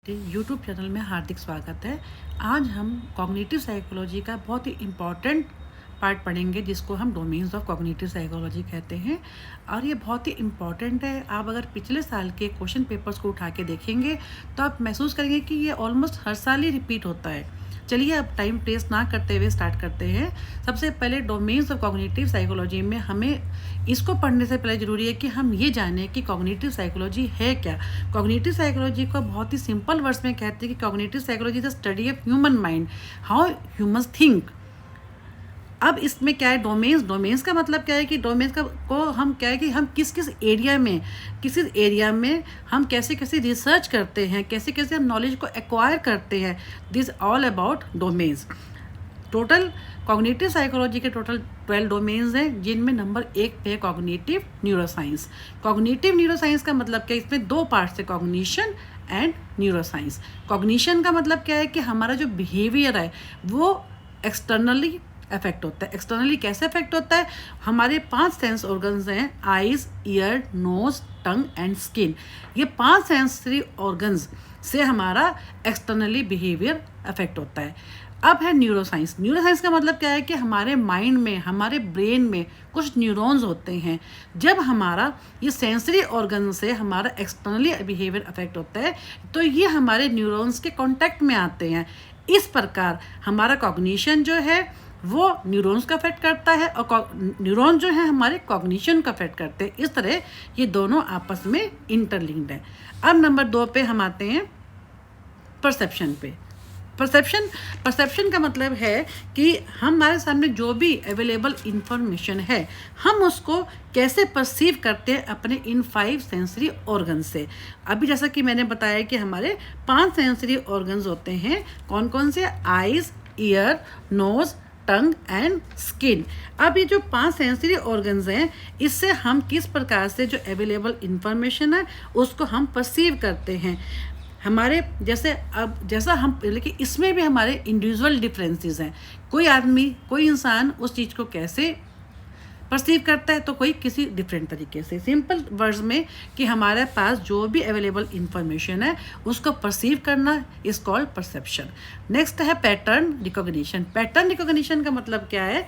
YouTube channel में हार्दिक स्वागत है। आज हम कॉग्निटिव साइकोलॉजी का बहुत ही इम्पॉर्टेंट पार्ट पढ़ेंगे जिसको हम डोमेन्स ऑफ कॉग्निटिव साइकोलॉजी कहते हैं और ये बहुत ही इम्पॉर्टेंट है। आप अगर पिछले साल के क्वेश्चन पेपर्स को उठा के देखेंगे तो आप महसूस करेंगे कि ये ऑलमोस्ट हर साल ही रिपीट होता है। चलिए अब टाइम वेस्ट ना करते हुए स्टार्ट करते हैं। सबसे पहले डोमेन्स ऑफ कॉग्निटिव साइकोलॉजी में हमें इसको पढ़ने से पहले ज़रूरी है कि हम ये जानें कि कॉग्निटिव साइकोलॉजी है क्या। कॉग्निटिव साइकोलॉजी को बहुत ही सिंपल वर्ड्स में कहते हैं कि cognitive psychology is the study of human mind, how humans think. अब इसमें क्या है, डोमेन्स का मतलब क्या है कि डोमेन्स का को हम क्या है कि हम किस एरिया में हम कैसे कैसे रिसर्च करते हैं, कैसे कैसे हम नॉलेज को एक्वायर करते हैं। This all about domains. Total cognitive psychology के टोटल 12 डोमेन्स हैं जिनमें नंबर 1 पे है कॉग्निटिव न्यूरोसाइंस। कॉग्निटिव न्यूरोसाइंस का मतलब क्या है, इसमें 2 पार्ट्स है, कॉग्निशन एंड न्यूरोसाइंस। कॉग्निशन का मतलब क्या है कि हमारा जो बिहेवियर है वो एक्सटर्नली अफेक्ट होता है। एक्सटर्नली कैसे अफेक्ट होता है, हमारे 5 सेंस ऑर्गन्स हैं, eyes, ear, nose, tongue and skin. ये 5 सेंसरी ऑर्गन्स से हमारा एक्सटर्नली बिहेवियर अफेक्ट होता है। अब है न्यूरोसाइंस। न्यूरोसाइंस का मतलब क्या है कि हमारे माइंड में, हमारे ब्रेन में कुछ न्यूरॉन्स होते हैं। जब हमारा ये सेंसरी ऑर्गन से हमारा एक्सटर्नली बिहेवियर अफेक्ट होता है तो ये हमारे न्यूरॉन्स के कांटेक्ट में आते हैं। इस प्रकार हमारा कॉग्निशन जो है वो न्यूरॉन्स का अफेक्ट करता है और न्यूरॉन जो है हमारे कॉग्निशन का अफेक्ट करते हैं। इस तरह ये दोनों आपस में इंटरलिंक्ड है। अब नंबर 2 पे हम आते हैं परसेप्शन पे। परसेप्शन का मतलब है कि हमारे सामने जो भी अवेलेबल इंफॉर्मेशन है हम उसको कैसे परसीव करते हैं अपने इन 5 सेंसरी ऑर्गन से। अभी जैसा कि मैंने बताया कि हमारे 5 सेंसरी ऑर्गन्स होते हैं। कौन कौन से? Eyes, ear, nose, tongue and skin. अब ये जो 5 सेंसरी ऑर्गन्स हैं इससे हम किस प्रकार से जो अवेलेबल इंफॉर्मेशन है उसको हम परसीव करते हैं। हमारे जैसा हम, लेकिन इसमें भी हमारे इंडिविजुअल डिफरेंसेस हैं। कोई आदमी, कोई इंसान उस चीज़ को कैसे परसीव करता है तो कोई किसी डिफरेंट तरीके से। सिंपल वर्ड्स में कि हमारे पास जो भी अवेलेबल इंफॉर्मेशन है उसको परसीव करना इज कॉल्ड परसेप्शन। नेक्स्ट है पैटर्न रिकॉग्निशन। पैटर्न रिकॉग्निशन का मतलब क्या है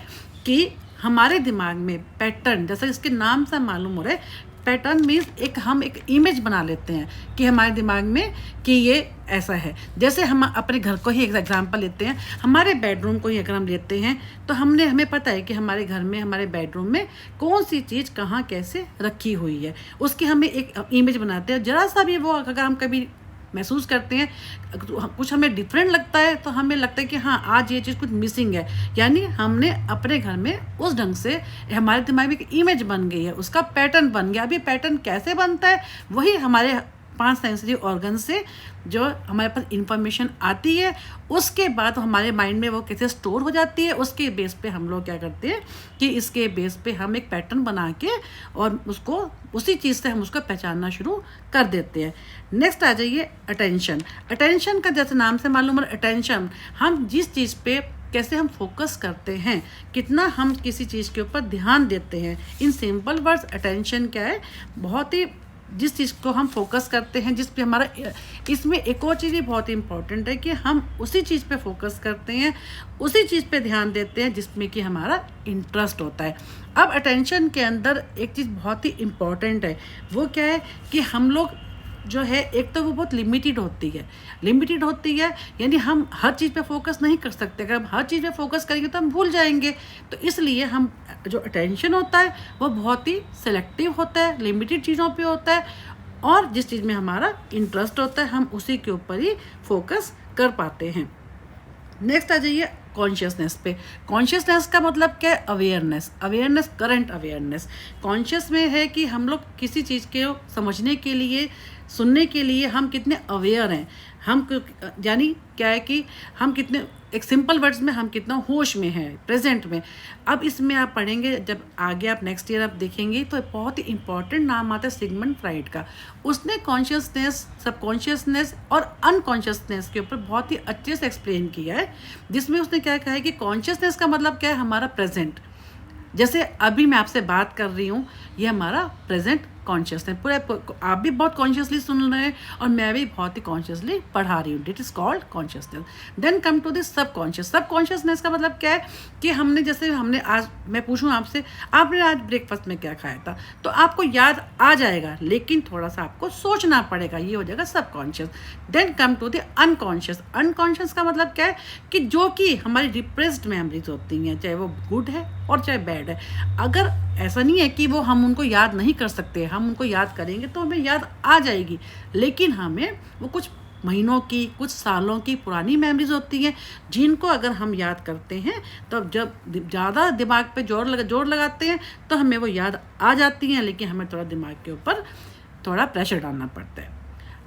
कि हमारे दिमाग में पैटर्न, जैसा इसके नाम से मालूम हो रहा है, पैटर्न मीन्स हम एक इमेज बना लेते हैं कि हमारे दिमाग में कि ये ऐसा है। जैसे हम अपने घर को ही एक एग्जांपल लेते हैं, हमारे बेडरूम को ही अगर हम लेते हैं तो हमें पता है कि हमारे घर में, हमारे बेडरूम में कौन सी चीज़ कहाँ कैसे रखी हुई है, उसकी हमें एक इमेज बनाते हैं। ज़रा सा भी वो अगर हम कभी महसूस करते हैं कुछ हमें डिफरेंट लगता है तो हमें लगता है कि हाँ आज ये चीज़ कुछ मिसिंग है, यानी हमने अपने घर में उस ढंग से हमारे दिमाग में एक इमेज बन गई है, उसका पैटर्न बन गया। अभी पैटर्न कैसे बनता है, वही हमारे 5 सेंसरी ऑर्गन से जो हमारे पास इंफॉर्मेशन आती है उसके बाद हमारे माइंड में वो कैसे स्टोर हो जाती है, उसके बेस पे हम लोग क्या करते हैं कि इसके बेस पे हम एक पैटर्न बना के और उसको उसी चीज़ से हम उसको पहचानना शुरू कर देते हैं। नेक्स्ट आ जाइए अटेंशन। अटेंशन का जैसे नाम से मालूम है, अटेंशन हम जिस चीज़ पे कैसे हम फोकस करते हैं, कितना हम किसी चीज़ के ऊपर ध्यान देते हैं। इन सिंपल वर्ड्स अटेंशन क्या है, बहुत ही जिस चीज़ को हम फोकस करते हैं, जिस पे हमारा, इसमें एक और चीज़ बहुत इंपॉर्टेंट है कि हम उसी चीज़ पे फोकस करते हैं, उसी चीज़ पे ध्यान देते हैं जिसमें कि हमारा इंटरेस्ट होता है। अब अटेंशन के अंदर एक चीज़ बहुत ही इम्पॉर्टेंट है, वो क्या है कि हम लोग जो है एक तो वो बहुत लिमिटेड होती है, यानी हम हर चीज़ पे फोकस नहीं कर सकते। अगर हम हर चीज़ पे फोकस करेंगे तो हम भूल जाएंगे। तो इसलिए हम जो अटेंशन होता है वो बहुत ही सेलेक्टिव होता है, लिमिटेड चीज़ों पे होता है और जिस चीज़ में हमारा इंटरेस्ट होता है हम उसी के ऊपर ही फोकस कर पाते हैं। नेक्स्ट आ जाइए कॉन्शियसनेस पे। कॉन्शियसनेस का मतलब क्या है? Awareness, current awareness. कॉन्शियस में है कि हम लोग किसी चीज़ के समझने के लिए, सुनने के लिए हम कितने अवेयर हैं, हम यानी क्या है कि हम कितने, एक सिंपल वर्ड्स में हम कितना होश में हैं, प्रेजेंट में। अब इसमें आप पढ़ेंगे, जब आगे आप नेक्स्ट ईयर आप देखेंगे तो बहुत ही इंपॉर्टेंट नाम आता है सिगमंड फ्राइड का। उसने कॉन्शियसनेस, सबकॉन्शियसनेस और अनकॉन्शियसनेस के ऊपर बहुत ही अच्छे से एक्सप्लेन किया है, जिसमें उसने क्या कहा है कि कॉन्शियसनेस का मतलब क्या है, हमारा प्रेजेंट। जैसे अभी मैं आपसे बात कर रही हूँ, ये हमारा प्रेजेंट कॉन्शियसनेस। पूरे आप भी बहुत कॉन्शियसली सुन रहे हैं और मैं भी बहुत ही कॉन्शियसली पढ़ा रही हूँ। It is called consciousness. Then come to this subconscious. Subconsciousness का मतलब क्या है कि हमने आज, मैं पूछूं आपसे, आपने आज ब्रेकफास्ट में क्या खाया था, तो आपको याद आ जाएगा, लेकिन थोड़ा सा आपको सोचना पड़ेगा, ये हो जाएगा subconscious. Then come to the unconscious. Unconscious का मतलब क्या है कि जो कि हमारी रिप्रेस्ड मेमोरीज होती हैं, चाहे वो गुड है और चाहे बैड है। अगर ऐसा नहीं है कि वो हम उनको याद नहीं कर सकते, हम उनको याद करेंगे तो हमें याद आ जाएगी, लेकिन हमें वो कुछ महीनों की, कुछ सालों की पुरानी मेमोरीज होती हैं, जिनको अगर हम याद करते हैं तो जब ज़्यादा दिमाग पे जोर लगाते हैं तो हमें वो याद आ जाती हैं, लेकिन हमें थोड़ा दिमाग के ऊपर थोड़ा प्रेशर डालना पड़ता है।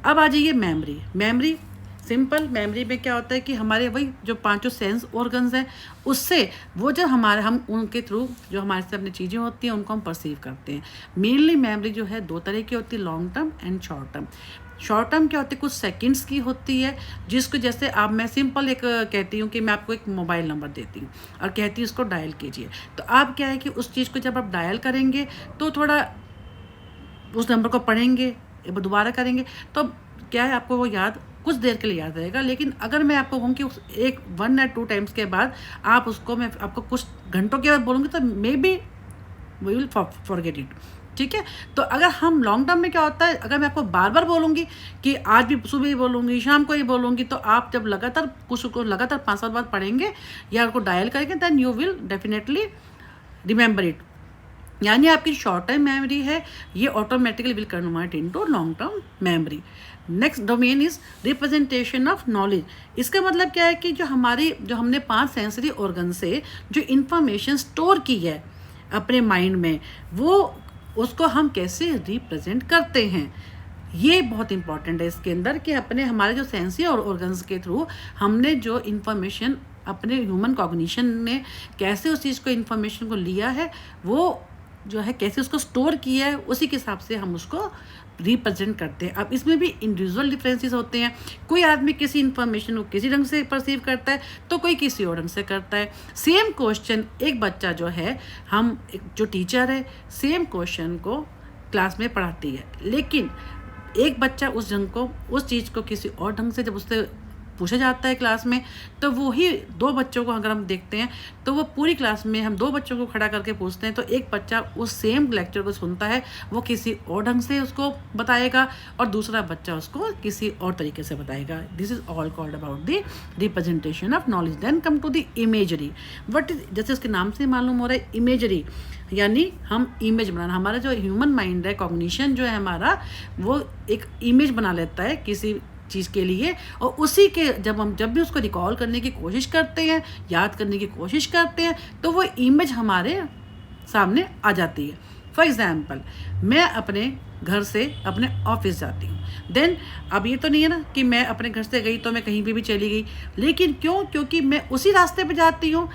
अब आ जाइए मेमोरी। सिंपल मेमोरी में क्या होता है कि हमारे वही जो पांचों सेंस ऑर्गन्स हैं, उससे वो जो हम उनके थ्रू जो हमारे से अपनी चीज़ें होती हैं उनको हम परसीव करते हैं। मेनली मेमोरी जो है दो तरह की होती है, long term and short term. Short term क्या होती है, कुछ सेकंड्स की होती है, जिसको जैसे आप, मैं सिंपल एक कहती हूँ कि मैं आपको एक मोबाइल नंबर देती हूँ और कहती हूँ उसको डायल कीजिए, तो आप क्या है कि उस चीज़ को जब आप डायल करेंगे तो थोड़ा उस नंबर को पढ़ेंगे, दोबारा करेंगे, तो क्या है आपको वो याद कुछ देर के लिए याद रहेगा। लेकिन अगर मैं आपको कहूँ कि उस एक 1 या 2 टाइम्स के बाद आप उसको, मैं आपको कुछ घंटों के बाद बोलूँगी तो maybe we will forget it. ठीक है, तो अगर हम लॉन्ग टर्म में क्या होता है, अगर मैं आपको बार बार बोलूँगी कि आज भी सुबह ही बोलूँगी, शाम को ही बोलूँगी, तो आप जब लगातार कुछ को लगातार 5-7 बार पढ़ेंगे या उसको डायल करेंगे, then you will definitely remember it. यानी आपकी शॉर्ट टर्म मेमोरी है, ये automatically will convert into long term memory. Next domain is representation of knowledge. इसका मतलब क्या है कि जो हमने 5 सेंसरी ऑर्गन से जो इंफॉर्मेशन स्टोर की है अपने माइंड में, वो उसको हम कैसे रिप्रेजेंट करते हैं, ये बहुत इंपॉर्टेंट है इसके अंदर कि हमारे जो सेंसरी और ऑर्गन्स के थ्रू हमने जो इंफॉर्मेशन अपने ह्यूमन कॉग्निशन ने कैसे उस चीज़ को इंफॉर्मेशन को लिया है, वो जो है कैसे उसको स्टोर किया है, उसी के हिसाब से हम उसको रिप्रेजेंट करते हैं। अब इसमें भी इंडिविजुअल डिफरेंसेस होते हैं। कोई आदमी किसी इन्फॉर्मेशन को किसी ढंग से परसीव करता है तो कोई किसी और ढंग से करता है। सेम क्वेश्चन एक बच्चा जो है, जो टीचर है, सेम क्वेश्चन को क्लास में पढ़ाती है, लेकिन एक बच्चा उस चीज़ को किसी और ढंग से जब उससे पूछा जाता है क्लास में, तो वही 2 बच्चों को अगर हम देखते हैं तो वो पूरी क्लास में हम 2 बच्चों को खड़ा करके पूछते हैं, तो एक बच्चा उस सेम लेक्चर को सुनता है, वो किसी और ढंग से उसको बताएगा और दूसरा बच्चा उसको किसी और तरीके से बताएगा। This is all called about the representation of knowledge. Then come to the imagery. What is, जैसे उसके नाम से मालूम हो रहा है, इमेजरी यानी हम इमेज बनाना। हमारा जो ह्यूमन माइंड है, कॉग्निशन जो है हमारा, वो एक इमेज बना लेता है किसी चीज़ के लिए, और उसी के जब भी उसको रिकॉल करने की कोशिश करते हैं, याद करने की कोशिश करते हैं, तो वो इमेज हमारे सामने आ जाती है। फॉर एग्जाम्पल, मैं अपने घर से अपने ऑफिस जाती हूँ, देन अब ये तो नहीं है ना कि मैं अपने घर से गई तो मैं कहीं भी चली गई, लेकिन क्योंकि मैं उसी रास्ते पे जाती हूँ,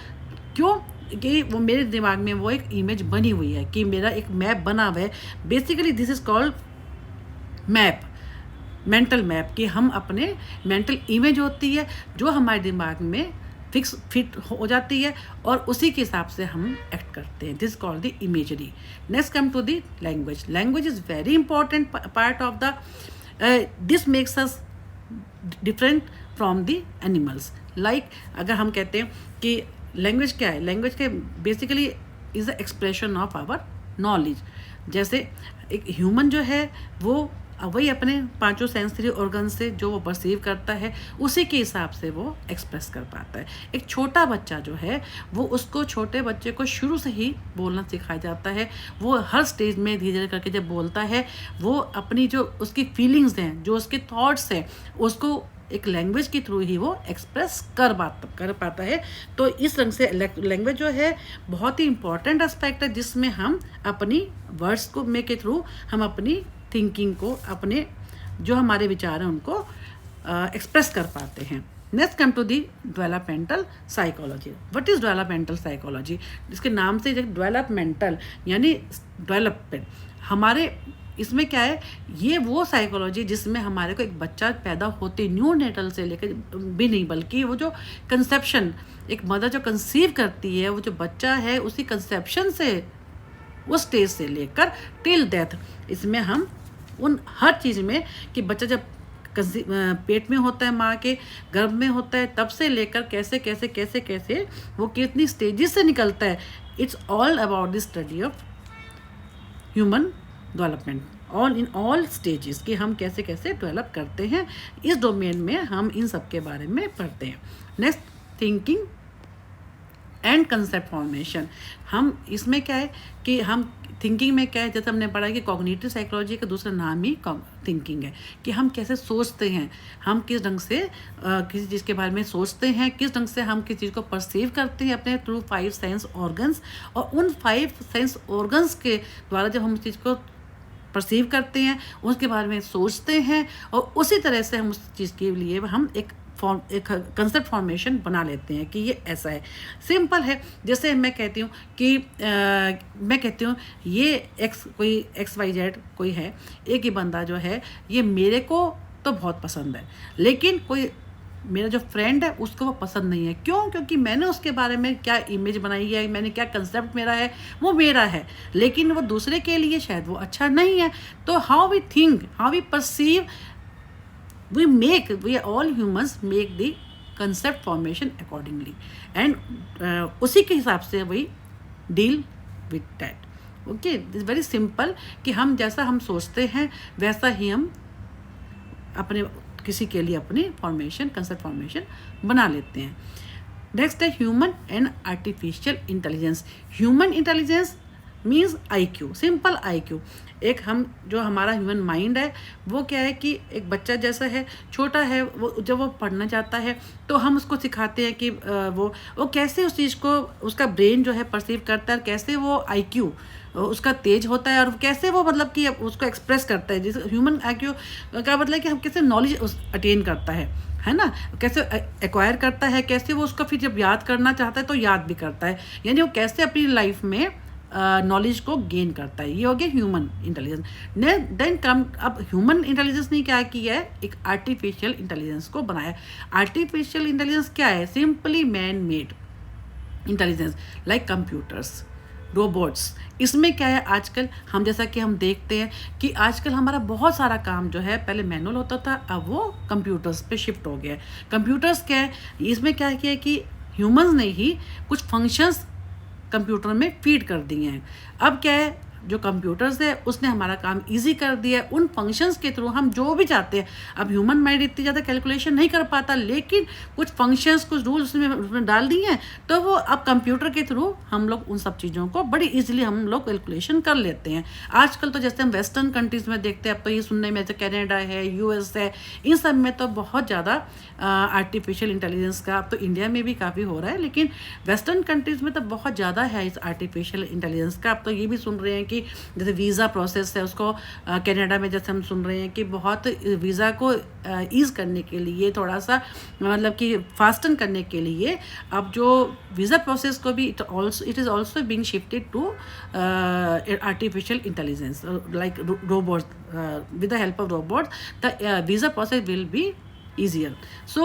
कि वो मेरे दिमाग में वो एक इमेज बनी हुई है, कि मेरा एक मैप बना हुआ है। Basically this is called map, mental map, कि हम अपने मेंटल इमेज होती है जो हमारे दिमाग में फिट हो जाती है और उसी के हिसाब से हम एक्ट करते हैं। This called the imagery. Next come to the language. Language is very important part of the this makes us different from the animals. Like अगर हम कहते हैं कि लैंग्वेज क्या है, लैंग्वेज के basically is the expression of our knowledge. जैसे एक ह्यूमन जो है वो वही अपने 5 सेंसरी ऑर्गन से जो वो परसीव करता है, उसी के हिसाब से वो एक्सप्रेस कर पाता है। एक छोटा बच्चा जो है वो, उसको छोटे बच्चे को शुरू से ही बोलना सिखाया जाता है। वो हर स्टेज में धीरे धीरे करके जब बोलता है, वो अपनी जो उसकी फीलिंग्स हैं, जो उसके थॉट्स हैं, उसको एक लैंग्वेज के थ्रू ही वो एक्सप्रेस कर पाता है। तो इस रंग से लैंग्वेज जो है बहुत ही इंपॉर्टेंट एस्पेक्ट है, जिसमें हम अपनी वर्ड्स को के थ्रू हम अपनी थिंकिंग को, अपने जो हमारे विचार हैं उनको एक्सप्रेस कर पाते हैं। Next come to the developmental psychology. What is developmental psychology? इसके नाम से डेवलपमेंटल यानी डेवलपमेंट। हमारे इसमें क्या है, ये वो साइकोलॉजी जिसमें हमारे को एक बच्चा पैदा होते न्यू नेटल से लेकर भी नहीं, बल्कि वो जो कंसेप्शन, एक मदर जो कंसीव करती है, वो जो बच्चा है उसी कंसेप्शन से उस स्टेज से लेकर टिल डेथ, इसमें हम उन हर चीज़ में कि बच्चा जब पेट में होता है, माँ के गर्भ में होता है, तब से लेकर कैसे कैसे कैसे कैसे वो कितनी स्टेजेस से निकलता है, it's all about the study of human development, all in all stages कि हम कैसे कैसे डेवलप करते हैं। इस डोमेन में हम इन सब के बारे में पढ़ते हैं। Next, thinking and concept formation. हम इसमें क्या है कि हम थिंकिंग में क्या है, जैसे हमने पढ़ा कि कॉग्निटिव साइकोलॉजी का दूसरा नाम ही थिंकिंग है, कि हम कैसे सोचते हैं, हम किस ढंग से किसी चीज़ के बारे में सोचते हैं, किस ढंग से हम किसी चीज़ को परसीव करते हैं अपने थ्रू 5 सेंस ऑर्गन्स, और उन 5 सेंस ऑर्गन्स के द्वारा जब हम उस चीज़ को परसीव करते हैं, उसके बारे में सोचते हैं, और उसी तरह से हम उस चीज़ के लिए हम एक कंसेप्ट फॉर्मेशन बना लेते हैं कि ये ऐसा है। सिंपल है, जैसे मैं कहती हूँ कि मैं कहती हूँ ये कोई XYZ कोई है, एक ही बंदा जो है, ये मेरे को तो बहुत पसंद है, लेकिन कोई मेरा जो फ्रेंड है उसको वो पसंद नहीं है। क्यों? क्योंकि मैंने उसके बारे में क्या इमेज बनाई है, मैंने क्या कंसेप्ट मेरा है, वो मेरा है, लेकिन वो दूसरे के लिए शायद वो अच्छा नहीं है। तो how we think, how we perceive, we all humans make the concept formation accordingly, and उसी के हिसाब से वही deal with that. Okay, it's very simple कि हम जैसा हम सोचते हैं वैसा ही हम अपने किसी के लिए अपनी फॉर्मेशन, कंसेप्ट फॉर्मेशन बना लेते हैं। नेक्स्ट है human and artificial intelligence. Human intelligence means IQ, simple IQ। एक हम जो हमारा ह्यूमन माइंड है वो क्या है कि एक बच्चा जैसा है, छोटा है, वो जब वो पढ़ना चाहता है तो हम उसको सिखाते हैं कि वो कैसे उस चीज़ को, उसका ब्रेन जो है परसीव करता है, कैसे वो IQ उसका तेज होता है, और कैसे वो मतलब कि उसको एक्सप्रेस करता है। जैसे ह्यूमन IQ का मतलब है कि हम कैसे नॉलेज अटेन करता है ना, कैसे एक्वायर करता है, कैसे वो उसका फिर जब याद करना चाहता है तो याद भी करता है, यानी वो कैसे अपनी लाइफ में नॉलेज को गेन करता है। ये हो गया ह्यूमन इंटेलिजेंस। देन कम, अब ह्यूमन इंटेलिजेंस ने क्या किया है, एक आर्टिफिशियल इंटेलिजेंस को बनाया। आर्टिफिशियल इंटेलिजेंस क्या है? Simply man made intelligence, like computers, robots. इसमें क्या है, आजकल हम जैसा कि हम देखते हैं कि आजकल हमारा बहुत सारा काम जो है पहले मैनुअल होता था, अब वो कंप्यूटर्स पे शिफ्ट हो गया है। कंप्यूटर्स क्या है, इसमें क्या किया है कि ह्यूमंस ने ही कुछ फंक्शंस कंप्यूटर में फीड कर दिए हैं। अब क्या है, जो कंप्यूटर्स है उसने हमारा काम इजी कर दिया है। उन फंक्शंस के थ्रू हम जो भी चाहते हैं, अब ह्यूमन माइंड इतनी ज़्यादा कैलकुलेशन नहीं कर पाता, लेकिन कुछ फंक्शंस, कुछ रूल्स उसमें डाल दिए हैं, तो वो अब कंप्यूटर के थ्रू हम लोग उन सब चीज़ों को बड़ी ईजिली हम लोग कैलकुलेशन कर लेते हैं। आजकल तो जैसे हम वेस्टर्न कंट्रीज़ में देखते हैं, अब तो ये सुनने में, जैसे कनाडा है, US है, इन सब में तो बहुत ज़्यादा आर्टिफिशियल इंटेलिजेंस का अब तो इंडिया में भी काफ़ी हो रहा है, लेकिन वेस्टर्न कंट्रीज़ में तो बहुत ज़्यादा है इस आर्टिफिशियल इंटेलिजेंस का। अब तो ये भी सुन रहे हैं कि जैसे वीज़ा प्रोसेस है उसको कनाडा में, जैसे हम सुन रहे हैं कि बहुत वीज़ा को ईज़ करने के लिए, थोड़ा सा मतलब कि फास्टन करने के लिए, अब जो वीज़ा प्रोसेस को भी it is also being shifted to artificial intelligence, like robots, with the help of robots the visa process will be easier. So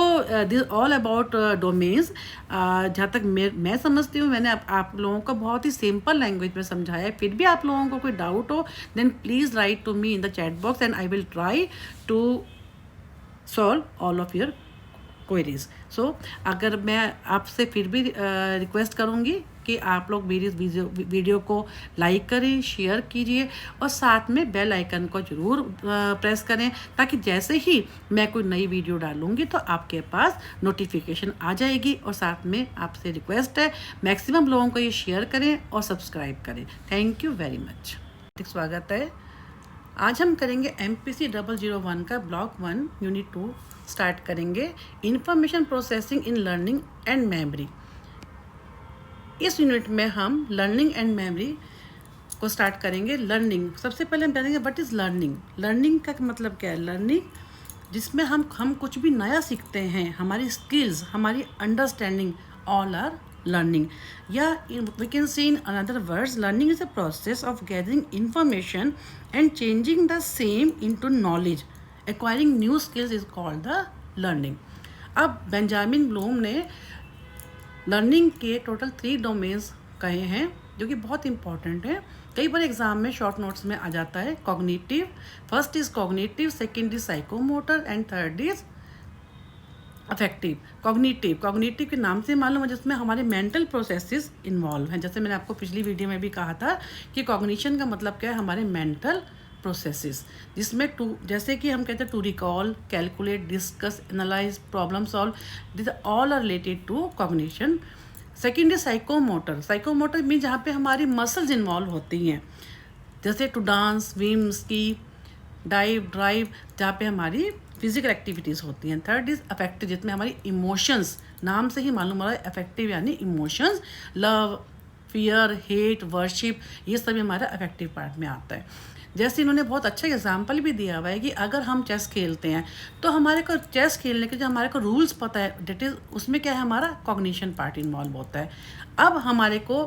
this all about domains. जहाँ तक मैं समझती हूँ, मैंने आप लोगों को बहुत ही सिंपल लैंग्वेज में समझाया है। फिर भी आप लोगों को कोई डाउट हो, then please write to me in the chat box and I will try to solve all of your queries. So अगर मैं आपसे फिर भी रिक्वेस्ट करूँगी कि आप लोग मेरी वीडियो को लाइक करें, शेयर कीजिए, और साथ में बेल आइकन को ज़रूर प्रेस करें, ताकि जैसे ही मैं कोई नई वीडियो डालूँगी तो आपके पास नोटिफिकेशन आ जाएगी। और साथ में आपसे रिक्वेस्ट है, मैक्सिमम लोगों को ये शेयर करें और सब्सक्राइब करें। Thank you very much. स्वागत है। आज हम करेंगे MPC 001 का ब्लॉक 1 यूनिट 2 स्टार्ट करेंगे, information processing in learning and memory. इस यूनिट में हम लर्निंग एंड मेमोरी को स्टार्ट करेंगे। लर्निंग, सबसे पहले हम जानेंगे व्हाट इज़ लर्निंग। लर्निंग का मतलब क्या है? लर्निंग जिसमें हम कुछ भी नया सीखते हैं, हमारी स्किल्स, हमारी understanding, all are learning. Yeah, we can say in another words, learning is a process of gathering information and changing the same into knowledge. Acquiring new skills is called the learning. अब Benjamin Bloom ने learning के total 3 domains कहे हैं जो कि बहुत important है। कई बार एग्जाम में शॉर्ट नोट्स में आ जाता है cognitive, first is cognitive, second is psychomotor and third is affective. Cognitive के नाम से मालूम है जिसमें हमारे मेंटल प्रोसेसेस इन्वॉल्व हैं। जैसे मैंने आपको पिछली वीडियो में भी कहा था कि कॉग्निशन का मतलब क्या है, हमारे मेंटल प्रोसेसेस, जिसमें जैसे कि हम कहते हैं to recall, calculate, discuss, analyse, problem solve, this all are related to cognition. Second is psychomotor mean जहाँ पे हमारी मसल्स इन्वॉल्व होती हैं, जैसे to dance, swim, ski, dive, drive, जहाँ पे हमारी फिजिकल एक्टिविटीज़ होती हैं। थर्ड इज अफेक्टिव, जिसमें हमारी इमोशंस, नाम से ही मालूम हो रहा है अफेक्टिव यानी emotions, love, fear, hate, worship, ये सभी हमारा अफेक्टिव पार्ट में आता है। जैसे इन्होंने बहुत अच्छा एग्जाम्पल भी दिया हुआ है कि अगर हम चेस खेलते हैं तो हमारे को चेस खेलने के जो हमारे को रूल्स पता है, डेट इज़ उसमें क्या है, हमारा कॉग्निशन पार्ट इन्वॉल्व होता है। अब हमारे को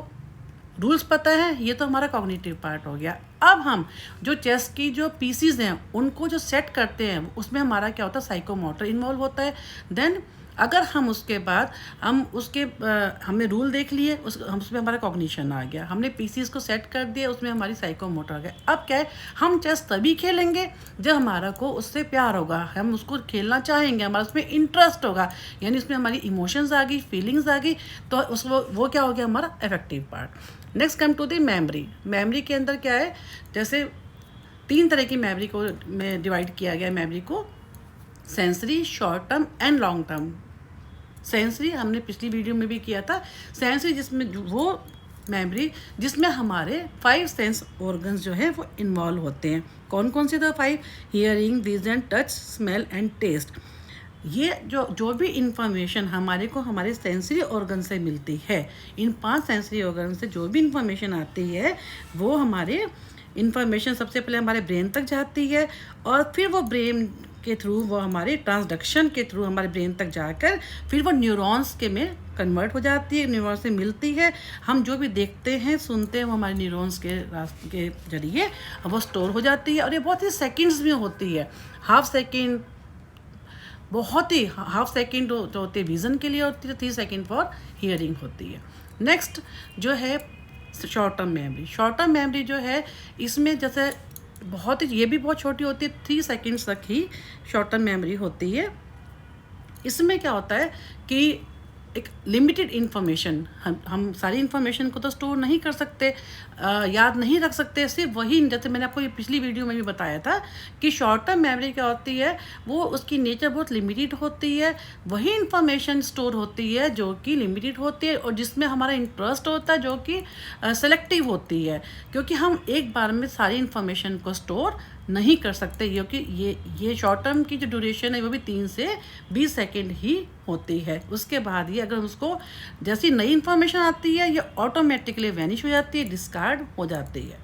रूल्स पता है, ये तो हमारा कॉग्निटिव पार्ट हो गया। अब हम जो चेस की जो पीसीज हैं उनको जो सेट करते हैं उसमें हमारा क्या होता है, साइकोमोटर इन्वॉल्व होता है। देन अगर हम उसके बाद हमने रूल देख लिए, उसमें हमारा कॉग्निशन आ गया, हमने पीसीज को सेट कर दिया, उसमें हमारी साइकोमोटर आ गया। अब क्या है, हम चेस तभी खेलेंगे जब हमारा को उससे प्यार होगा, हम उसको खेलना चाहेंगे, हमारा उसमें इंटरेस्ट होगा, यानी उसमें हमारी इमोशंस आ गई, फीलिंग्स आ गई, तो वो क्या हो गया, हमारा effective part. Next come to the memory के अंदर क्या है, जैसे 3 तरह की मेमोरी को में डिवाइड किया गया है मेमोरी को, sensory, short term and long term. Sensory हमने पिछली वीडियो में भी किया था। सेंसरी जिसमें वो मेमोरी जिसमें हमारे 5 सेंस ऑर्गन्स जो है वो इन्वॉल्व होते हैं। कौन कौन से था 5? Hearing, vision, touch, smell and taste. ये जो भी इंफॉर्मेशन हमारे को हमारे सेंसरी ऑर्गन से मिलती है, इन 5 सेंसरी ऑर्गन से जो भी इंफॉर्मेशन आती है वो हमारे इंफॉर्मेशन सबसे पहले हमारे ब्रेन तक जाती है, और फिर वो ब्रेन के थ्रू, वो हमारे ट्रांसडक्शन के थ्रू हमारे ब्रेन तक जाकर फिर वो न्यूरॉन्स के में कन्वर्ट हो जाती है, न्यूरॉन्स से मिलती है। हम जो भी देखते हैं, सुनते हैं, वो हमारे न्यूरॉन्स के जरिए वो स्टोर हो जाती है, और ये बहुत ही सेकंड्स में होती है। हाफ सेकंड जो होती है विज़न के लिए होती है, 3 सेकंड फॉर हियरिंग होती है। नेक्स्ट जो है शॉर्ट टर्म मेमोरी जो है, इसमें जैसे ये भी बहुत छोटी होती है, 3 सेकंड्स तक ही शॉर्ट टर्म मेमोरी होती है। इसमें क्या होता है कि एक लिमिटेड इन्फॉर्मेशन, हम सारी इन्फॉर्मेशन को तो स्टोर नहीं कर सकते, याद नहीं रख सकते, सिर्फ वही, जैसे मैंने आपको ये पिछली वीडियो में भी बताया था कि शॉर्ट टर्म मेमोरी क्या होती है, वो उसकी नेचर बहुत लिमिटेड होती है। वही इन्फॉर्मेशन स्टोर होती है जो कि लिमिटेड होती है, और जिसमें हमारा इंटरेस्ट होता है जो कि सेलेक्टिव होती है, क्योंकि हम एक बार में सारी इन्फॉर्मेशन को स्टोर नहीं कर सकते, क्योंकि ये शॉर्ट टर्म की जो ड्यूरेशन है वो भी 3 से 20 सेकेंड ही होती है। उसके बाद ही अगर उसको जैसी नई इन्फॉर्मेशन आती है, ये ऑटोमेटिकली वैनिश हो जाती है, डिस्कार्ड हो जाती है।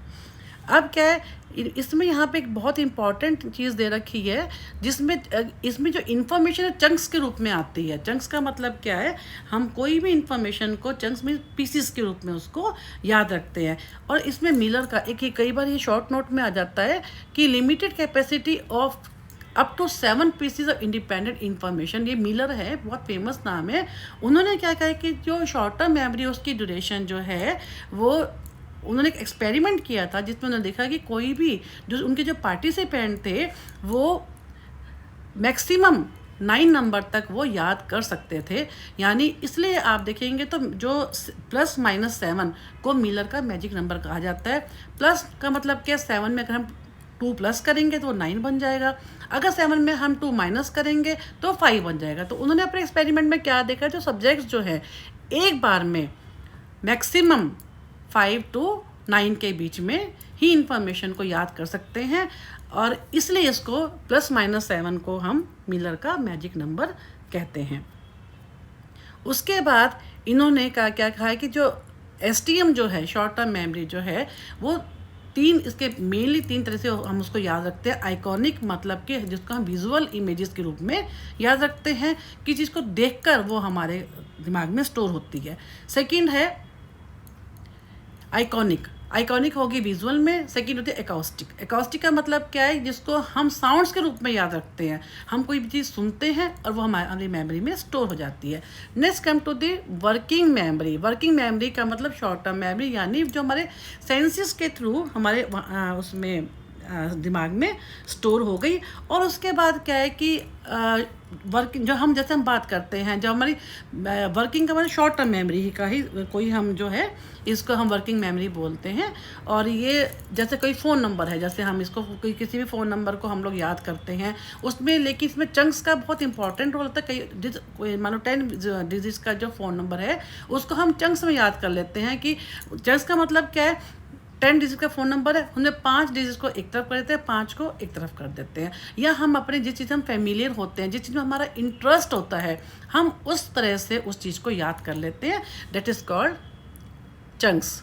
अब क्या है, इसमें यहाँ पे एक बहुत इंपॉर्टेंट चीज़ दे रखी है, इसमें जो इन्फॉर्मेशन है चंक्स के रूप में आती है। चंक्स का मतलब क्या है, हम कोई भी इन्फॉर्मेशन को चंक्स में, पीसीस के रूप में उसको याद रखते हैं। और इसमें मिलर का कई बार ये शॉर्ट नोट में आ जाता है कि limited capacity of up to 7 pieces of independent information. ये मिलर है, बहुत फेमस नाम है। उन्होंने क्या कहा कि जो शॉर्ट टर्म मेमोरी उसकी ड्यूरेशन जो है वो, उन्होंने एक एक्सपेरिमेंट किया था जिसमें उन्होंने देखा कि कोई भी जो उनके जो पार्टिसिपेंट थे वो मैक्सिमम 9 नंबर तक वो याद कर सकते थे। यानी इसलिए आप देखेंगे तो जो +-7 को मिलर का मैजिक नंबर कहा जाता है। प्लस का मतलब क्या, 7 में अगर हम 2 प्लस करेंगे तो 9 बन जाएगा, अगर 7 में हम 2 माइनस करेंगे तो 5 बन जाएगा। तो उन्होंने अपने एक्सपेरिमेंट में क्या देखा, जो सब्जेक्ट्स जो है एक बार में मैक्सिमम 5 to 9 के बीच में ही इंफॉर्मेशन को याद कर सकते हैं, और इसलिए इसको +-7 को हम मिलर का मैजिक नंबर कहते हैं। उसके बाद इन्होंने क्या कहा है कि जो STM जो है, शॉर्ट टर्म मेमोरी जो है, वो इसके मेनली 3 तरह से हम उसको याद रखते हैं। आइकॉनिक मतलब कि जिसको हम विजुअल इमेजेस के रूप में याद रखते हैं, कि चीज़ को देखकर वो हमारे दिमाग में स्टोर होती है। सेकंड है आइकॉनिक, आइकॉनिक होगी विजुअल में, सेकंड होती है एकॉस्टिक। एकॉस्टिक का मतलब क्या है, जिसको हम साउंड्स के रूप में याद रखते हैं, हम कोई भी चीज़ सुनते हैं और वो हमारी मेमोरी में स्टोर हो जाती है। Next come to the working memory. Working memory का मतलब शॉर्ट टर्म मेमोरी, यानी जो हमारे सेंसेस के थ्रू हमारे उसमें दिमाग में स्टोर हो गई। और उसके बाद क्या है कि वर्किंग जो हम जैसे हम बात करते हैं, जो हमारी वर्किंग का मतलब शॉर्ट टर्म मेमोरी का ही कोई हम जो है इसको हम वर्किंग मेमोरी बोलते हैं। और ये जैसे कोई फ़ोन नंबर है, जैसे हम इसको कोई किसी भी फ़ोन नंबर को हम लोग याद करते हैं उसमें, लेकिन इसमें चंक्स का बहुत इंपॉर्टेंट रोल होता है। कई मान लो 10 डिजिट्स का जो फ़ोन नंबर है उसको हम चंक्स में याद कर लेते हैं। कि चंक्स का मतलब क्या है, 10 डिजिट का फ़ोन नंबर है, हमने 5 डिजिट को एक तरफ कर देते हैं, 5 को एक तरफ कर देते हैं। या हम अपने जिस चीज़ हम फेमिलियर होते हैं, जिस चीज़ में हमारा इंटरेस्ट होता है, हम उस तरह से उस चीज़ को याद कर लेते हैं। That is called chunks.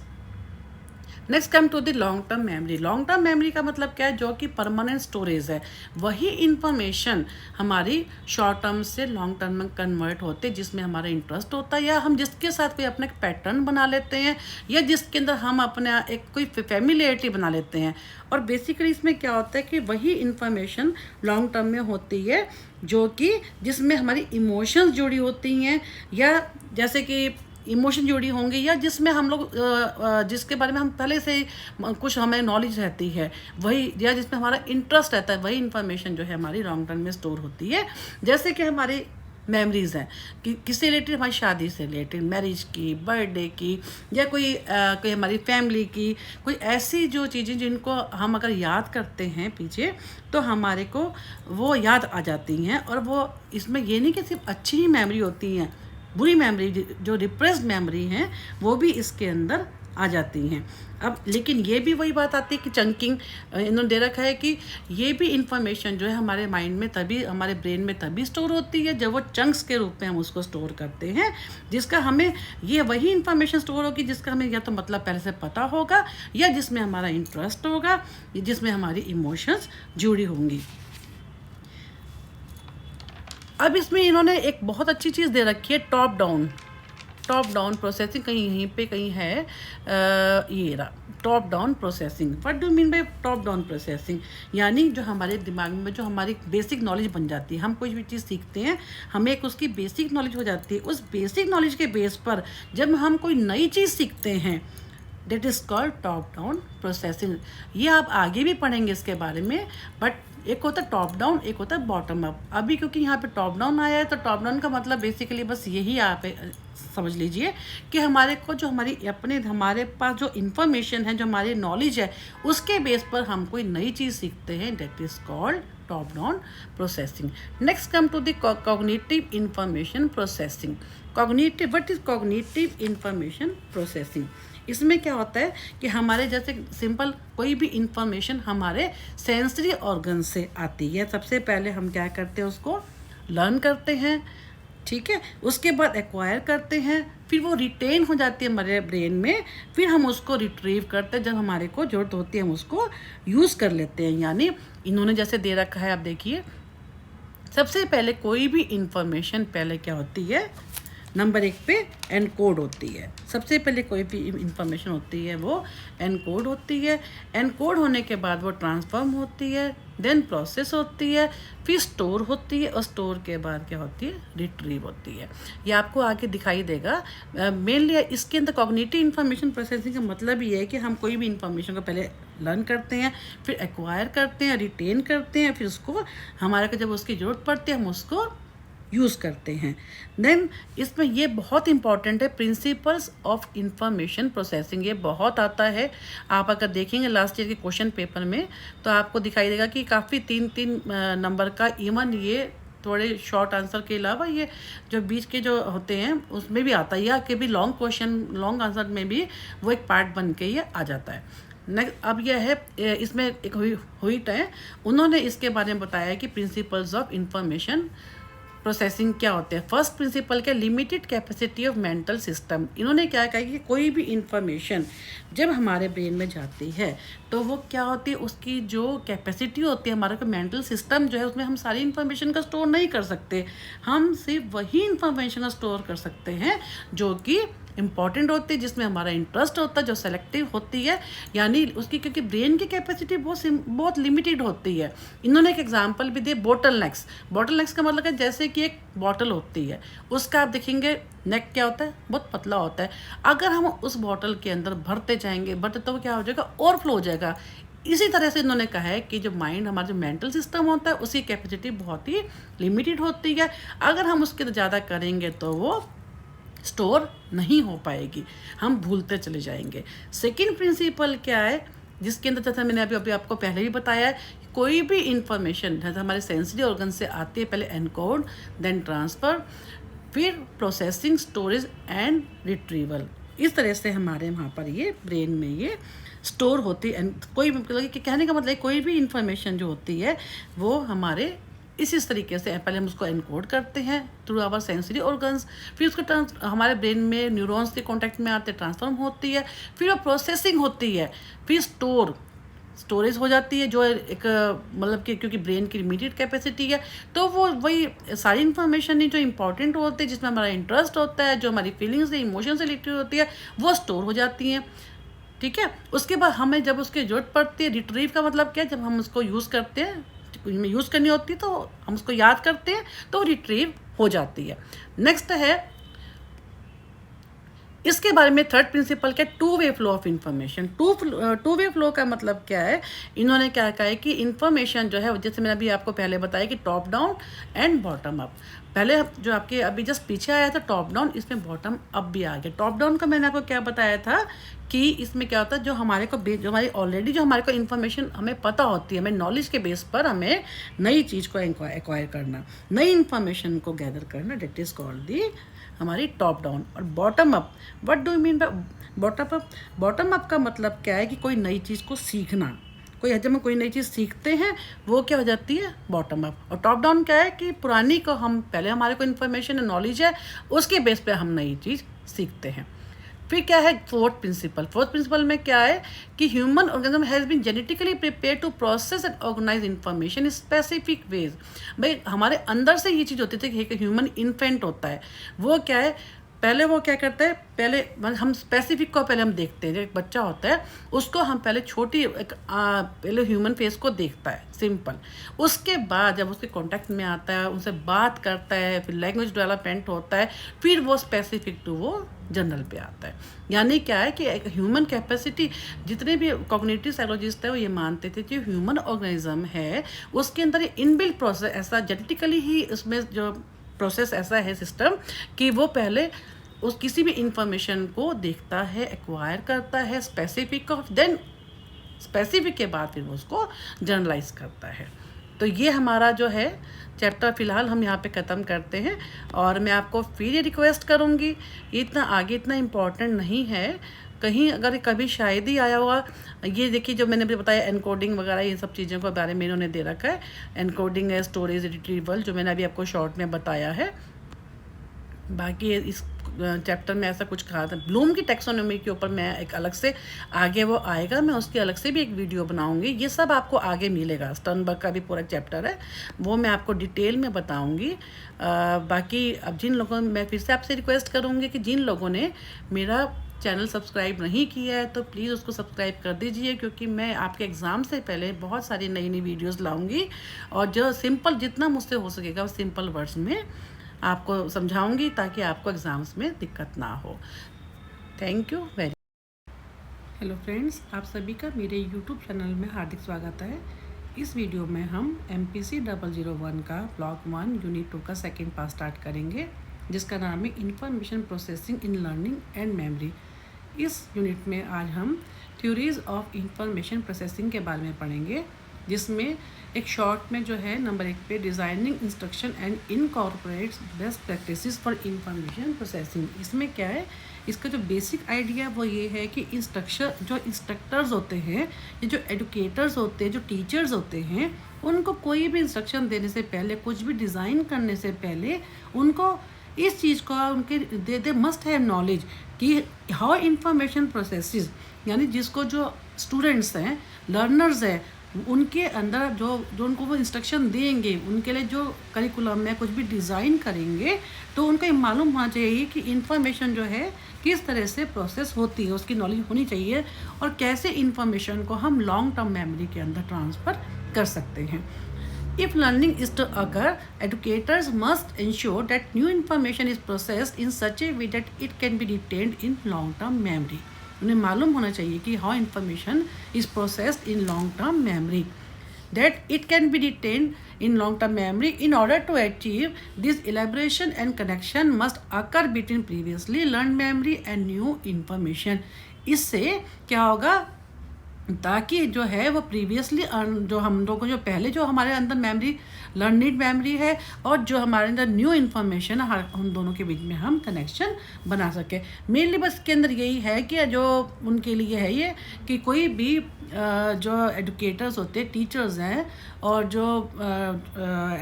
Next come to the long term memory. Long term memory का मतलब क्या है, जो कि परमानेंट स्टोरेज है। वही इंफॉर्मेशन हमारी शॉर्ट टर्म से लॉन्ग टर्म में कन्वर्ट होते हैं, जिसमें हमारा इंटरेस्ट होता है, या हम जिसके साथ कोई अपना पैटर्न बना लेते हैं, या जिसके अंदर हम अपना एक कोई फैमिलियरिटी बना लेते हैं। और बेसिकली इसमें क्या होता है कि वही इंफॉर्मेशन लॉन्ग टर्म में होती है, जो कि जिसमें हमारी इमोशंस जुड़ी होती हैं, या जैसे कि इमोशन जुड़ी होंगी, या जिसमें हम लोग जिसके बारे में हम पहले से कुछ हमें नॉलेज रहती है, वही, या जिसमें हमारा इंटरेस्ट रहता है, वही इंफॉर्मेशन जो है हमारी लॉन्ग टर्म में स्टोर होती है। जैसे कि हमारी मेमोरीज़ हैं कि किससे रिलेटेड, हमारी शादी से रिलेटेड, मैरिज की, बर्थडे की, या कोई हमारी फैमिली की, कोई ऐसी जो चीज़ें जिनको हम अगर याद करते हैं पीछे, तो हमारे को वो याद आ जाती हैं। और वो इसमें ये नहीं कि सिर्फ अच्छी ही मेमोरी होती हैं, बुरी मेमोरी जो रिप्रेस्ड मेमोरी हैं वो भी इसके अंदर आ जाती हैं। अब लेकिन ये भी वही बात आती है कि चंकिंग इन्होंने दे रखा है कि ये भी इंफॉर्मेशन जो है हमारे माइंड में तभी, हमारे ब्रेन में तभी स्टोर होती है जब वो चंक्स के रूप में हम उसको स्टोर करते हैं, जिसका हमें ये वही इंफॉर्मेशन स्टोर होगी जिसका हमें या तो मतलब पहले से पता होगा, या जिसमें हमारा इंटरेस्ट होगा, जिसमें हमारी इमोशंस जुड़ी होंगी। अब इसमें इन्होंने एक बहुत अच्छी चीज़ दे रखी है, टॉप डाउन प्रोसेसिंग। कहीं यहीं पे कहीं है ये रहा, top down processing. What do mean by top down processing, यानी जो हमारे दिमाग में जो हमारी बेसिक नॉलेज बन जाती है, हम कोई भी चीज़ सीखते हैं, हमें एक उसकी बेसिक नॉलेज हो जाती है। उस बेसिक नॉलेज के बेस पर जब हम कोई नई चीज़ सीखते हैं, that is called top down processing. ये आप आगे भी पढ़ेंगे इसके बारे में, बट एक होता है टॉप डाउन, एक होता है बॉटम अप। अभी क्योंकि यहाँ पे टॉप डाउन आया है, तो टॉप डाउन का मतलब बेसिकली बस यही आप समझ लीजिए कि हमारे को जो हमारे पास जो इन्फॉर्मेशन है, जो हमारी नॉलेज है, उसके बेस पर हम कोई नई चीज़ सीखते हैं, that is called top down processing. Next come to the cognitive information processing. Cognitive, what is cognitive information processing? इसमें क्या होता है कि हमारे जैसे सिंपल कोई भी इंफॉर्मेशन हमारे सेंसरी ऑर्गन से आती है। सबसे पहले हम क्या करते हैं, उसको लर्न करते हैं, ठीक है, उसके बाद एक्वायर करते हैं, फिर वो रिटेन हो जाती है हमारे ब्रेन में, फिर हम उसको रिट्रीव करते हैं, जब हमारे को ज़रूरत होती है हम उसको यूज़ कर लेते हैं। यानी इन्होंने जैसे दे रखा है, आप देखिए, सबसे पहले कोई भी इंफॉर्मेशन पहले क्या होती है, नंबर 1 पे एनकोड होती है। सबसे पहले कोई भी इंफॉर्मेशन होती है वो एनकोड होती है। एनकोड होने के बाद वो ट्रांसफॉर्म होती है, देन प्रोसेस होती है, फिर स्टोर होती है, और स्टोर के बाद क्या होती है, रिट्रीव होती है। ये आपको आगे दिखाई देगा। मेनली इसके अंदर कॉग्निटिव इंफॉर्मेशन प्रोसेसिंग का मतलब ये है कि हम कोई भी इंफॉर्मेशन को पहले लर्न करते हैं, फिर एक्वायर करते हैं, रिटेन करते हैं, फिर उसको हमारे को जब उसकी ज़रूरत पड़ती है हम उसको यूज़ करते हैं। देन इसमें ये बहुत इंपॉर्टेंट है, प्रिंसिपल्स ऑफ इंफॉर्मेशन प्रोसेसिंग। ये बहुत आता है, आप अगर देखेंगे लास्ट ईयर के क्वेश्चन पेपर में तो आपको दिखाई देगा कि काफ़ी 3-3 नंबर का, इवन ये थोड़े शॉर्ट आंसर के अलावा ये जो बीच के जो होते हैं उसमें भी आता है, या कि भी लॉन्ग क्वेश्चन, लॉन्ग आंसर में भी वो एक पार्ट बन के ये आ जाता है। नेक्स्ट अब यह है, इसमें एक हुई है, उन्होंने इसके बारे में बताया कि प्रिंसिपल्स ऑफ इंफॉर्मेशन प्रोसेसिंग क्या होते हैं। फर्स्ट प्रिंसिपल क्या, limited capacity of mental system. इन्होंने क्या कहा कि कोई भी इंफॉर्मेशन जब हमारे ब्रेन में जाती है तो वो क्या होती है, उसकी जो कैपेसिटी होती है, हमारा मेंटल सिस्टम जो है उसमें हम सारी इंफॉर्मेशन का स्टोर नहीं कर सकते। हम सिर्फ वही इंफॉर्मेशन का स्टोर कर सकते हैं जो कि इंपॉर्टेंट होती है, जिसमें हमारा इंटरेस्ट होता है, जो सेलेक्टिव होती है, यानी उसकी, क्योंकि ब्रेन की कैपेसिटी बहुत लिमिटेड होती है। इन्होंने एक एग्जांपल भी दिए, बॉटल नेक्स। बॉटल नेक्स का मतलब है जैसे कि एक बॉटल होती है, उसका आप देखेंगे नेक क्या होता है, बहुत पतला होता है। अगर हम उस बॉटल के अंदर भरते जाएंगे तो वो क्या हो जाएगा, ओवरफ्लो हो जाएगा। इसी तरह से इन्होंने कहा है कि जो माइंड, हमारा जो मेंटल सिस्टम होता है, उसकी कैपेसिटी बहुत ही लिमिटेड होती है। अगर हम उसके ज़्यादा करेंगे तो वो स्टोर नहीं हो पाएगी, हम भूलते चले जाएंगे। सेकंड प्रिंसिपल क्या है, जिसके अंदर जैसा मैंने अभी आपको पहले भी बताया है, कोई भी इंफॉर्मेशन जैसे हमारे सेंसरी ऑर्गन से आती है, पहले एनकोड, देन ट्रांसफ़र, फिर प्रोसेसिंग, स्टोरेज एंड रिट्रीवल। इस तरह से हमारे वहाँ पर ये ब्रेन में ये स्टोर होती है। कोई मतलब कि कहने का मतलब कोई भी इंफॉर्मेशन जो होती है वो हमारे इस तरीके से पहले हम उसको एनकोड करते हैं थ्रू आवर सेंसरी ऑर्गन्स, फिर उसको हमारे ब्रेन में न्यूरॉन्स के कांटेक्ट में आते ट्रांसफॉर्म होती है, फिर वो प्रोसेसिंग होती है, फिर स्टोरेज हो जाती है, जो एक मतलब कि क्योंकि ब्रेन की लिमिटेड कैपेसिटी है, तो वो वही सारी इन्फॉर्मेशन ही जो इंपॉर्टेंट होती है, जिसमें हमारा इंटरेस्ट होता है, जो हमारी फीलिंग्स से, इमोशन से रिलेटेड होती है, वो स्टोर हो जाती हैं। ठीक है, उसके बाद हमें जब उसकी जरूरत पड़ती है, रिट्रीव का मतलब क्या है, जब हम उसको यूज़ करते हैं, यूज़ करनी होती है तो हम उसको याद करते हैं तो रिट्रीव हो जाती है। नेक्स्ट है, इसके बारे में थर्ड प्रिंसिपल क्या, two way flow of information. Two way flow का मतलब क्या है, इन्होंने क्या कहा है कि इंफॉर्मेशन जो है, जैसे मैंने अभी आपको पहले बताया कि top down and bottom up. पहले जो आपके अभी जस्ट पीछे आया था टॉप डाउन, इसमें बॉटम अप भी आ गया। टॉप डाउन का मैंने आपको क्या बताया था कि इसमें क्या होता है, जो हमारे को इन्फॉर्मेशन हमें पता होती है, हमें नॉलेज के बेस पर हमें नई चीज़ को एक्वायर करना, नई इन्फॉर्मेशन को गैदर करना, डेट इज़ कॉल्ड दी हमारी टॉप डाउन। और bottom up, what do you mean by bottom up? Bottom up का मतलब क्या है कि कोई नई चीज़ को सीखना, जब हम कोई नई चीज़ सीखते हैं वो क्या हो जाती है, बॉटम अप। और टॉप डाउन क्या है कि पुरानी को हम पहले हमारे को इन्फॉर्मेशन नॉलेज है, उसके बेस पे हम नई चीज़ सीखते हैं। फिर क्या है फोर्थ प्रिंसिपल में क्या है कि human organism has been genetically prepare to process and organise information in specific ways. भाई हमारे अंदर से ये चीज़ होती थी कि ह्यूमन इन्फेंट होता है, वो क्या है, पहले वो क्या करते हैं, पहले हम स्पेसिफिक को पहले हम देखते हैं। जब एक बच्चा होता है उसको हम पहले पहले ह्यूमन फेस को देखता है, सिंपल। उसके बाद जब उसके कांटेक्ट में आता है, उनसे बात करता है, फिर लैंग्वेज डेवलपमेंट होता है, फिर वो स्पेसिफिक टू वो जनरल पे आता है। यानी क्या है कि एक ह्यूमन कैपेसिटी, जितने भी कॉग्निटिव साइकोलॉजिस्ट है वो ये मानते थे कि ह्यूमन ऑर्गेनिज्म है उसके अंदर इनबिल्ट प्रोसेस ऐसा जेनेटिकली ही, उसमें जो प्रोसेस ऐसा है, सिस्टम, कि वो पहले उस किसी भी इंफॉर्मेशन को देखता है, एक्वायर करता है स्पेसिफिक को, देन स्पेसिफिक के बाद फिर उसको जनरलाइज करता है। तो ये हमारा जो है चैप्टर फ़िलहाल हम यहाँ पे ख़त्म करते हैं। और मैं आपको फिर ये रिक्वेस्ट करूँगी, इतना आगे इतना इम्पोर्टेंट नहीं है, कहीं अगर कभी शायद ही आया हुआ, ये देखिए जो मैंने भी बताया एनकोडिंग वगैरह, ये सब चीज़ों के बारे में इन्होंने दे रखा है। एनकोडिंग है, स्टोरेज, रिट्रीवल, जो मैंने अभी आपको शॉर्ट में बताया है। बाकी इस चैप्टर में ऐसा कुछ कहा था। ब्लूम की टैक्सोनॉमी के ऊपर मैं एक अलग से, आगे वो आएगा, मैं उसकी अलग से भी एक वीडियो बनाऊंगी। ये सब आपको आगे मिलेगा। स्टर्नबर्ग का भी पूरा चैप्टर है, वो मैं आपको डिटेल में बताऊंगी। बाकी अब जिन लोगों, मैं फिर से आपसे रिक्वेस्ट करूँगी कि जिन लोगों ने मेरा चैनल सब्सक्राइब नहीं किया है तो प्लीज़ उसको सब्सक्राइब कर दीजिए, क्योंकि मैं आपके एग्ज़ाम से पहले बहुत सारी नई नई वीडियोज़ लाऊँगी, और जो सिंपल, जितना मुझसे हो सकेगा वो सिंपल वर्ड्स में आपको समझाऊंगी, ताकि आपको एग्ज़ाम्स में दिक्कत ना हो। Thank you very. Hello friends, आप सभी का मेरे यूट्यूब चैनल में हार्दिक स्वागत है। इस वीडियो में हम MPC 001 का ब्लॉक 1 यूनिट 2 का सेकेंड पार्ट स्टार्ट करेंगे, जिसका नाम है information processing in learning and memory. इस यूनिट में आज हम थ्योरीज ऑफ इंफॉर्मेशन प्रोसेसिंग के बारे में पढ़ेंगे, जिसमें एक शॉर्ट में जो है नंबर 1 पे designing instruction and incorporates best practices for information processing. इसमें क्या है, इसका जो बेसिक आइडिया वो ये है कि इंस्ट्रक्टर्स होते हैं, ये जो एडुकेटर्स होते हैं, जो टीचर्स होते हैं, उनको कोई भी इंस्ट्रक्शन देने से पहले, कुछ भी डिज़ाइन करने से पहले, उनको इस चीज़ का उनके दे मस्ट हैव नॉलेज कि हाउ इंफॉर्मेशन प्रोसेसेस, यानी जिसको जो स्टूडेंट्स हैं, लर्नर्स हैं, उनके अंदर जो जो उनको वो इंस्ट्रक्शन देंगे, उनके लिए जो करिकुलम में कुछ भी डिज़ाइन करेंगे, तो उनको ये मालूम होना चाहिए कि इन्फॉर्मेशन जो है किस तरह से प्रोसेस होती है, उसकी नॉलेज होनी चाहिए और कैसे इन्फॉर्मेशन को हम लॉन्ग टर्म मेमोरी के अंदर ट्रांसफ़र कर सकते हैं। If learning is to occur, educators must ensure that new information is processed in such a way that it can be retained in long-term memory. उन्हें मालूम होना चाहिए कि how information is processed in long-term memory, that it can be retained in long-term memory. In order to achieve this, elaboration and connection must occur between previously learned memory and new information. इससे क्या होगा, ताकि जो है वो previously जो हम लोग को जो पहले जो हमारे अंदर मेमोरी लर्निड मेमोरी है और जो हमारे अंदर न्यू इन्फॉर्मेशन है, उन दोनों के बीच में हम कनेक्शन बना सकें। मेनली बस के अंदर यही है कि जो उनके लिए है ये कि कोई भी जो एडुकेटर्स होते हैं, टीचर्स हैं, और जो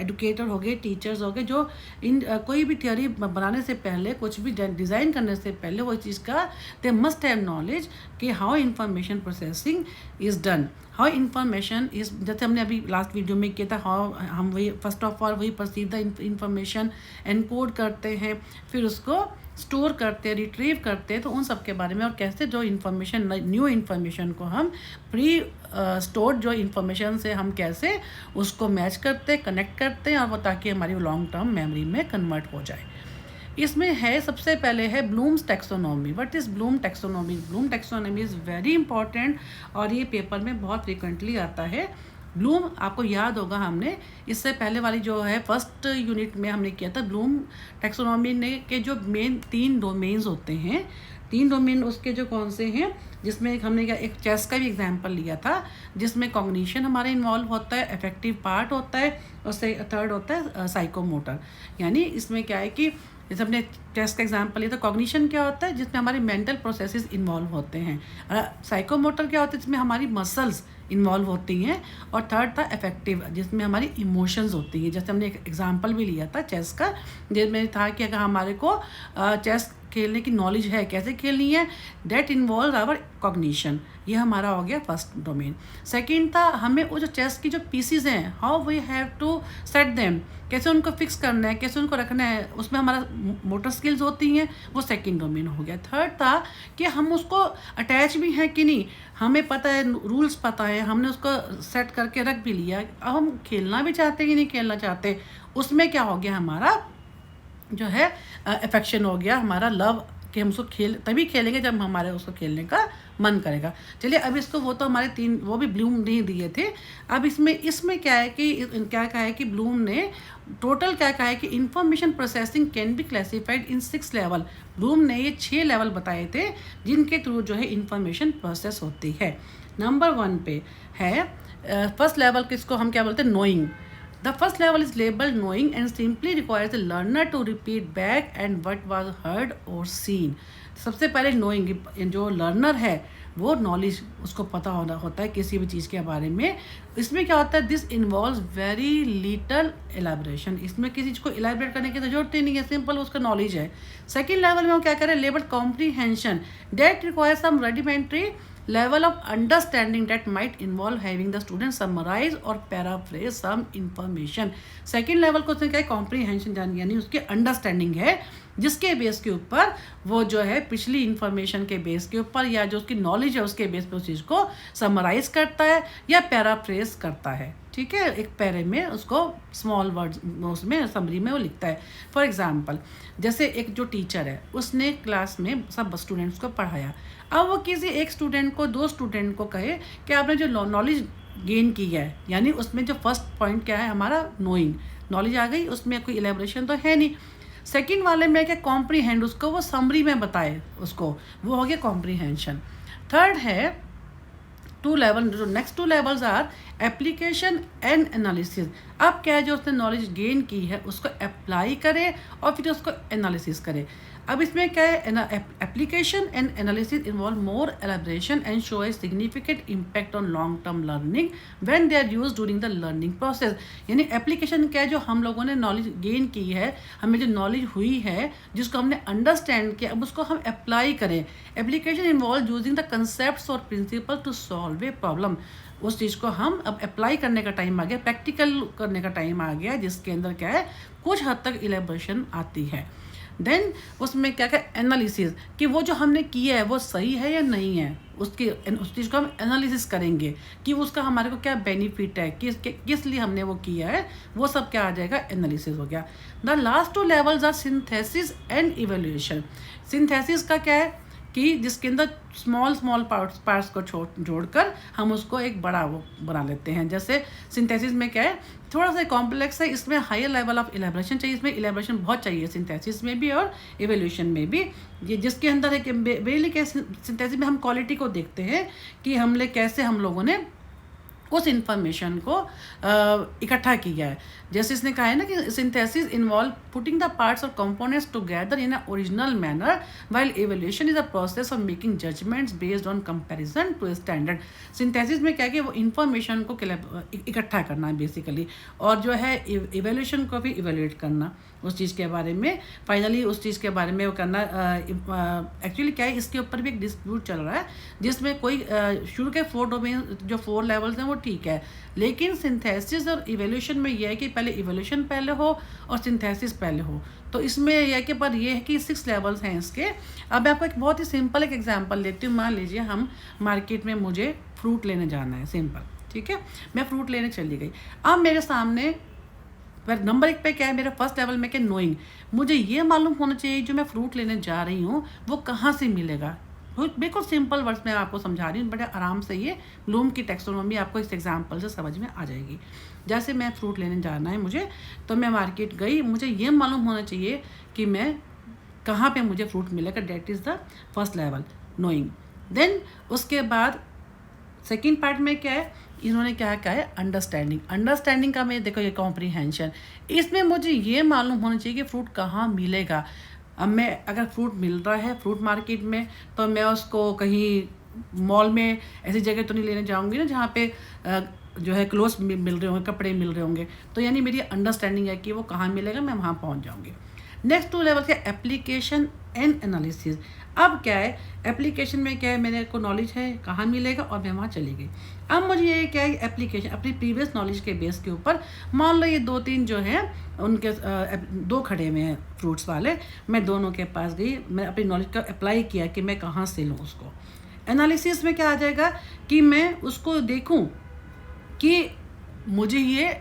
एडुकेटर हो गए, टीचर्स हो गए, जो इन कोई भी थियोरी बनाने से पहले, कुछ भी डिज़ाइन करने से पहले वो चीज़ का दे मस्ट हैव नॉलेज कि how information processing is done, how information is, जैसे हमने अभी लास्ट वीडियो में किया था, हाउ हम वही फर्स्ट ऑफ ऑल वही परसीव द इंफॉर्मेशन, एनकोड करते हैं, फिर उसको स्टोर करते हैं, रिट्रीव करते हैं, तो उन सब के बारे में, और कैसे जो इन्फॉर्मेशन न्यू इन्फॉर्मेशन को हम प्री स्टोर्ड जो इन्फॉर्मेशन से हम कैसे उसको मैच करते हैं, कनेक्ट करते हैं, और वो ताकि हमारी लॉन्ग टर्म मेमोरी में कन्वर्ट हो जाए। इसमें है सबसे पहले है Bloom's taxonomy. What is Bloom taxonomy? Bloom taxonomy is very important और ये पेपर में बहुत फ्रिक्वेंटली आता है। ब्लूम आपको याद होगा, हमने इससे पहले वाली जो है फर्स्ट यूनिट में हमने किया था, ब्लूम टैक्सोनॉमी ने के जो मेन 3 डोमेन्स होते हैं, 3 डोमेन उसके जो कौन से हैं, जिसमें हमने क्या एक चेस का भी एग्जांपल लिया था, जिसमें कॉग्निशन हमारे इन्वॉल्व होता है, अफेक्टिव पार्ट होता है, और से थर्ड होता है साइकोमोटर। यानी इसमें क्या है कि जैसे हमने टेस्ट का एग्जांपल लिया था, कॉग्निशन क्या होता है, जिसमें हमारे मेंटल प्रोसेसेस इन्वॉल्व होते हैं, साइकोमोटर क्या होता है, जिसमें हमारी मसल्स इन्वॉल्व होती हैं, और थर्ड था अफेक्टिव, जिसमें हमारी इमोशंस होती हैं। जैसे हमने एक एग्जांपल भी लिया था चेस का, जिसमें था कि अगर हमारे को चेस खेलने की नॉलेज है, कैसे खेलनी है, दैट इन्वॉल्व आवर कॉग्निशन। ये हमारा हो गया फर्स्ट डोमेन। सेकंड था हमें वो जो चेस की जो पीसीज हैं, how we have to set them, कैसे उनको फिक्स करना है, कैसे उनको रखना है, उसमें हमारा मोटर स्किल्स होती हैं, वो सेकंड डोमेन हो गया। थर्ड था कि हम उसको अटैच भी हैं कि नहीं, हमें पता है, रूल्स पता है, हमने उसको सेट करके रख भी लिया, अब हम खेलना भी चाहते कि नहीं खेलना चाहते, उसमें क्या हो गया, हमारा जो है अफेक्शन हो गया, हमारा लव, कि हम उसको तभी खेलेंगे जब हमारे उसको खेलने का मन करेगा। चलिए अब इसको, वो तो हमारे 3 वो भी ब्लूम नहीं दिए थे। अब इसमें क्या है कि क्या कहा है कि ब्लूम ने टोटल क्या कहा है कि information processing can be classified in 6 level. Bloom ने ये 6 लेवल बताए थे जिनके थ्रू जो है इंफॉर्मेशन प्रोसेस होती है। नंबर 1 पे है फर्स्ट लेवल, किसको हम क्या बोलते हैं, knowing. The first level is labeled knowing and simply requires the learner to repeat back and what was heard or seen. सबसे पहले knowing, जो लर्नर है वो नॉलेज उसको पता होता है किसी भी चीज़ के बारे में। इसमें क्या होता है, दिस इन्वॉल्व्स वेरी लिटल एलाबरेशन, इसमें किसी चीज़ को एलाबरेट करने की जरूरत ही नहीं है, सिंपल उसका नॉलेज है। सेकेंड लेवल में हम क्या करें, labelled comprehension, that requires some rudimentary level of understanding that might involve having the student summarize or paraphrase some information. Second level को क्या है, कॉम्प्रीहेंशन, यानी उसकी अंडरस्टैंडिंग है, जिसके बेस के ऊपर वो जो है पिछली इंफॉर्मेशन के बेस के ऊपर या जो उसकी नॉलेज है उसके बेस पे उस चीज़ को समराइज करता है या पैराफ्रेज करता है। ठीक है, एक पैरे में उसको स्मॉल वर्ड्स उसमें समरी में वो लिखता है। फॉर एग्जांपल, जैसे एक जो टीचर है उसने क्लास में सब स्टूडेंट्स को पढ़ाया, अब वो किसी एक स्टूडेंट को, 2 स्टूडेंट को कहे कि आपने जो नॉलेज गेन की है, यानी उसमें जो फर्स्ट पॉइंट क्या है हमारा, नोइंग, नॉलेज आ गई, उसमें कोई इलेबोरेशन तो है नहीं। सेकंड वाले में क्या, कॉम्प्रीहेंड, उसको वो समरी में बताए उसको, वो हो गया कॉम्प्रीहेंशन। थर्ड है 2 लेवल, जो next 2 levels are application and analysis. अब क्या है, जो उसने नॉलेज गेन की है उसको अप्लाई करे और फिर उसको एनालिसिस करे। अब इसमें क्या है, application and analysis involve more elaboration and show a significant impact on long term learning when they are used during the learning process. यानी एप्लीकेशन क्या है, जो हम लोगों ने नॉलेज गेन की है, हमें जो नॉलेज हुई है, जिसको हमने अंडरस्टैंड किया, अब उसको हम अप्लाई करें। Application involve using the concepts और principle to solve a problem. उस चीज़ को हम अब अप्लाई करने का टाइम आ गया, प्रैक्टिकल करने का टाइम आ गया, जिसके अंदर क्या है कुछ हद तक इलेबोरेशन आती है। देन उसमें क्या क्या एनालिसिस, कि वो जो हमने किया है वो सही है या नहीं है, उसकी उस चीज़ को हम एनालिसिस करेंगे कि उसका हमारे को क्या बेनिफिट है, किस लिए हमने वो किया है, वो सब क्या आ जाएगा, एनालिसिस हो गया। The last 2 levels are synthesis and evaluation. Synthesis का क्या है कि जिसके अंदर स्मॉल पार्ट्स को जोड़कर हम उसको एक बड़ा वो बना लेते हैं। जैसे सिंथेसिस में क्या है, थोड़ा सा कॉम्प्लेक्स है, इसमें हायर लेवल ऑफ इलेबोरेशन चाहिए, इसमें इलेबोरेशन बहुत चाहिए सिंथेसिस में भी और इवेल्यूशन में भी। ये जिसके अंदर एक बेसिकली क्या, सिंथेसिस में हम क्वालिटी को देखते हैं कि हमने कैसे हम लोगों ने उस इंफॉर्मेशन को इकट्ठा किया है। जैसे इसने कहा है ना कि synthesis involve putting the parts और components together in a original manner, while evaluation is a process of making judgements based on comparison to a standard. Synthesis में क्या है कि वो इंफॉर्मेशन को इकट्ठा करना है बेसिकली, और जो है इवैल्यूएशन को भी इवैल्यूएट करना उस चीज़ के बारे में, फाइनली उस चीज़ के बारे में वो करना। एक्चुअली क्या है, इसके ऊपर भी एक डिस्प्यूट चल रहा है, जिसमें कोई शुरू के 4 डोमेन जो 4 लेवल्स हैं वो ठीक है, लेकिन सिंथेसिस और इवैल्यूएशन में यह है कि पहले इवैल्यूएशन पहले हो और सिंथेसिस पहले हो। तो इसमें यह कि पर यह है कि 6 लेवल्स हैं इसके। अब मैं आपको एक बहुत ही सिंपल एक एग्जांपल देती हूँ। मान लीजिए हम मार्केट में, मुझे फ्रूट लेने जाना है, सिंपल, ठीक है, मैं फ्रूट लेने चली गई। अब मेरे सामने नंबर 1 पे क्या है, मेरा फर्स्ट लेवल में क्या, नोइंग, मुझे ये मालूम होना चाहिए जो मैं फ्रूट लेने जा रही हूँ वो कहाँ से मिलेगा। बिल्कुल सिंपल वर्ड्स में आपको समझा रही हूँ, बड़े आराम से ये ब्लूम की टैक्सोनॉमी आपको इस एग्जांपल से समझ में आ जाएगी। जैसे मैं फ्रूट लेने जाना है मुझे, तो मैं मार्केट गई, मुझे ये मालूम होना चाहिए कि मैं कहाँ पे मुझे फ्रूट मिलेगा, that is the first level, knowing. Then उसके बाद सेकेंड पार्ट में क्या है, इन्होंने क्या कहा है, अंडरस्टैंडिंग। अंडरस्टैंडिंग का मैं देखो ये कॉम्प्रीहेंशन, इसमें मुझे ये मालूम होना चाहिए कि फ्रूट कहाँ मिलेगा। अब मैं अगर फ्रूट मिल रहा है फ्रूट मार्केट में, तो मैं उसको कहीं मॉल में ऐसी जगह तो नहीं लेने जाऊंगी ना जहाँ पे जो है क्लोथ्स मिल रहे होंगे, कपड़े मिल रहे होंगे। तो यानी मेरी अंडरस्टैंडिंग है कि वो कहाँ मिलेगा, मैं वहाँ पहुँच जाऊँगी। नेक्स्ट 2 लेवल क्या, एप्लीकेशन एंड एनालिसिस। अब क्या है, एप्लीकेशन में क्या है, मेरे को नॉलेज है कहाँ मिलेगा और मैं वहाँ चली गई। अब मुझे ये क्या है, एप्लीकेशन अपनी प्रीवियस नॉलेज के बेस के ऊपर, मान लो ये 2-3 जो हैं उनके 2 खड़े हुए हैं फ्रूट्स वाले, मैं दोनों के पास गई, मैं अपनी नॉलेज का अप्लाई किया कि मैं कहाँ से लूँ उसको। एनालिसिस में क्या आ जाएगा कि मैं उसको देखूँ कि मुझे ये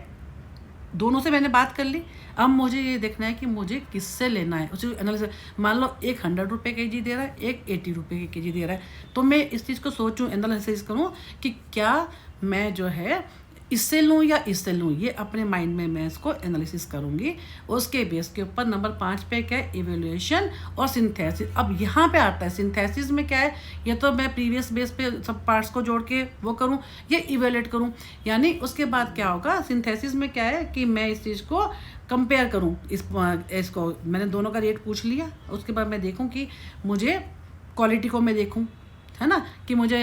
दोनों से मैंने बात कर ली, अब मुझे ये देखना है कि मुझे किससे लेना है। उसी एनालिसिस, मान लो एक 100 रुपये केजी दे रहा है, एक 80 रुपये केजी दे रहा है, तो मैं इस चीज़ को सोचूं, एनालिसिस करूं कि क्या मैं जो है इससे लूँ या इससे लूँ, ये अपने माइंड में मैं इसको एनालिसिस करूँगी। उसके बेस के ऊपर नंबर 5 पे क्या है, इवैल्यूएशन और सिंथेसिस। अब यहाँ पे आता है सिंथेसिस में क्या है, या तो मैं प्रीवियस बेस पे सब पार्ट्स को जोड़ के वो करूँ या इवैल्यूएट करूँ। यानी उसके बाद क्या होगा, सिंथेसिस में क्या है कि मैं इस चीज़ को कंपेयर करूँ, इसको मैंने दोनों का रेट पूछ लिया, उसके बाद मैं देखूँ कि मुझे क्वालिटी को मैं देखूँ, है ना, कि मुझे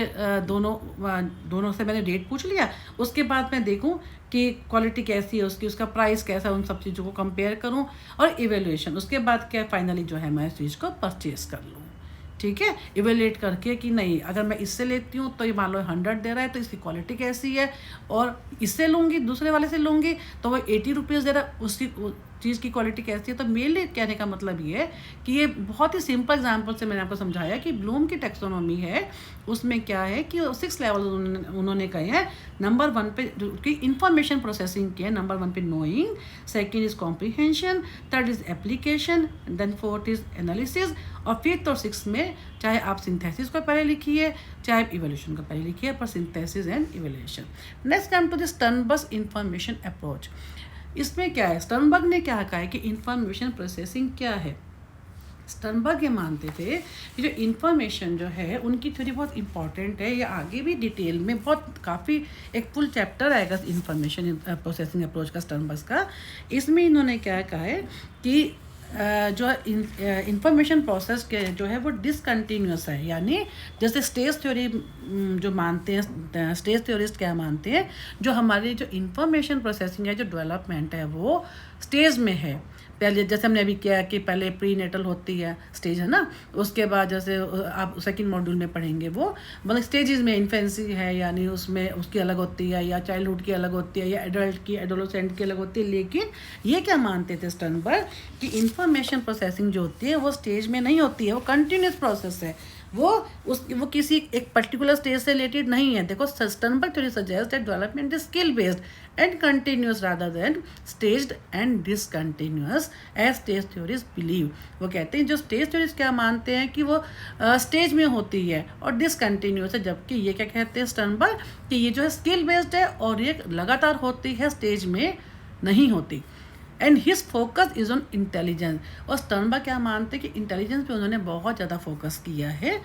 दोनों से मैंने रेट पूछ लिया, उसके बाद मैं देखूं कि क्वालिटी कैसी है उसकी, उसका प्राइस कैसा है, उन सब चीज़ों को कंपेयर करूं और इवैल्यूएशन। उसके बाद क्या फाइनली जो है मैं इस चीज़ को परचेज़ कर लूँ, ठीक है, इवैल्यूएट करके कि नहीं, अगर मैं इससे लेती हूँ तो ये मान लो 100 दे रहा है, तो इसकी क्वालिटी कैसी है, और इससे लूँगी दूसरे वाले से लूँगी तो वो 80 रुपीज़ दे रहा है, उसकी चीज़ की क्वालिटी कैसी है। तो मेरे लिए कहने का मतलब ये है कि ये बहुत ही सिंपल एग्जांपल से मैंने आपको समझाया कि ब्लूम की टैक्सोनॉमी है, उसमें क्या है कि 6 लेवल उन्होंने कहे हैं। नंबर 1 पे की इंफॉर्मेशन प्रोसेसिंग की है, नंबर 1 पे knowing, second is comprehension, third is application, then 4th is analysis, और 5th और 6th में चाहे आप सिंथेसिस को पहले लिखिए चाहे आप इवैल्यूएशन को पहले लिखिए, पर synthesis and evaluation. Next come to the Sternberg information approach. इसमें क्या है, स्टर्नबर्ग ने क्या कहा है कि इंफॉर्मेशन प्रोसेसिंग क्या है। स्टर्नबर्ग ये मानते थे कि जो इन्फॉर्मेशन जो है उनकी थ्योरी बहुत इंपॉर्टेंट है, या आगे भी डिटेल में बहुत काफ़ी एक फुल चैप्टर आएगा इंफॉर्मेशन प्रोसेसिंग अप्रोच का, स्टर्नबर्ग का। इसमें इन्होंने क्या कहा है कि जो इंफॉर्मेशन प्रोसेस के जो है वो डिसकंटिन्यूस है, यानी जैसे स्टेज थ्योरी जो मानते हैं, स्टेज थ्योरिस्ट क्या मानते हैं, जो हमारी जो इंफॉर्मेशन प्रोसेसिंग है, जो डेवलपमेंट है, वो स्टेज में है। पहले जैसे हमने अभी किया कि पहले प्री नेटल होती है स्टेज, है ना, उसके बाद जैसे आप सेकंड मॉड्यूल में पढ़ेंगे वो मतलब स्टेजेस में इन्फेंसी है, यानी उसमें उसकी अलग होती है, या चाइल्डहुड की अलग होती है, या एडल्ट की, एडोलोसेंट की अलग होती है। लेकिन ये क्या मानते थे स्टर्नबर्ग कि इंफॉर्मेशन प्रोसेसिंग जो होती है वो स्टेज में नहीं होती है, वो कंटिन्यूस प्रोसेस है, वो किसी एक पर्टिकुलर स्टेज से रिलेटेड नहीं है। देखो Sternberg theory suggest that development is skill based and continuous rather than staged and discontinuous as stage theories believe. वो कहते हैं जो स्टेज थ्योरीज क्या मानते हैं कि वो स्टेज में होती है और डिसकंटिन्यूस है, जबकि ये क्या कहते हैं स्टर्नबर्ग कि ये जो है स्किल बेस्ड है और ये लगातार होती है, स्टेज में नहीं होती। And his focus is on intelligence. और स्टर्नबर्ग क्या मानते हैं कि इंटेलिजेंस पे उन्होंने बहुत ज़्यादा फोकस किया है।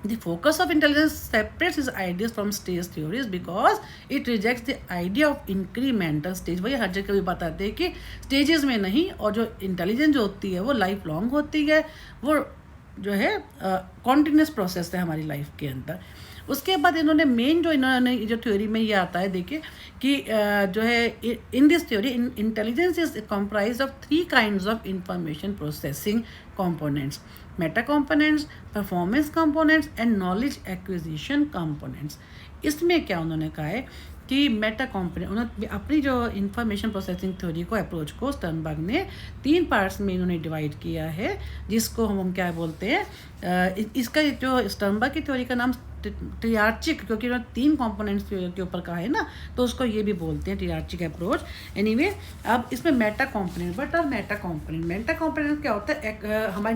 The focus of intelligence separates his ideas from stage theories because it rejects the idea of incremental stage। वही हर जगह भी बताते हैं कि स्टेजेस में नहीं, और जो इंटेलिजेंस जो होती है वो लाइफ लॉन्ग होती है, वो जो है कॉन्टिन्यूस प्रोसेस है हमारी लाइफ के अंदर। उसके बाद इन्होंने मेन जो इन्होंने जो थ्योरी में ये आता है, देखिए कि जो है in this theory intelligence is comprise of 3 kinds of information processing components: Meta components, performance components and knowledge acquisition components. इसमें क्या उन्होंने कहा है कि मेटा कंपोनेंट, उन्होंने अपनी जो इंफॉर्मेशन प्रोसेसिंग थ्योरी को अप्रोच को स्टर्नबर्ग ने 3 पार्ट्स में इन्होंने डिवाइड किया है, जिसको हम क्या बोलते हैं, इसका जो स्टर्नबर्ग की थ्योरी का नाम ट्रियार्चिक, क्योंकि उन्होंने 3 कंपोनेंट्स के ऊपर कहा है ना, तो उसको ये भी बोलते हैं ट्रियार्चिक अप्रोच। एनीवे, अब इसमें मेटा कंपोनेंट, बट और मेटा कंपोनेंट क्या होता है, हमारी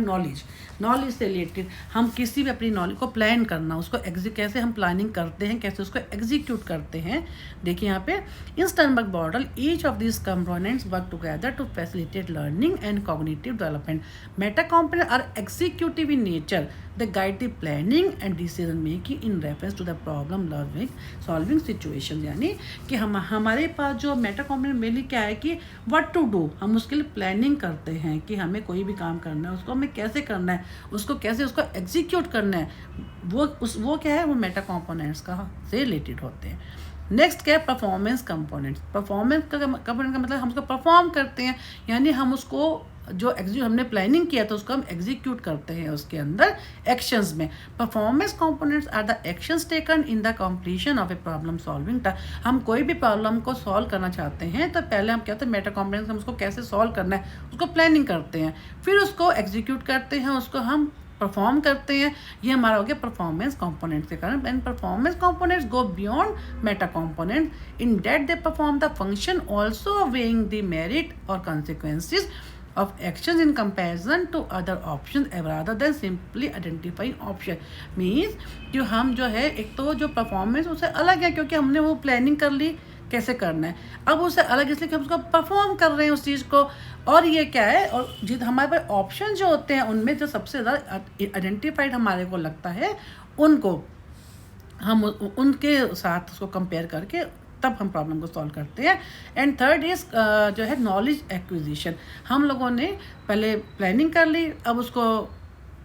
नॉलेज से रिलेटेड, हम किसी भी अपनी नॉलेज को प्लान करना, उसको कैसे हम प्लानिंग करते हैं, कैसे उसको एग्जीक्यूट करते हैं। देखिए यहाँ पे in Sternberg model each of this components work together to facilitate learning and cognitive development. Meta component are executive in nature, they guide the planning and decision making in reference to the problem solving situation। यानी कि हमारे पास जो Meta component mainly क्या है कि what to do, हम उसके लिए प्लानिंग करते हैं कि हमें कोई भी काम करना है, उसको हमें कैसे करना है, उसको एग्जीक्यूट करना है, वो क्या है, वो मेटा कंपोनेंट्स का से रिलेटेड होते हैं। नेक्स्ट क्या है, परफॉर्मेंस कंपोनेंट्स। परफॉर्मेंस का कंपोनेंट का मतलब हम उसको परफॉर्म करते हैं, यानी हम उसको जो हमने प्लानिंग किया था उसको हम एग्जीक्यूट करते हैं उसके अंदर एक्शंस में। Performance components are the actions taken in the completion of a problem solving task. हम कोई भी प्रॉब्लम को सॉल्व करना चाहते हैं तो पहले हम क्या होता है, मेटा कंपोनेंट्स, हम उसको कैसे सॉल्व करना है उसको प्लानिंग करते हैं, फिर उसको एग्जीक्यूट करते हैं, उसको हम परफॉर्म करते हैं। ये हमारा हो गया परफॉर्मेंस कंपोनेंट्स के कारण। And performance components go beyond Meta component in that they perform the function also weighing the merit और consequences of actions in comparison to other options rather than simply identifying option। means कि हम जो है, एक तो जो performance उससे अलग है क्योंकि हमने वो प्लानिंग कर ली कैसे करना है, अब उससे अलग इसलिए कि हम उसको परफॉर्म कर रहे हैं उस चीज़ को। और ये क्या है, और जित हमारे पास ऑप्शन जो होते हैं उनमें जो सबसे ज़्यादा आइडेंटिफाइड हमारे को लगता है, उनको हम उनके साथ उसको कंपेयर करके तब हम प्रॉब्लम को सॉल्व करते हैं। एंड थर्ड इज जो है नॉलेज एक्विजिशन। हम लोगों ने पहले प्लानिंग कर ली, अब उसको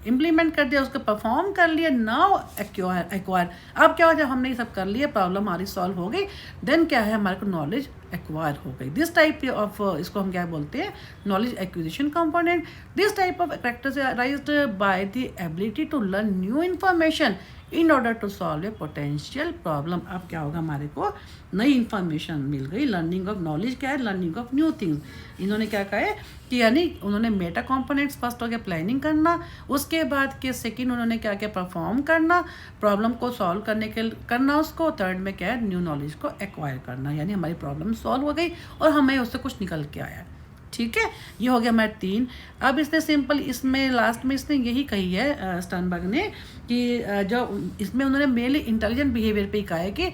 इम्प्लीमेंट कर दिया, उसको परफॉर्म कर लिया, नाउ एक्वायर। अब क्या हो, जब हमने ये सब कर लिया, प्रॉब्लम हमारी सॉल्व हो गई, देन क्या है, हमारे को नॉलेज एक्वायर हो गई। दिस टाइप ऑफ, इसको हम क्या बोलते हैं, knowledge acquisition component. This type of characterised by the ability to learn new information in order to solve a potential problem. अब क्या होगा, हमारे को नई इन्फॉर्मेशन मिल गई। लर्निंग ऑफ नॉलेज क्या है, लर्निंग ऑफ न्यू थिंग्स। इन्होंने क्या कहा है कि यानी उन्होंने मेटा कंपोनेंट्स फर्स्ट हो गया प्लानिंग करना, उसके बाद के सेकंड उन्होंने क्या किया, परफॉर्म करना, प्रॉब्लम को सॉल्व करने के करना उसको, थर्ड में क्या है, न्यू नॉलेज को एक्वायर करना, यानी हमारी प्रॉब्लम सॉल्व हो गई और हमें उससे कुछ निकल के आया। ठीक है, ये हो गया हमारे 3। अब इसने सिंपल, इसमें लास्ट में इसने यही कही है स्टर्नबर्ग ने कि जो इसमें उन्होंने मेनली इंटेलिजेंट बिहेवियर पे ही कहा है कि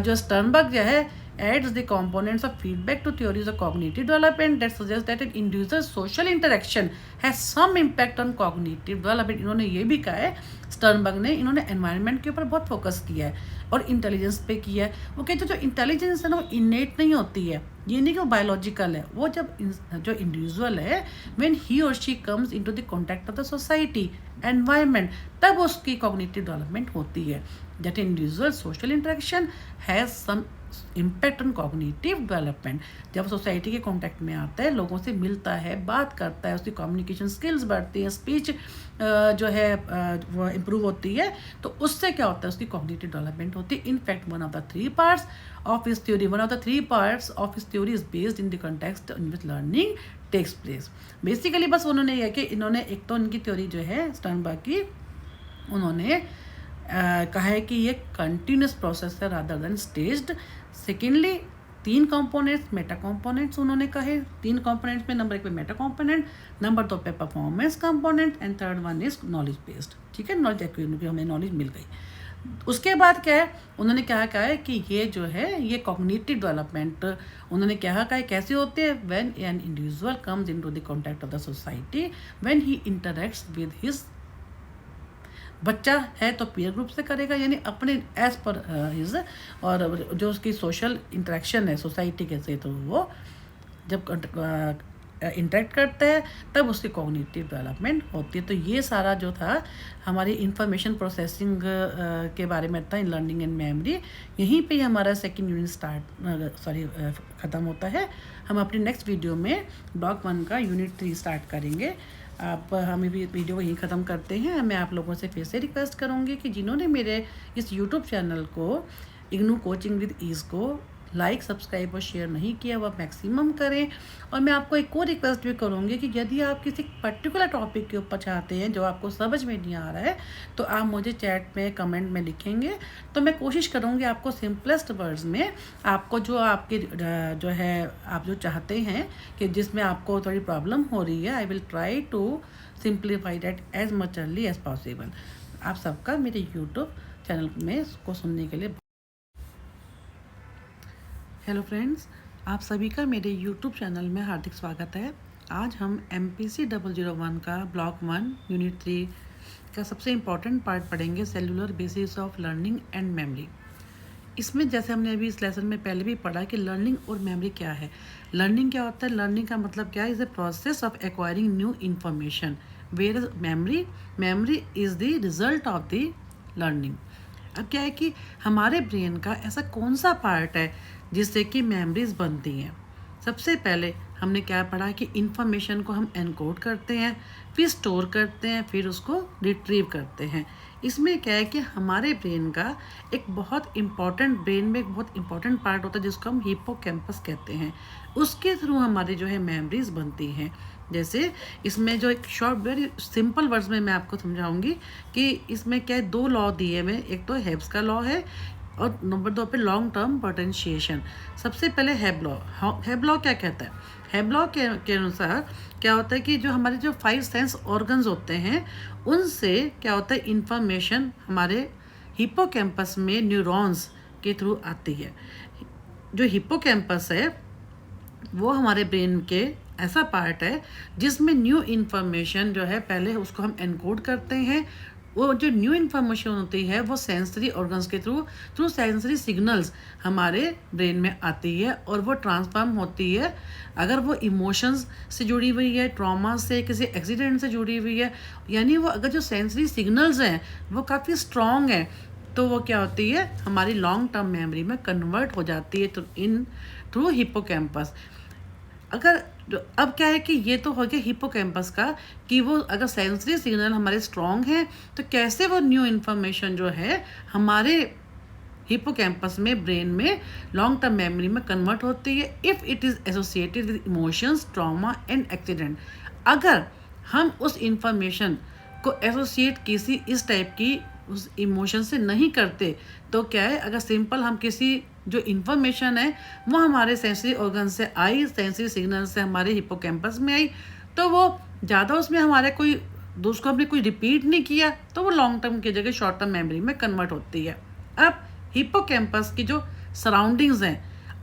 जो स्टर्नबर्ग जो है adds the components of feedback to theories of cognitive development that suggest that an individual's social interaction has some impact on cognitive development. इन्होंने ये भी कहा है, स्टर्नबर्ग ने, इन्होंने एनवायरनमेंट के ऊपर बहुत फोकस किया है और इंटेलिजेंस पे किया है। वो कहते हैं जो इंटेलिजेंस है ना वो इनेट नहीं होती है, ये नहीं कि वो बायोलॉजिकल है, वो जब जो इंडिविजुअल है व्हेन ही और she comes into the contact of the society environment, तब उसकी कॉग्निटिव डेवलपमेंट होती है। That individual social interaction has some impact on cognitive development. जब सोसाइटी के कांटेक्ट में आता है, लोगों से मिलता है, बात करता है, उसकी कम्युनिकेशन स्किल्स बढ़ती हैं, स्पीच जो है वो इम्प्रूव होती है, तो उससे क्या होता है, उसकी कॉग्निटिव डेवलपमेंट होती है। In fact one of the three parts of his theory is based in the context in which learning takes place. Basically बस उन्होंने यह कि इन्होंने एक तो उनकी थ्योरी जो है स्टर्नबर्ग की, उन्होंने कहा है कि ये कंटिन्यूस प्रोसेस है rather than staged. Secondly 3 components Meta components उन्होंने कहे, 3 कंपोनेंट्स में नंबर 1 पे मेटा कंपोनेंट, नंबर 2 पे performance component and third one is knowledge based. ठीक है, नॉलेज एक्विजिशन, हमें नॉलेज मिल गई। उसके बाद क्या है, उन्होंने क्या कहा है कि ये जो है ये कॉग्निटिव डेवलपमेंट उन्होंने क्या कहा है कैसे होते हैं, when an individual comes into the contact of the society, when he interacts with his, बच्चा है तो पीयर ग्रुप से करेगा, यानी अपने एज पर हिज, और जो उसकी सोशल इंटरेक्शन है सोसाइटी के से, तो वो जब इंटरेक्ट करते हैं तब उसकी कॉग्निटिव डेवलपमेंट होती है। तो ये सारा जो था हमारी इंफॉर्मेशन प्रोसेसिंग के बारे में था इन लर्निंग एंड मेमोरी। यहीं पे हमारा सेकंड यूनिट ख़त्म होता है। हम अपनी नेक्स्ट वीडियो में ब्लॉक 1 का यूनिट 3 स्टार्ट करेंगे। आप हमें भी वीडियो यहीं ख़त्म करते हैं। मैं आप लोगों से फिर से रिक्वेस्ट करूँगी कि जिन्होंने मेरे इस यूट्यूब चैनल को इग्नू कोचिंग विद ईज़ को लाइक, सब्सक्राइब और शेयर नहीं किया, वह मैक्सिमम करें। और मैं आपको एक और रिक्वेस्ट भी करूँगी कि यदि आप किसी पर्टिकुलर टॉपिक के ऊपर चाहते हैं जो आपको समझ में नहीं आ रहा है, तो आप मुझे चैट में कमेंट में लिखेंगे, तो मैं कोशिश करूँगी आपको सिंपलेस्ट वर्ड्स में आपको जो आपके जो है आप जो चाहते हैं कि जिसमें आपको थोड़ी प्रॉब्लम हो रही है, I will try to simplify that as much early as possible. आप सबका मेरे यूट्यूब चैनल में इसको सुनने के लिए हेलो फ्रेंड्स, आप सभी का मेरे यूट्यूब चैनल में हार्दिक स्वागत है। आज हम MPC 001 का ब्लॉक 1 यूनिट 3 का सबसे इम्पॉर्टेंट पार्ट पढ़ेंगे, cellular basis of learning and memory. इसमें जैसे हमने अभी इस लेसन में पहले भी पढ़ा कि लर्निंग और मेमोरी क्या है। लर्निंग क्या होता है, लर्निंग का मतलब क्या है, is a process of acquiring new information, where memory is the result of the learning. अब क्या है कि हमारे ब्रेन का ऐसा कौन सा पार्ट है जिससे कि मेमोरीज बनती हैं। सबसे पहले हमने क्या पढ़ा कि इन्फॉर्मेशन को हम एनकोड करते हैं, फिर स्टोर करते हैं, फिर उसको रिट्रीव करते हैं। इसमें क्या है कि हमारे ब्रेन का एक बहुत इम्पॉर्टेंट, ब्रेन में एक बहुत इम्पॉर्टेंट पार्ट होता है जिसको हम हिप्पोकैम्पस कहते हैं। उसके थ्रू हमारे जो है मेमोरीज बनती हैं। जैसे इसमें जो एक शॉर्ट वेरी सिंपल वर्ड्स में मैं आपको समझाऊंगी कि इसमें क्या है, 2 लॉ दिए हुए, एक तो हेब्स का लॉ है और नंबर 2 पे लॉन्ग टर्म पोटेंशिएशन। सबसे पहले हेब लॉ क्या कहता है, हेब लॉ के अनुसार क्या होता है कि जो हमारे जो 5 सेंस ऑर्गन्स होते हैं उनसे क्या होता है, इंफॉर्मेशन हमारे हिप्पोकैम्पस में न्यूरॉन्स के थ्रू आती है। जो हिप्पोकैम्पस है वो हमारे ब्रेन के ऐसा पार्ट है जिसमें न्यू इन्फॉर्मेशन जो है पहले उसको हम एनकोड करते हैं। वो जो न्यू इन्फॉर्मेशन होती है वो सेंसरी ऑर्गन्स के थ्रू सेंसरी सिग्नल्स हमारे ब्रेन में आती है और वो ट्रांसफॉर्म होती है। अगर वो इमोशंस से जुड़ी हुई है, ट्रॉमा से, किसी एक्सीडेंट से जुड़ी हुई है, यानी वो अगर जो सेंसरी सिग्नल्स हैं वो काफ़ी स्ट्रॉन्ग है, तो वो क्या होती है, हमारी लॉन्ग टर्म मेमोरी में कन्वर्ट हो जाती है थ्रू हिप्पोकैम्पस। अगर अब क्या है कि ये तो हो गया हिप्पोकैम्पस का कि वो अगर सेंसरी सिग्नल हमारे स्ट्रॉन्ग हैं तो कैसे वो न्यू इन्फॉर्मेशन जो है हमारे हिप्पोकैम्पस में, ब्रेन में लॉन्ग टर्म मेमोरी में कन्वर्ट होती है if it is associated with emotions, trauma and accident. अगर हम उस इंफॉर्मेशन को एसोसिएट किसी इस टाइप की उस इमोशन से नहीं करते, तो क्या है, अगर सिंपल हम किसी जो इन्फॉर्मेशन है वो हमारे सेंसरी ऑर्गन से आई, सेंसरी सिग्नल से हमारे हिप्पोकैम्पस में आई, तो वो ज़्यादा उसमें हमारे कोई उसको हमने कोई रिपीट नहीं किया, तो वो लॉन्ग टर्म की जगह शॉर्ट टर्म मेमोरी में कन्वर्ट होती है। अब हिप्पोकैम्पस की जो सराउंडिंग्स हैं,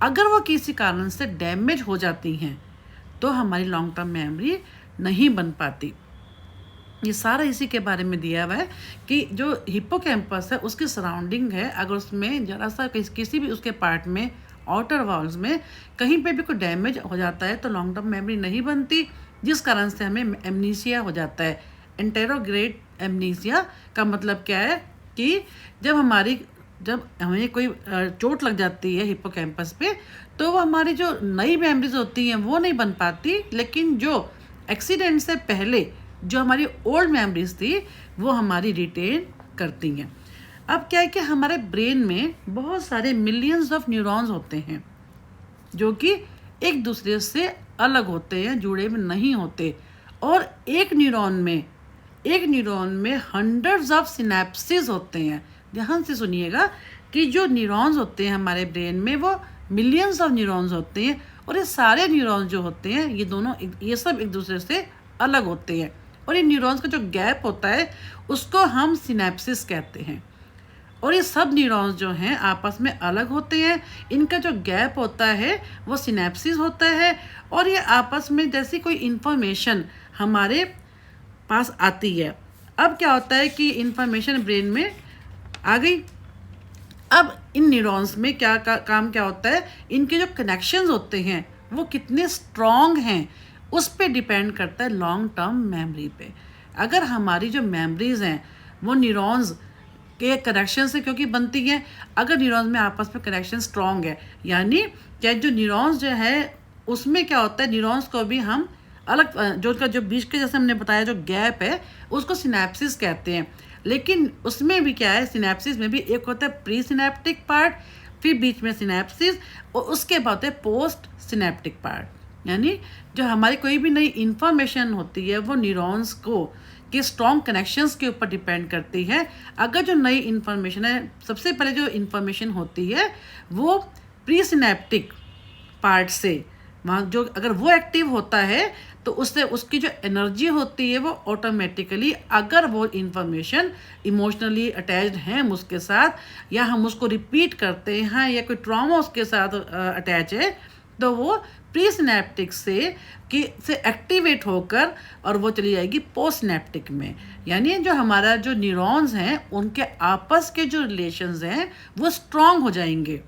अगर वो किसी कारण से डैमेज हो जाती हैं तो हमारी लॉन्ग टर्म मेमोरी नहीं बन पाती। ये सारा इसी के बारे में दिया हुआ है कि जो हिप्पोकैम्पस है उसकी सराउंडिंग है, अगर उसमें ज़रा सा किसी भी उसके पार्ट में, आउटर वॉल्स में कहीं पे भी कोई डैमेज हो जाता है तो लॉन्ग टर्म मेमोरी नहीं बनती, जिस कारण से हमें एमनीसिया हो जाता है। एंटेरोग्रेड एमनीसिया का मतलब क्या है कि जब हमें कोई चोट लग जाती है हिप्पोकैम्पस पे तो वो हमारी जो नई मेमोरीज होती हैं वो नहीं बन पाती, लेकिन जो एक्सीडेंट से पहले जो हमारी ओल्ड मेमोरीज थी वो हमारी रिटेन करती हैं। अब क्या है कि हमारे ब्रेन में बहुत सारे मिलियंस ऑफ न्यूरॉन्स होते हैं जो कि एक दूसरे से अलग होते हैं, जुड़े हुए नहीं होते, और एक न्यूरॉन में हंड्रेड्स ऑफ सिनेप्सिस होते हैं। ध्यान से सुनिएगा कि जो न्यूरॉन्स होते हैं हमारे ब्रेन में वो मिलियंस ऑफ न्यूरॉन्स होते हैं, और ये सारे न्यूरॉन्स जो होते हैं ये सब एक दूसरे से अलग होते हैं, और ये न्यूरॉन्स का जो गैप होता है उसको हम सिनेप्सिस कहते हैं। और ये सब न्यूरॉन्स जो हैं आपस में अलग होते हैं, इनका जो गैप होता है वो सिनेप्सिस होता है, और ये आपस में जैसी कोई इन्फॉर्मेशन हमारे पास आती है। अब क्या होता है कि इन्फॉर्मेशन ब्रेन में आ गई, अब इन न्यूरॉन्स में काम क्या होता है, इनके जो कनेक्शंस होते हैं वो कितने स्ट्रॉन्ग हैं उस पे डिपेंड करता है लॉन्ग टर्म मेमोरी पे। अगर हमारी जो मेमोरीज हैं वो न्यूरॉन्स के कनेक्शन से क्योंकि बनती हैं, अगर न्यूरॉन्स में आपस में कनेक्शन स्ट्रॉन्ग है, यानी क्या जो न्यूरॉन्स जो है उसमें क्या होता है, न्यूरॉन्स को भी हम अलग, जो उसका जो बीच के जैसे हमने बताया जो गैप है उसको सिनेप्सिस कहते हैं। लेकिन उसमें भी क्या है, सिनेप्सिस में भी एक होता है प्री सिनेप्टिक पार्ट, फिर बीच में सिनेप्सिस, और उसके बाद होता है पोस्ट सिनेप्टिक पार्ट। यानी जो हमारी कोई भी नई इंफॉर्मेशन होती है वो न्यूरॉन्स को के स्ट्रॉन्ग कनेक्शंस के ऊपर डिपेंड करती है। अगर जो नई इंफॉर्मेशन है, सबसे पहले जो इंफॉर्मेशन होती है वो प्री सिनेप्टिक पार्ट से, वहाँ जो अगर वो एक्टिव होता है तो उससे उसकी जो एनर्जी होती है वो ऑटोमेटिकली, अगर वो इंफॉर्मेशन इमोशनली अटैच्ड है हम उसके साथ, या हम उसको रिपीट करते हैं, या कोई ट्रॉमा उसके साथ अटैच है, तो वो प्री सिनेप्टिक से एक्टिवेट होकर और वो चली जाएगी पोस्ट सिनेप्टिक में। यानी जो हमारा जो न्यूरॉन्स हैं उनके आपस के जो रिलेशंस हैं वो स्ट्रॉन्ग हो जाएंगे।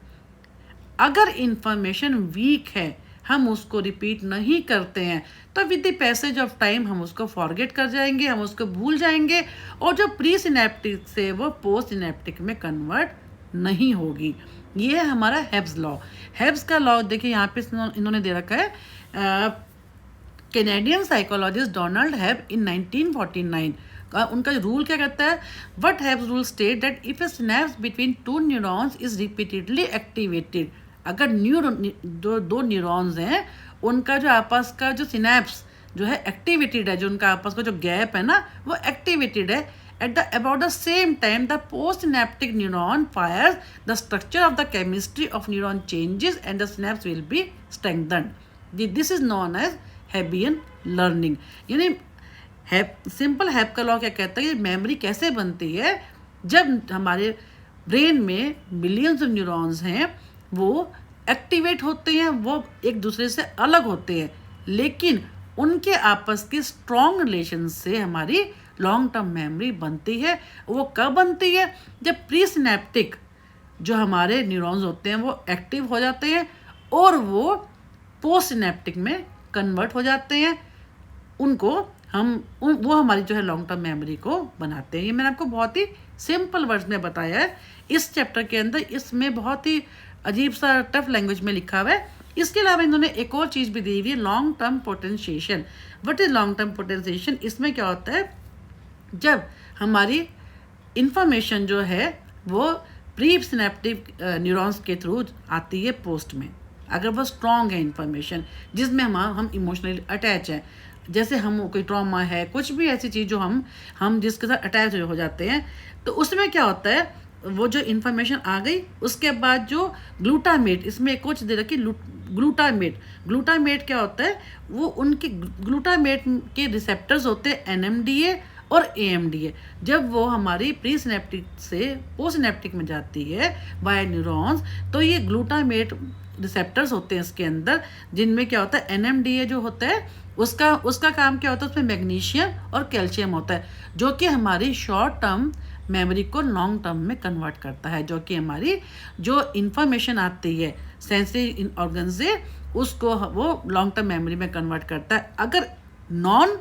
अगर इंफॉर्मेशन वीक है, हम उसको रिपीट नहीं करते हैं, तो with the passage of time हम उसको फॉरगेट कर जाएंगे, हम उसको भूल जाएंगे, और जो प्री सिनेप्टिक से वो पोस्ट सिनेप्टिक में कन्वर्ट नहीं होगी। ये है हमारा हेब्स लॉ। हेब्स का लॉ देखिए यहाँ पे इन्होंने दे रखा है, कैनेडियन साइकोलॉजिस्ट डोनाल्ड हेब इन 1949 उनका रूल क्या कहता है, what Hebb's rule state that if a synapse between two neurons is repeatedly activated, अगर दो न्यूरॉन्स हैं उनका जो आपस का जो सिनेप्स जो है एक्टिवेटेड है, जो उनका आपस का जो गैप है ना वो एक्टिवेटेड है, at about the same time the postsynaptic neuron fires, the structure of the chemistry of neuron changes and the synapse will be strengthened. This is known as Hebbian learning. यानी simple हैब का law क्या कहता है कि memory कैसे बनती है, जब हमारे ब्रेन में मिलियंस ऑफ न्यूरॉन्स हैं वो एक्टिवेट होते हैं, वो एक दूसरे से अलग होते हैं, लेकिन उनके आपस के स्ट्रॉन्ग रिलेशन से हमारी लॉन्ग टर्म मेमोरी बनती है। वो कब बनती है, जब प्री सिनेप्टिक जो हमारे न्यूरॉन्स होते हैं वो एक्टिव हो जाते हैं और वो पोस्ट सिनेप्टिक में कन्वर्ट हो जाते हैं, वो हमारी जो है लॉन्ग टर्म मेमोरी को बनाते हैं। ये मैंने आपको बहुत ही सिंपल वर्ड्स में बताया है इस चैप्टर के अंदर। इसमें बहुत ही अजीब सा टफ लैंग्वेज में लिखा हुआ है। इसके अलावा इन्होंने एक और चीज़ भी दी हुई है, long term potentiation. What is long term potentiation? इसमें क्या होता है, जब हमारी इंफॉर्मेशन जो है वो प्री सिनेप्टिक न्यूरॉन्स के थ्रू आती है पोस्ट में, अगर वो स्ट्रॉन्ग है इंफॉर्मेशन जिसमें हम इमोशनली अटैच हैं, जैसे हम कोई ट्रॉमा है, कुछ भी ऐसी चीज़ जो हम जिसके साथ अटैच हो जाते हैं, तो उसमें क्या होता है, वो जो इन्फॉर्मेशन आ गई उसके बाद जो ग्लूटामेट, इसमें कुछ दे रखी ग्लूटामेट क्या होता है, वो उनके ग्लूटामेट के रिसेप्टर्स होते हैं एनएमडीए और एएमडीए। जब वो हमारी प्री सिनेप्टिक से पोस्ट सिनेप्टिक में जाती है बाय न्यूरॉन्स, तो ये ग्लूटामेट रिसेप्टर्स होते हैं इसके अंदर, जिनमें क्या होता है NMDA जो होता है उसका काम क्या होता है, उसमें मैग्नीशियम और कैल्शियम होता है, जो कि हमारी शॉर्ट टर्म मेमोरी को लॉन्ग टर्म में कन्वर्ट करता है, जो कि हमारी जो इंफॉर्मेशन आती है सेंसरी ऑर्गन से उसको वो लॉन्ग टर्म मेमोरी में कन्वर्ट करता है। अगर नॉन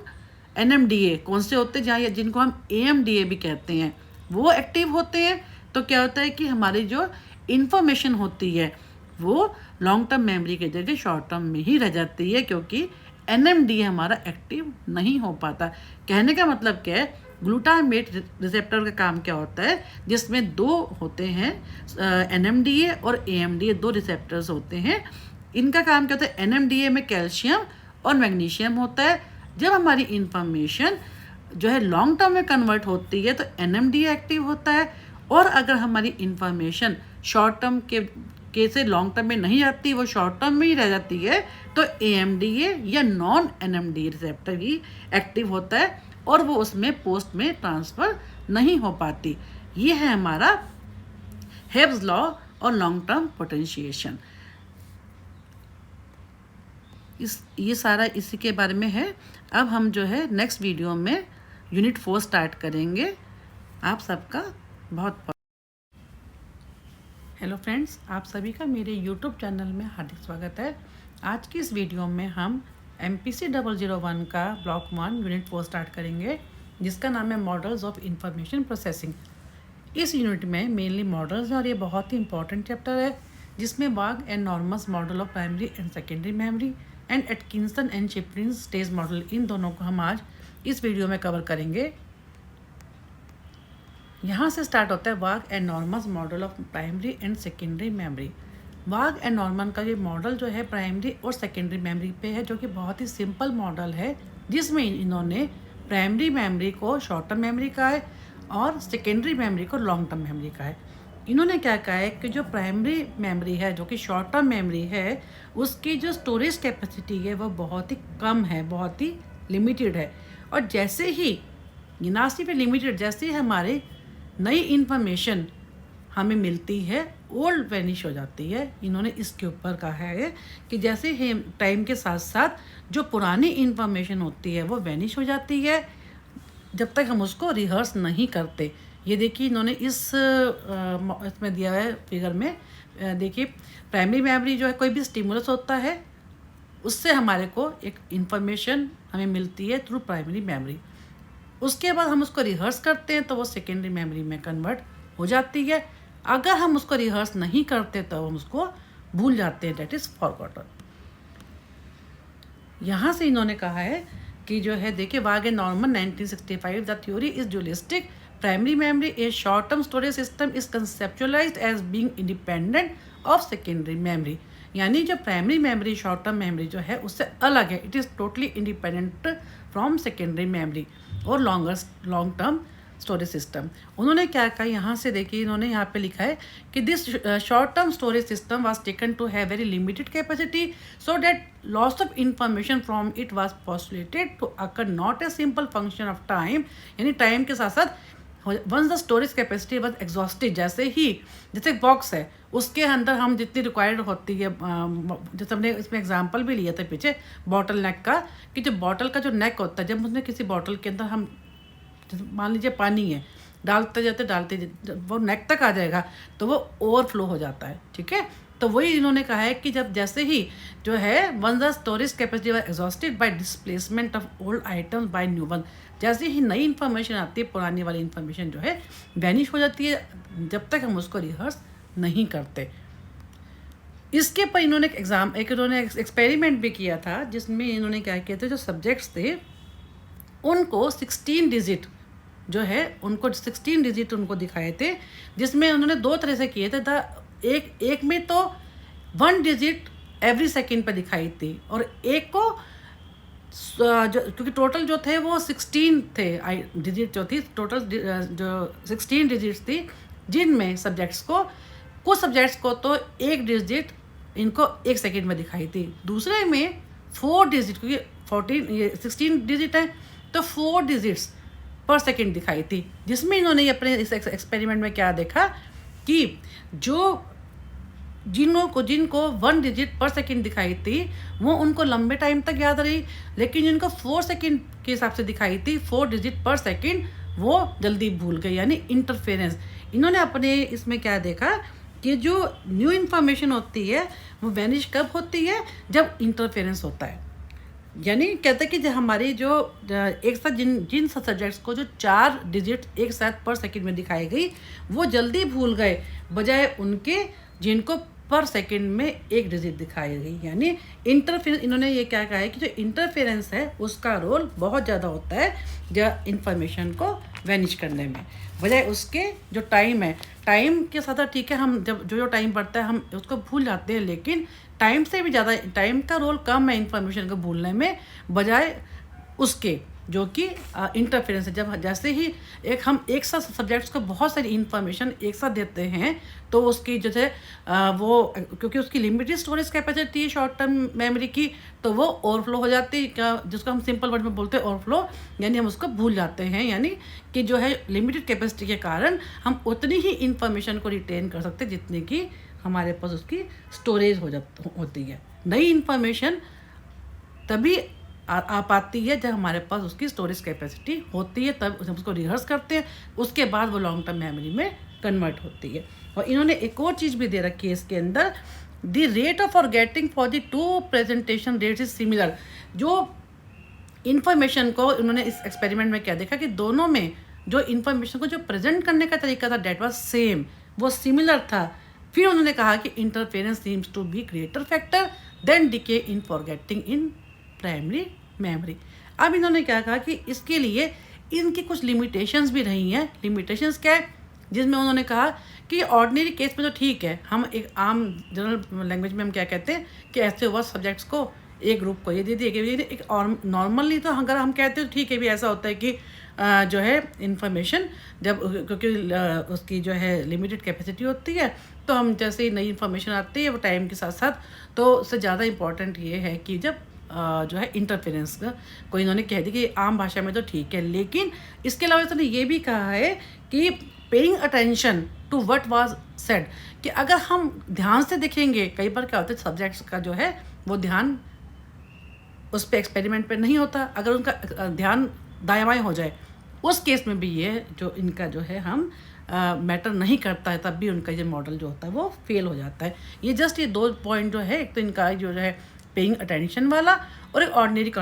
NMDA कौन से होते हैं, जहाँ जिनको हम AMDA भी कहते हैं, वो एक्टिव होते हैं, तो क्या होता है कि हमारी जो इंफॉर्मेशन होती है वो लॉन्ग टर्म मेमोरी के जगह शॉर्ट टर्म में ही रह जाती है, क्योंकि NMDA हमारा एक्टिव नहीं हो पाता। कहने का मतलब क्या है, ग्लूटामेट रिसेप्टर का काम क्या होता है, जिसमें दो होते हैं NMDA और AMDA, दो रिसेप्टर्स होते हैं। इनका काम क्या होता है, NMDA में कैल्शियम और मैग्नीशियम होता है। जब हमारी इंफॉर्मेशन जो है लॉन्ग टर्म में कन्वर्ट होती है तो NMDA एक्टिव होता है, और अगर हमारी इंफॉर्मेशन शॉर्ट टर्म के से लॉन्ग टर्म में नहीं जाती, वो शॉर्ट टर्म में ही रह जाती है, तो AMDA या नॉन NMDA रिसेप्टर ही एक्टिव होता है और वो उसमें पोस्ट में ट्रांसफ़र नहीं हो पाती। ये है हमारा हेब्स लॉ और लॉन्ग टर्म पोटेंशिएशन। ये सारा इसी के बारे में है। अब हम जो है नेक्स्ट वीडियो में यूनिट 4 स्टार्ट करेंगे। आप सबका बहुत हेलो फ्रेंड्स, आप सभी का मेरे यूट्यूब चैनल में हार्दिक स्वागत है। आज की इस वीडियो में हम MPC 001 का ब्लॉक 1 यूनिट 4 स्टार्ट करेंगे, जिसका नाम है मॉडल्स ऑफ इंफॉर्मेशन प्रोसेसिंग। इस यूनिट में मेनली मॉडल्स हैं और ये बहुत ही इंपॉर्टेंट चैप्टर है, जिसमें Waugh and Norman's model of primary and secondary memory and Atkinson and Shiffrin stage model, इन दोनों को हम आज इस वीडियो में कवर करेंगे। यहाँ से स्टार्ट होता है वाग and Norman's model of primary and secondary memory. वाग एंड नॉर्मन का ये मॉडल जो है प्राइमरी और सेकेंडरी मेमोरी पे है, जो कि बहुत ही सिंपल मॉडल है, जिसमें इन्होंने प्राइमरी मेमोरी को शॉर्ट टर्म मेमोरी कहा है और सेकेंडरी मेमोरी को लॉन्ग टर्म मेमोरी कहा है। इन्होंने क्या कहा है कि जो प्राइमरी मेमोरी है, जो कि शॉर्ट टर्म मेमोरी है, उसकी जो स्टोरेज कैपेसिटी है वो बहुत ही कम है, बहुत ही लिमिटेड है, और जैसे ही ना सिर्फ लिमिटेड, जैसे ही हमारे नई इन्फॉर्मेशन हमें मिलती है, ओल्ड वैनिश हो जाती है। इन्होंने इसके ऊपर कहा है कि जैसे ही टाइम के साथ साथ जो पुरानी इन्फॉर्मेशन होती है वो वैनिश हो जाती है, जब तक हम उसको रिहर्स नहीं करते। ये देखिए इन्होंने इसमें दिया है फिगर में, देखिए प्राइमरी मेमोरी जो है, कोई भी स्टिमुलस होता है उससे हमारे को एक इन्फॉर्मेशन हमें मिलती है थ्रू प्राइमरी मेमोरी। उसके बाद हम उसको रिहर्स करते हैं तो वो सेकेंडरी मेमोरी में कन्वर्ट हो जाती है। अगर हम उसको रिहर्स नहीं करते तो हम उसको भूल जाते हैं, दैट इज़ फॉरगॉटन। यहाँ से इन्होंने कहा है कि जो है देखिए Waugh and Norman 1965, the theory is dualistic. Primary memory a short term storage system is conceptualised as being independent of secondary memory. यानी जो primary memory short term memory जो है उससे अलग है, it is totally independent from secondary memory और long term storage system. उन्होंने क्या कहा, यहाँ से देखिए इन्होंने यहाँ पे लिखा है कि this short term storage system was taken to have very limited capacity, so that loss of information from it was postulated to occur not a simple function of time. यानी टाइम के साथ साथ once the storage capacity was exhausted, जैसे box है उसके अंदर हम जितनी रिक्वायर्ड होती है, जैसे हमने इसमें एग्जांपल भी लिया था पीछे बॉटल नेक का, कि जो बॉटल का जो नेक होता है, जब उसमें किसी बॉटल के अंदर हम मान लीजिए पानी है, डालते वो नेक तक आ जाएगा तो वो ओवरफ्लो हो जाता है, ठीक है। तो वही इन्होंने कहा है कि जब जैसे ही जो है one the storage capacity was exhausted by displacement of old items by new one, जैसे ही नई इन्फॉर्मेशन आती है पुरानी वाली इन्फॉर्मेशन जो है वैनिश हो जाती है, जब तक हम उसको रिहर्स नहीं करते। इसके पर इन्होंने इन्होंने एक्सपेरिमेंट भी किया था, जिसमें इन्होंने क्या किया था, जो सब्जेक्ट्स थे उनको 16 डिजिट जो है उनको 16 डिजिट उनको दिखाए थे, जिसमें उन्होंने दो तरह से किए थे। एक में तो 1 डिजिट एवरी सेकेंड पे दिखाई थी, और एक को जो क्योंकि टोटल जो थे वो 16 थे डिजिट जो थी, टोटल जो 16 डिजिट्स थी, जिनमें कुछ सब्जेक्ट्स को तो 1 डिजिट इनको 1 सेकेंड में दिखाई थी, दूसरे में 4 डिजिट, क्योंकि 16 डिजिट है तो 4 डिजिट्स पर सेकेंड दिखाई थी। जिसमें इन्होंने अपने इस एक्सपेरिमेंट में क्या देखा कि जो जिनको 1 डिजिट पर सेकंड दिखाई थी वो उनको लंबे टाइम तक याद रही, लेकिन जिनको 4 सेकंड के हिसाब से दिखाई थी 4 डिजिट पर सेकंड, वो जल्दी भूल गए, यानी इंटरफेरेंस। इन्होंने अपने इसमें क्या देखा कि जो न्यू इन्फॉर्मेशन होती है वो वैनिश कब होती है, जब इंटरफेरेंस होता है। यानी कहते हैं कि जो हमारी जो एक साथ जिन जिन सब्जेक्ट्स को जो 4 डिजिट एक साथ पर सेकंड में दिखाई गई वो जल्दी भूल गए, बजाय उनके जिनको पर सेकंड में 1 डिजिट दिखाई गई। यानी इंटरफेरेंस, इन्होंने ये क्या कहा है कि जो इंटरफेरेंस है उसका रोल बहुत ज़्यादा होता है जो इंफॉर्मेशन को वैनिश करने में, बजाय उसके जो टाइम है। टाइम के साथ ठीक है, हम जब जो टाइम बढ़ता है हम उसको भूल जाते हैं, लेकिन टाइम से भी ज़्यादा टाइम का रोल कम है इंफॉर्मेशन को भूलने में, बजाय उसके जो कि इंटरफेरेंस है। जब जैसे ही हम एक साथ सब्जेक्ट्स को बहुत सारी इंफॉर्मेशन एक साथ देते हैं तो उसकी जो है वो क्योंकि उसकी लिमिटेड स्टोरेज कैपेसिटी है शॉर्ट टर्म मेमोरी की, तो वो ओवरफ्लो हो जाती है, क्या जिसको हम सिंपल वर्ड में बोलते हैं ओवरफ्लो, यानी हम उसको भूल जाते हैं। यानी कि जो है लिमिटेड कैपेसिटी के कारण हम उतनी ही इंफॉर्मेशन को रिटेन कर सकते हैं जितनी कि हमारे पास उसकी स्टोरेज होती है। नई इंफॉर्मेशन तभी आ पाती है जब हमारे पास उसकी स्टोरेज कैपेसिटी होती है, तब हम उसको रिहर्स करते हैं, उसके बाद वो लॉन्ग टर्म मेमोरी में कन्वर्ट होती है। और इन्होंने एक और चीज़ भी दे रखी है इसके अंदर, the rate of forgetting for the 2 presentation rates is similar. जो इन्फॉर्मेशन को उन्होंने इस एक्सपेरिमेंट में क्या देखा कि दोनों में जो इन्फॉर्मेशन को जो प्रेजेंट करने का तरीका था डेट वाज सेम, वो सिमिलर था। फिर उन्होंने कहा कि interference seems to be greater factor than decay in forgetting in primary memory. अब इन्होंने क्या कहा कि इसके लिए इनकी कुछ लिमिटेशंस भी रही हैं। लिमिटेशंस क्या है, जिसमें उन्होंने कहा कि ऑर्डिनरी केस में तो ठीक है, हम एक आम जनरल लैंग्वेज में हम क्या कहते हैं कि ऐसे हुआ सब्जेक्ट्स को एक ग्रुप को ये दे दिए, एक और नॉर्मली तो अगर हम कहते हैं तो ठीक है भी ऐसा होता है कि जो है इन्फॉर्मेशन जब क्योंकि उसकी जो है लिमिटेड कैपेसिटी होती है, तो हम जैसे ही नई इन्फॉर्मेशन आती है वो टाइम के साथ साथ, तो उससे ज़्यादा इम्पॉर्टेंट ये है कि जब जो है इंटरफेरेंस को इन्होंने कह दी कि आम भाषा में तो ठीक है, लेकिन इसके अलावा इन्होंने ये भी कहा है कि paying attention to what was said, कि अगर हम ध्यान से देखेंगे, कई बार क्या होता है सब्जेक्ट्स का जो है वो ध्यान उस पर एक्सपेरिमेंट पे नहीं होता, अगर उनका ध्यान दाएं बाएं हो जाए उस केस में भी ये जो इनका जो है हम मैटर नहीं करता है, तब भी उनका ये मॉडल जो होता है वो फेल हो जाता है। ये जस्ट ये 2 पॉइंट जो है, एक तो इनका जो है पेइंग अटेंशन वाला और एक ऑर्डिनरी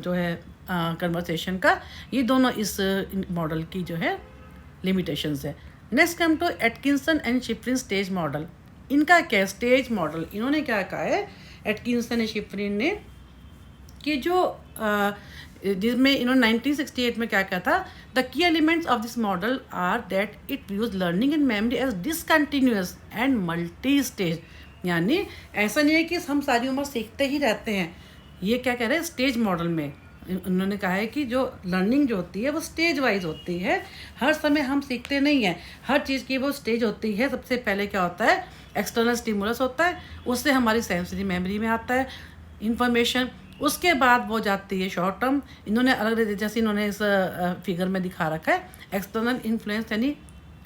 जो है कन्वर्सेशन का, ये दोनों इस मॉडल की जो है लिमिटेशंस है। Next come to Atkinson and Shiffrin stage model. इनका क्या स्टेज मॉडल, इन्होंने क्या कहा है एटकिंसन एंड शिफ्रिन ने कि जो जिसमें इन्होंने 1968 में क्या कहा था, the key elements of this model are that it views learning and memory as discontinuous and multi stage. यानी ऐसा नहीं है कि हम सारी उम्र सीखते ही रहते हैं, ये क्या कह रहे हैं स्टेज मॉडल में उन्होंने कहा है कि जो लर्निंग जो होती है वो स्टेज वाइज होती है, हर समय हम सीखते नहीं हैं, हर चीज़ की वो स्टेज होती है। सबसे पहले क्या होता है एक्सटर्नल स्टिमुलस होता है, उससे हमारी सेंसरी मेमोरी में आता है इंफॉर्मेशन, उसके बाद वो जाती है शॉर्ट टर्म। इन्होंने अलग जैसे इन्होंने इस फिगर में दिखा रखा है एक्सटर्नल इन्फ्लुएंस यानी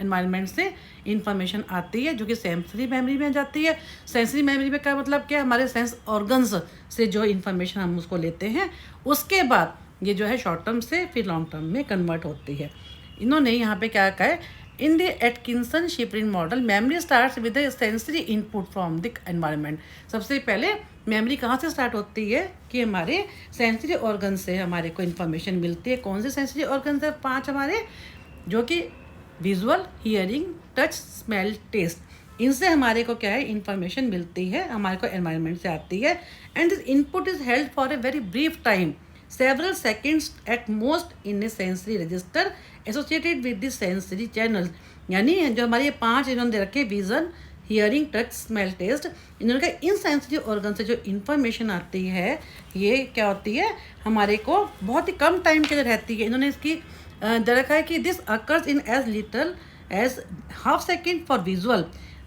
एनवायरनमेंट से इंफॉर्मेशन आती है जो कि सेंसरी मेमोरी में जाती है। सेंसरी मेमोरी में क्या मतलब क्या, हमारे सेंस ऑर्गन्स से जो इंफॉर्मेशन हम उसको लेते हैं, उसके बाद ये जो है शॉर्ट टर्म से फिर लॉन्ग टर्म में कन्वर्ट होती है। इन्होंने यहाँ पे क्या कहा है, in the Atkinson Shiffrin model memory starts with the sensory input from the environment. सबसे पहले मेमोरी कहाँ से स्टार्ट होती है कि हमारे सेंसरी ऑर्गन से हमारे को इन्फॉर्मेशन मिलती है। कौन से सेंसरी ऑर्गन है 5 हमारे, जो कि visual, hearing, touch, smell, taste. इनसे हमारे को क्या है इंफॉर्मेशन मिलती है, हमारे को एनवायरनमेंट से आती है। And this input is held for a very brief time, several seconds at most in a sensory register associated with the sensory channels. यानी जो हमारे ये 5 इन्होंने दे रखे, vision, hearing, touch, smell, taste, इन्होंने कहा इन सेंसरी ऑर्गन से जो इन्फॉर्मेशन आती है ये क्या होती है हमारे को बहुत ही कम टाइम के लिए रहती है। इन्होंने इसकी दे रखा है कि this occurs in as little as half second for visual.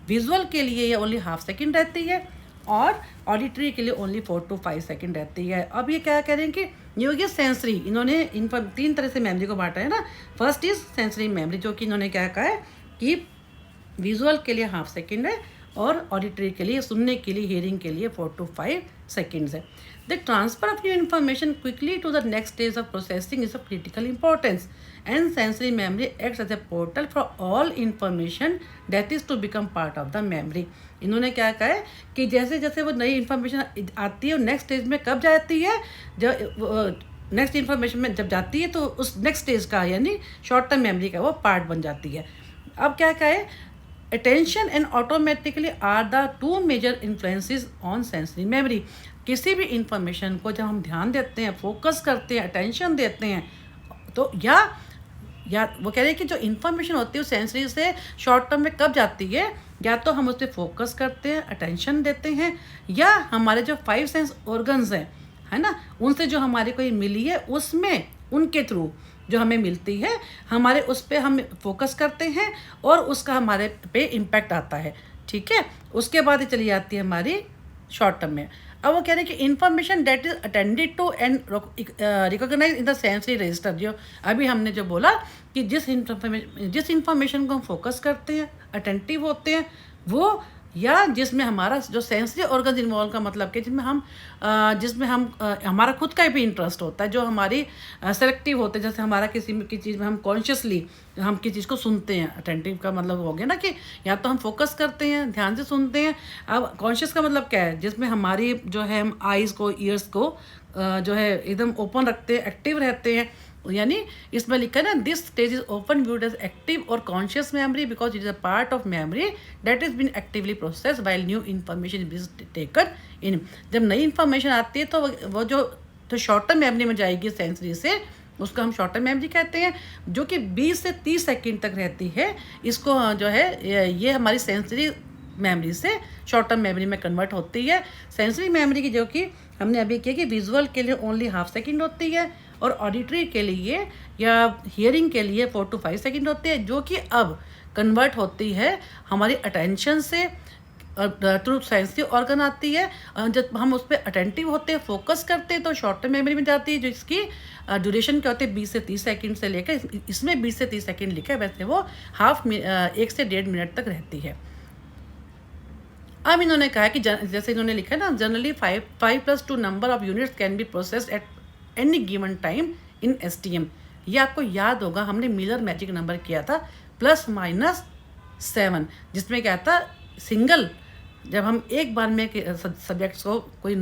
Visual के लिए ये ओनली हाफ सेकेंड रहती है और ऑडिटरी के लिए ओनली 4 to 5 सेकेंड रहती है। अब ये क्या कह रहे हैं कि ये हो गया सेंसरी, इन्होंने इन पर 3 तरह से मेमोरी को बांटा है ना। फर्स्ट इज सेंसरी मेमोरी, जो कि इन्होंने क्या कहा है कि विजुअल के लिए हाफ सेकेंड है, और ऑडिटरी के लिए, सुनने के लिए, हियरिंग के लिए 4 to 5 सेकेंड्स है। The transfer of new information quickly to the next stage of processing is of critical importance and sensory memory acts as a portal for all information that is to become part of the memory. इन्होंने क्या कहा है कि जैसे जैसे वो नई information आती है, नेक्स्ट स्टेज में कब जाती है, जब नेक्स्ट इन्फॉर्मेशन में जब जाती है तो उस नेक्स्ट स्टेज का यानी शॉर्ट टर्म मेमोरी का वो पार्ट बन जाती है। अब क्या है, attention and automatically are the two major influences on sensory memory. किसी भी इंफॉर्मेशन को जब हम ध्यान देते हैं, फोकस करते हैं, अटेंशन देते हैं, तो या वो कह रहे हैं कि जो इन्फॉर्मेशन होती है वो सेंसरी से शॉर्ट टर्म में कब जाती है, या तो हम उस पर फोकस करते हैं, अटेंशन देते हैं, या हमारे जो 5 सेंस ऑर्गन्स हैं, है ना, उनसे जो हमारे को ये मिली है उसमें उनके थ्रू जो हमें मिलती है, हमारे उस पर हम फोकस करते हैं और उसका हमारे पे इम्पैक्ट आता है। ठीक है, उसके बाद ही चली जाती है हमारी शॉर्ट टर्म में। अब वो कह रहे हैं कि information that is attended to and recognize in the sensory register. जो अभी हमने जो बोला कि जिस इन्फॉर्मेशन को हम फोकस करते हैं, अटेंटिव होते हैं, वो या जिसमें हमारा जो सेंसरी ऑर्गन इन्वॉल्व का मतलब कि जिसमें हम हमारा खुद का भी इंटरेस्ट होता है, जो हमारी सेलेक्टिव होते हैं, जैसे हमारा किसी चीज़ में हम कॉन्शियसली हम किसी चीज़ को सुनते हैं। अटेंटिव का मतलब हो गया ना कि या तो हम फोकस करते हैं, ध्यान से सुनते हैं। अब कॉन्शियस का मतलब क्या है, जिसमें हमारी जो है हम आइज़ को, ईयर्स को जो है एकदम ओपन रखते हैं, एक्टिव रहते हैं। यानी इसमें लिखा है ना, this stage is open viewed as active और conscious memory because it is a part of memory that is been actively process while new information is taken in. जब नई इन्फॉर्मेशन आती है तो वो जो शॉर्ट टर्म मेमोरी में जाएगी सेंसरी से, उसको हम शॉर्ट टर्म मेमोरी कहते हैं, जो कि 20 से 30 सेकेंड तक रहती है। इसको जो है ये हमारी सेंसरी मेमोरी से शॉर्ट टर्म मेमोरी में कन्वर्ट होती है। सेंसरी मेमोरी की जो कि हमने अभी किया कि विजुअल के लिए ओनली हाफ सेकेंड होती है और ऑडिटरी के लिए या हियरिंग के लिए 4 to 5 सेकेंड होती है, जो कि अब कन्वर्ट होती है हमारी अटेंशन से थ्रू सेंसरी ऑर्गन आती है। जब हम उस पर अटेंटिव होते हैं, फोकस करते हैं, तो शॉर्ट टर्म मेमोरी में जाती है, जो इसकी ड्यूरेशन क्या होती है 20 से 30 सेकेंड से लेकर, इसमें 20 से 30 सेकेंड लिखा है, वैसे वो 1 से 1.5 मिनट तक रहती है। अब इन्होंने कहा कि जैसे इन्होंने लिखा है ना, generally 5+2 number of units can be processed at any given time in STM। ये आपको याद होगा, हमने मिलर मैजिक नंबर किया था +-7, जिसमें क्या था, सिंगल जब हम एक बार में सब्जेक्ट्स को कोई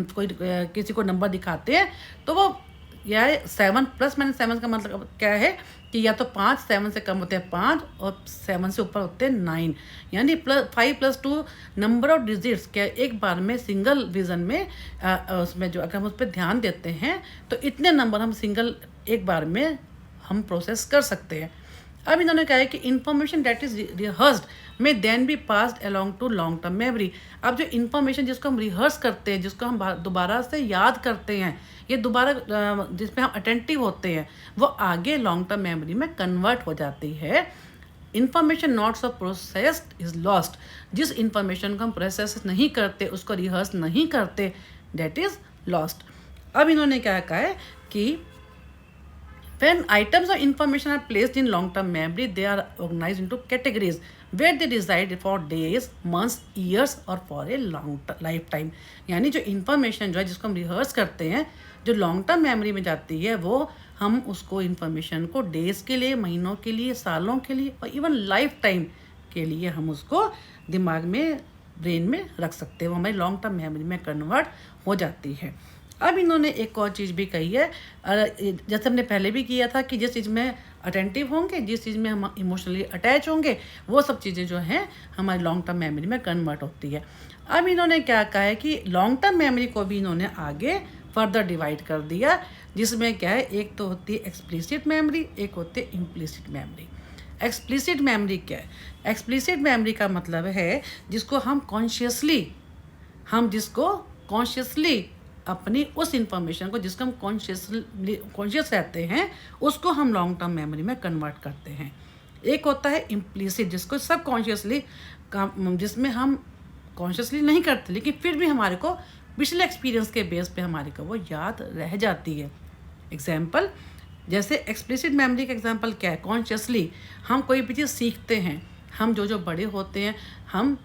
किसी को नंबर दिखाते हैं तो वो या 7 +-7 का मतलब क्या है कि या तो 5 7 से कम होते हैं 5 और 7 से ऊपर होते हैं 9, यानी 5+2 नंबर ऑफ डिजिट्स क्या एक बार में सिंगल विजन में उसमें जो अगर हम उस पर ध्यान देते हैं तो इतने नंबर हम सिंगल एक बार में हम प्रोसेस कर सकते हैं। अब इन्होंने कहा है कि information that is rehearsed may then be passed along to long term memory. अब जो इन्फॉर्मेशन जिसको हम रिहर्स करते हैं, जिसको हम दोबारा से याद करते हैं, ये दोबारा जिसमें हम अटेंटिव होते हैं, वो आगे लॉन्ग टर्म मेमोरी में कन्वर्ट हो जाती है। Information not so processed is lost. जिस इन्फॉर्मेशन को हम प्रोसेस नहीं करते, उसको रिहर्स नहीं करते, डेट इज लॉस्ट। अब इन्होंने क्या कहा है कि when items of information are placed in long-term memory, they are organized into categories where they reside for days, months, years or for a long lifetime। यानी जो इन्फॉर्मेशन जो है जिसको हम रिहर्स करते हैं, जो लॉन्ग टर्म मेमोरी में जाती है, वो हम उसको इन्फॉर्मेशन को डेज के लिए, महीनों के लिए, सालों के लिए और इवन लाइफ टाइम के लिए हम उसको दिमाग में, ब्रेन में रख सकते हैं। वो हमारी लॉन्ग टर्म मेमोरी में कन्वर्ट हो जाती है। अब इन्होंने एक और चीज़ भी कही है, जैसे हमने पहले भी किया था कि जिस चीज़ में अटेंटिव होंगे, जिस चीज़ में हम इमोशनली अटैच होंगे, वो सब चीज़ें जो हैं हमारी लॉन्ग टर्म मेमोरी में कन्वर्ट होती है। अब इन्होंने क्या कहा है कि लॉन्ग टर्म मेमोरी को भी इन्होंने आगे फर्दर डिवाइड कर दिया, जिसमें क्या है, एक तो होती है एक्सप्लिसिट मेमोरी, एक होती है इम्प्लिसिट मेमोरी। एक्सप्लिसिट मेमोरी क्या है? एक्सप्लिसिट मेमोरी का मतलब है जिसको हम कॉन्शियसली अपनी उस इंफॉर्मेशन को, जिसको हम कॉन्शियस रहते हैं, उसको हम लॉन्ग टर्म मेमोरी में कन्वर्ट करते हैं। एक होता है इम्प्लिसिट, जिसको सब कॉन्शियसली, जिसमें हम कॉन्शियसली नहीं करते लेकिन फिर भी हमारे को पिछले एक्सपीरियंस के बेस पे हमारे को वो याद रह जाती है। एग्जाम्पल, जैसे एक्सप्लिसिट मेमोरी का एग्जाम्पल क्या है, कॉन्शियसली हम कोई भी चीज़ सीखते हैं, हम जो बड़े होते हैं, हम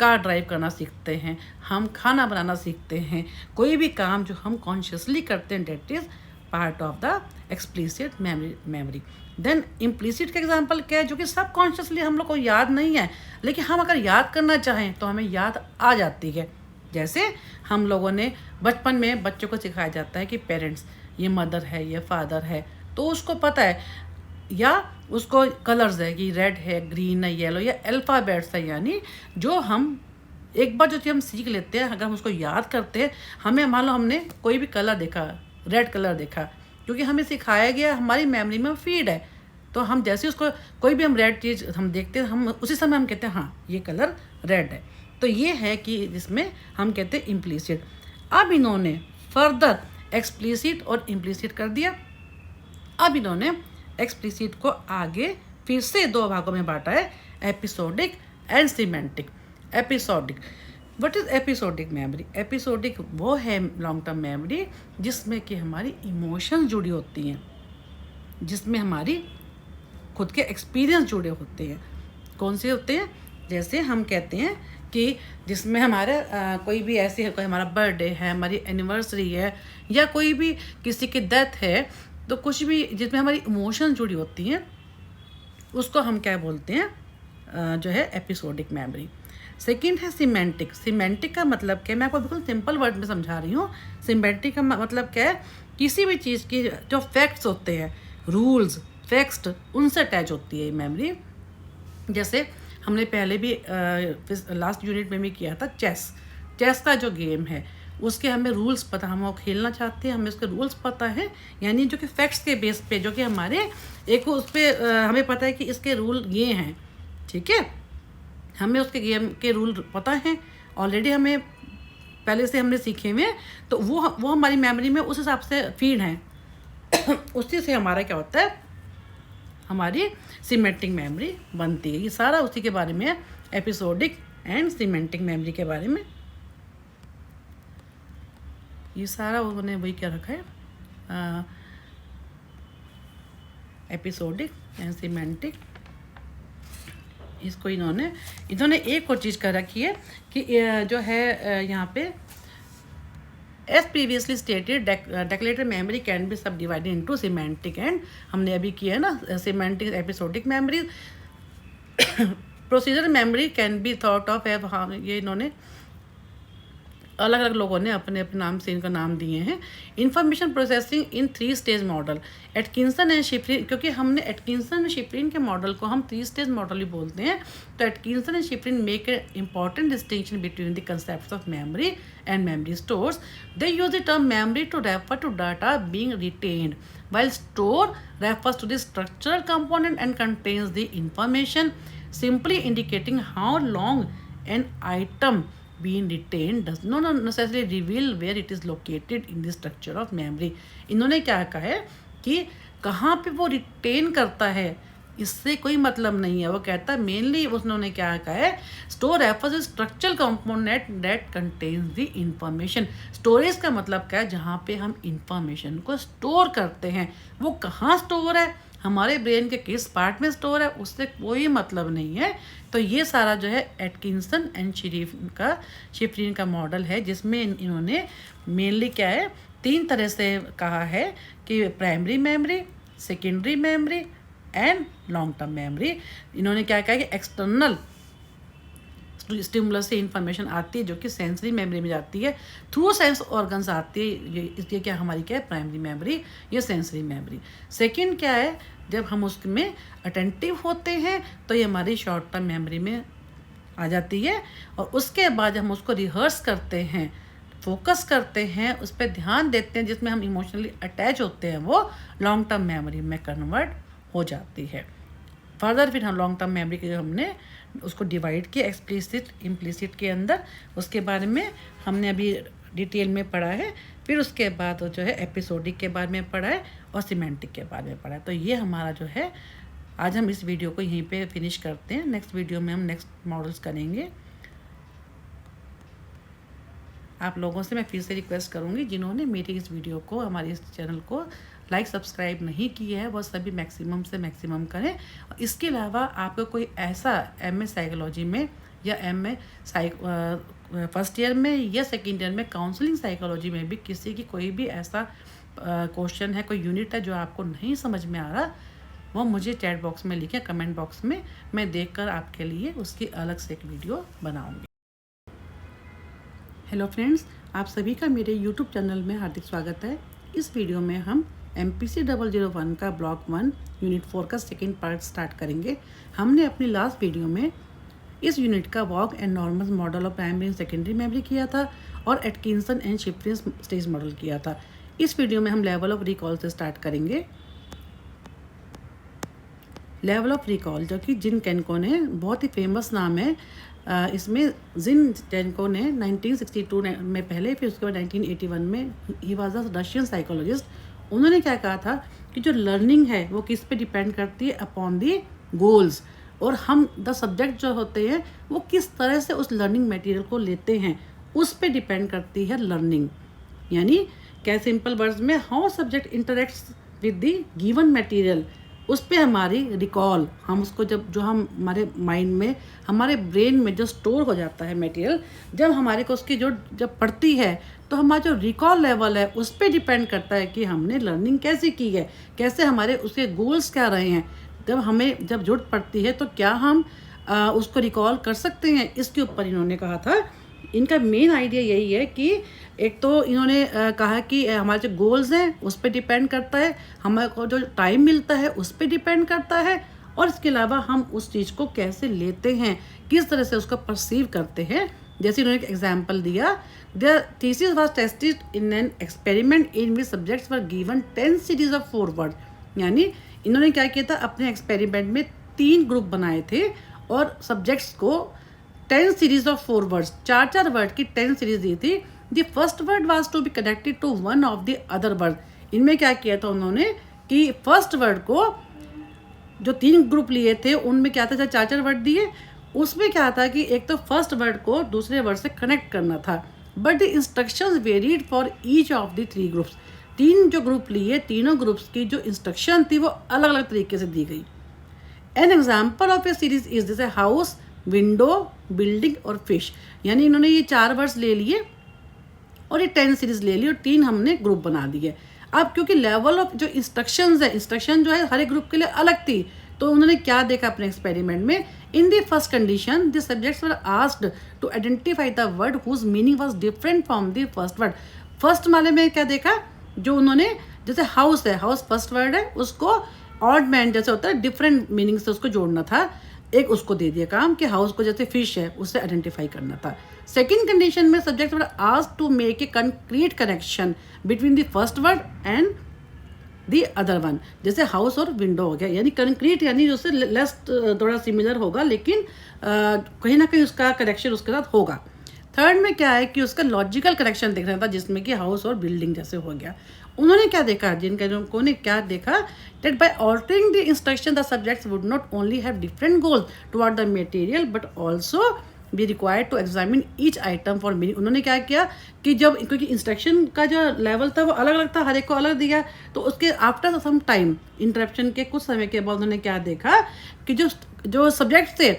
कार ड्राइव करना सीखते हैं, हम खाना बनाना सीखते हैं, कोई भी काम जो हम कॉन्शियसली करते हैं, that is part of the explicit memory. Then implicit का एग्जांपल क्या है, जो कि सब कॉन्शियसली हम लोग को याद नहीं है, लेकिन हम अगर याद करना चाहें तो हमें याद आ जाती है। जैसे हम लोगों ने बचपन में बच्चों को सिखाया जाता है कि पेरेंट्स, ये मदर है, ये फादर है, तो उसको पता है, या उसको कलर्स है कि रेड है, ग्रीन है, येलो, या अल्फ़ाबेट्स है, यानी जो हम एक बार जो चीज़ हम सीख लेते हैं, अगर हम उसको याद करते हैं, हमें मान लो हमने कोई भी कलर देखा, रेड कलर देखा, क्योंकि हमें सिखाया गया, हमारी मेमोरी में फीड है, तो हम जैसे उसको कोई भी हम रेड चीज़ हम देखते हैं, हम उसी समय हम कहते हैं हाँ ये कलर रेड है। तो ये है कि जिसमें हम कहते हैं इम्प्लिसिट। अब इन्होंने फर्दर एक्सप्लिसिट और इम्प्लिसिट कर दिया। अब इन्होंने एक्सप्लिसिट को आगे फिर से दो भागों में बांटा है, episodic and semantic. Episodic, what is episodic memory? Episodic वो है लॉन्ग टर्म मेमोरी जिसमें कि हमारी इमोशंस जुड़ी होती हैं, जिसमें हमारी खुद के एक्सपीरियंस जुड़े होते हैं। कौन से होते हैं? जैसे हम कहते हैं कि जिसमें हमारे कोई भी ऐसी है, कोई हमारा बर्थडे है, हमारी एनिवर्सरी है, या कोई भी किसी की डेथ है, तो कुछ भी जिसमें हमारी इमोशन जुड़ी होती हैं, उसको हम क्या बोलते हैं, जो है एपिसोडिक मेमोरी। सेकंड है सिमेंटिक। सिमेंटिक का मतलब क्या है, मैं आपको बिल्कुल सिंपल वर्ड में समझा रही हूँ। सिमेंटिक का मतलब क्या है, किसी भी चीज़ की जो फैक्ट्स होते हैं, रूल्स, फैक्ट्स, उनसे अटैच होती है मेमोरी। जैसे हमने पहले भी लास्ट यूनिट में भी किया था, चेस का जो गेम है उसके हमें रूल्स पता, हम वो खेलना चाहते हैं, हमें उसके रूल्स पता है, यानी जो कि फैक्ट्स के बेस पे, जो कि हमारे एक उस पर हमें पता है कि इसके रूल ये हैं, ठीक है, हमें उसके गेम के रूल पता हैं, ऑलरेडी हमें पहले से हमने सीखे हुए हैं, तो वो हमारी मेमोरी में उस हिसाब से फीड हैं। उसी से हमारा क्या होता है, हमारी सिमेंटिक मेमोरी बनती है। ये सारा उसी के बारे में है, एपिसोडिक एंड सिमेंटिक मेमोरी के बारे में। ये सारा उन्होंने वही क्या रखा है, एपिसोडिक एंड सिमेंटिक। इसको इन्होंने एक और चीज़ कर रखी है कि जो है यहाँ पे as previously stated declarative memory can be subdivided into semantic and, हमने अभी किया है ना, semantic episodic memory. Procedure memory can be thought of as, हाँ ये इन्होंने अलग अलग लोगों ने अपने अपने नाम से इनका नाम दिए हैं। Information processing in 3 stage model, Atkinson and Shiffrin, क्योंकि हमने एटकिंसन एंड शिफ्रिन के मॉडल को हम 3 स्टेज मॉडल ही बोलते हैं। तो Atkinson and Shiffrin make a important distinction between the concepts of memory and memory stores. They use the term memory to refer to data being retained, while store refers to the structural component and contains the information, simply indicating how long an item being retained does not necessarily reveal where it is located in the structure of memory। इन्होंने क्या कहा है कि कहाँ पे वो retain करता है, इससे कोई मतलब नहीं है। वो कहता है मेनली उन्होंने क्या कहा है, store refers to structural component that contains the information. Storage का मतलब क्या है, जहाँ पे हम इंफॉर्मेशन को स्टोर करते हैं, वो कहाँ स्टोर है, हमारे ब्रेन के किस पार्ट में स्टोर है, उससे कोई मतलब नहीं है। तो ये सारा जो है एटकिंसन एंड शिफ्रिन का मॉडल है, जिसमें इन्होंने मेनली क्या है, 3 तरह से कहा है कि primary memory, secondary memory and long term memory. इन्होंने क्या कहा कि एक्सटर्नल स्टिमुलस से इंफॉर्मेशन आती है जो कि सेंसरी मेमोरी में जाती है, थ्रू सेंस ऑर्गन्स आती है, इसलिए क्या हमारी क्या है, प्राइमरी मेमोरी, ये सेंसरी मेमोरी। सेकंड क्या है, जब हम उसमें अटेंटिव होते हैं तो ये हमारी शॉर्ट टर्म मेमोरी में आ जाती है, और उसके बाद हम उसको रिहर्स करते हैं, फोकस करते हैं, उस पर ध्यान देते हैं, जिसमें हम इमोशनली अटैच होते हैं, वो लॉन्ग टर्म मेमोरी में कन्वर्ट हो जाती है। फर्दर फिर हम लॉन्ग टर्म मेमोरी के हमने उसको डिवाइड किया एक्सप्लिसिट इम्प्लिसिट के अंदर, उसके बारे में हमने अभी डिटेल में पढ़ा है। फिर उसके बाद जो है एपिसोडिक के बारे में पढ़ा है और सिमेंटिक के बारे में पढ़ा है। तो ये हमारा जो है, आज हम इस वीडियो को यहीं पे फिनिश करते हैं। नेक्स्ट वीडियो में हम नेक्स्ट मॉडल्स करेंगे। आप लोगों से मैं फिर से रिक्वेस्ट करूँगी, जिन्होंने मेरी इस वीडियो को, हमारे इस चैनल को लाइक सब्सक्राइब नहीं किया है, वो सभी मैक्सिमम से मैक्सिमम करें। और इसके अलावा आपको कोई ऐसा MS साइकोलॉजी में या MA फर्स्ट ईयर में या सेकेंड ईयर में काउंसलिंग साइकोलॉजी में भी किसी की कोई भी ऐसा क्वेश्चन है, कोई यूनिट है जो आपको नहीं समझ में आ रहा, वो मुझे चैट बॉक्स में लिखें, कमेंट बॉक्स में, मैं देखकर आपके लिए उसकी अलग से एक वीडियो बनाऊंगी। हेलो फ्रेंड्स, आप सभी का मेरे यूट्यूब चैनल में हार्दिक स्वागत है। इस वीडियो में हम MPC 001 का ब्लॉक 1 यूनिट 4 का सेकेंड पार्ट स्टार्ट करेंगे। हमने अपनी लास्ट वीडियो में इस यूनिट का walk and normal model of primary and secondary memory किया था और Atkinson and Shiffrin stage model किया था। इस वीडियो में हम लेवल ऑफ रिकॉल से स्टार्ट करेंगे। लेवल ऑफ रिकॉल, जो कि जिन कैनको ने, बहुत ही फेमस नाम है, इसमें जिन कैनको ने 1962 में पहले, फिर उसके बाद 1981 में, he was a Russian psychologist. उन्होंने क्या कहा था कि जो लर्निंग है वो किस पे डिपेंड करती है, अपॉन दी गोल्स, और हम द सब्जेक्ट जो होते हैं वो किस तरह से उस लर्निंग मटेरियल को लेते हैं, उस पे डिपेंड करती है लर्निंग। यानी क्या, सिंपल वर्ड्स में, how subject interacts with the given material, उस पे हमारी रिकॉल, हम उसको जो हम हमारे माइंड में, हमारे ब्रेन में जो स्टोर हो जाता है मटेरियल, जब हमारे को उसकी जब पढ़ती है तो हमारा जो रिकॉल लेवल है उस पे डिपेंड करता है कि हमने लर्निंग कैसी की है, कैसे हमारे उसके गोल्स क्या रहे हैं। जब जरूरत पड़ती है तो क्या हम उसको रिकॉल कर सकते हैं, इसके ऊपर इन्होंने कहा था। इनका मेन आइडिया यही है कि एक तो इन्होंने कहा कि हमारे जो गोल्स हैं उस पर डिपेंड करता है, हमारे को जो टाइम मिलता है उस पर डिपेंड करता है, और इसके अलावा हम उस चीज़ को कैसे लेते हैं, किस तरह से उसको परसीव करते हैं। जैसे इन्होंने एक एग्जाम्पल दिया, their thesis was tested in an experiment in which subjects were given 10 series of 4 word. यानी इन्होंने क्या किया था, अपने एक्सपेरिमेंट में 3 ग्रुप बनाए थे और सब्जेक्ट्स को 10 सीरीज ऑफ 4 वर्ड्स, 4 वर्ड की 10 सीरीज दी थी। The first word was to be connected to one of the other word. इनमें क्या किया था उन्होंने कि फर्स्ट वर्ड को, जो 3 ग्रुप लिए थे उनमें क्या था, 4 वर्ड दिए, उसमें क्या था कि एक तो फर्स्ट वर्ड को दूसरे वर्ड से कनेक्ट करना था, but the instructions varied for each of the 3 groups. 3 जो ग्रुप लिए, तीनों ग्रुप्स की जो इंस्ट्रक्शन थी वो अलग अलग तरीके से दी गई। An example of A series is जैसे हाउस, विंडो, बिल्डिंग और फिश। यानी इन्होंने ये 4 वर्ड्स ले लिए और ये 10 सीरीज ले ली और 3 हमने ग्रुप बना दिए। अब क्योंकि लेवल ऑफ जो इंस्ट्रक्शंस है, इंस्ट्रक्शन जो है हर एक ग्रुप के लिए अलग थी, तो उन्होंने क्या देखा अपने एक्सपेरिमेंट में, in the first condition the subjects were asked to identify the word whose meaning was different from the first word. First वाले में क्या देखा, जो उन्होंने, जैसे हाउस है, हाउस फर्स्ट वर्ड है, उसको ऑड मैन जैसे होता है, डिफरेंट मीनिंग से उसको जोड़ना था। एक उसको दे दिया काम कि हाउस को जैसे फिश है उससे आइडेंटिफाई करना था। सेकंड कंडीशन में subject were asked to make a concrete connection between the first word and the other one. जैसे हाउस और विंडो हो गया, यानी कंक्रीट, यानी उससे लेस थोड़ा सिमिलर होगा, लेकिन कहीं ना कहीं उसका कनेक्शन उसके साथ होगा। थर्ड में क्या है कि उसका लॉजिकल कनेक्शन दिख रहा था, जिसमें कि हाउस और बिल्डिंग जैसे हो गया। उन्होंने क्या देखा, जिनको ने क्या देखा, that by altering the instruction the subjects would not only have different goals toward the material but also be required to examine each item for meaning। उन्होंने क्या किया कि जब, क्योंकि इंस्ट्रक्शन का जो लेवल था वो अलग अलग था, हर एक को अलग दिया, तो उसके आफ्टर सम टाइम, इंटरप्शन के कुछ समय के बाद उन्होंने क्या देखा कि जो सब्जेक्ट्स थे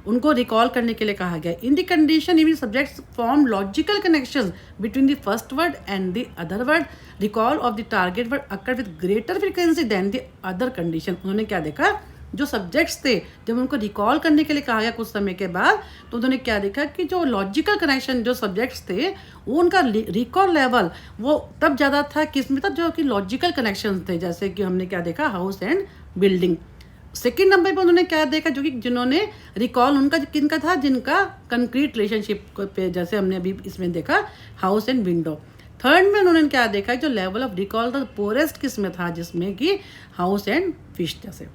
उनको रिकॉल करने के लिए कहा गया। In the condition even subjects form logical connections between the first word and the other word. Recall of the target word occur with greater frequency than the other condition. उन्होंने क्या देखा, जो सब्जेक्ट्स थे जब उनको रिकॉल करने के लिए कहा गया कुछ समय के बाद, तो उन्होंने क्या देखा कि जो लॉजिकल कनेक्शन जो सब्जेक्ट्स थे वो उनका रिकॉल लेवल वो तब ज़्यादा था, किसमें था, जो कि लॉजिकल कनेक्शन थे। जैसे कि हमने क्या देखा, house and building. Second number पर उन्होंने क्या देखा, जो कि जिन्होंने रिकॉल उनका किनका था, जिनका कंक्रीट रिलेशनशिप पे, जैसे हमने अभी इसमें देखा हाउस एंड विंडो। थर्ड में उन्होंने क्या देखा, जो लेवल ऑफ रिकॉल था पोरेस्ट किस में था, जिसमें कि हाउस एंड फिश जैसे।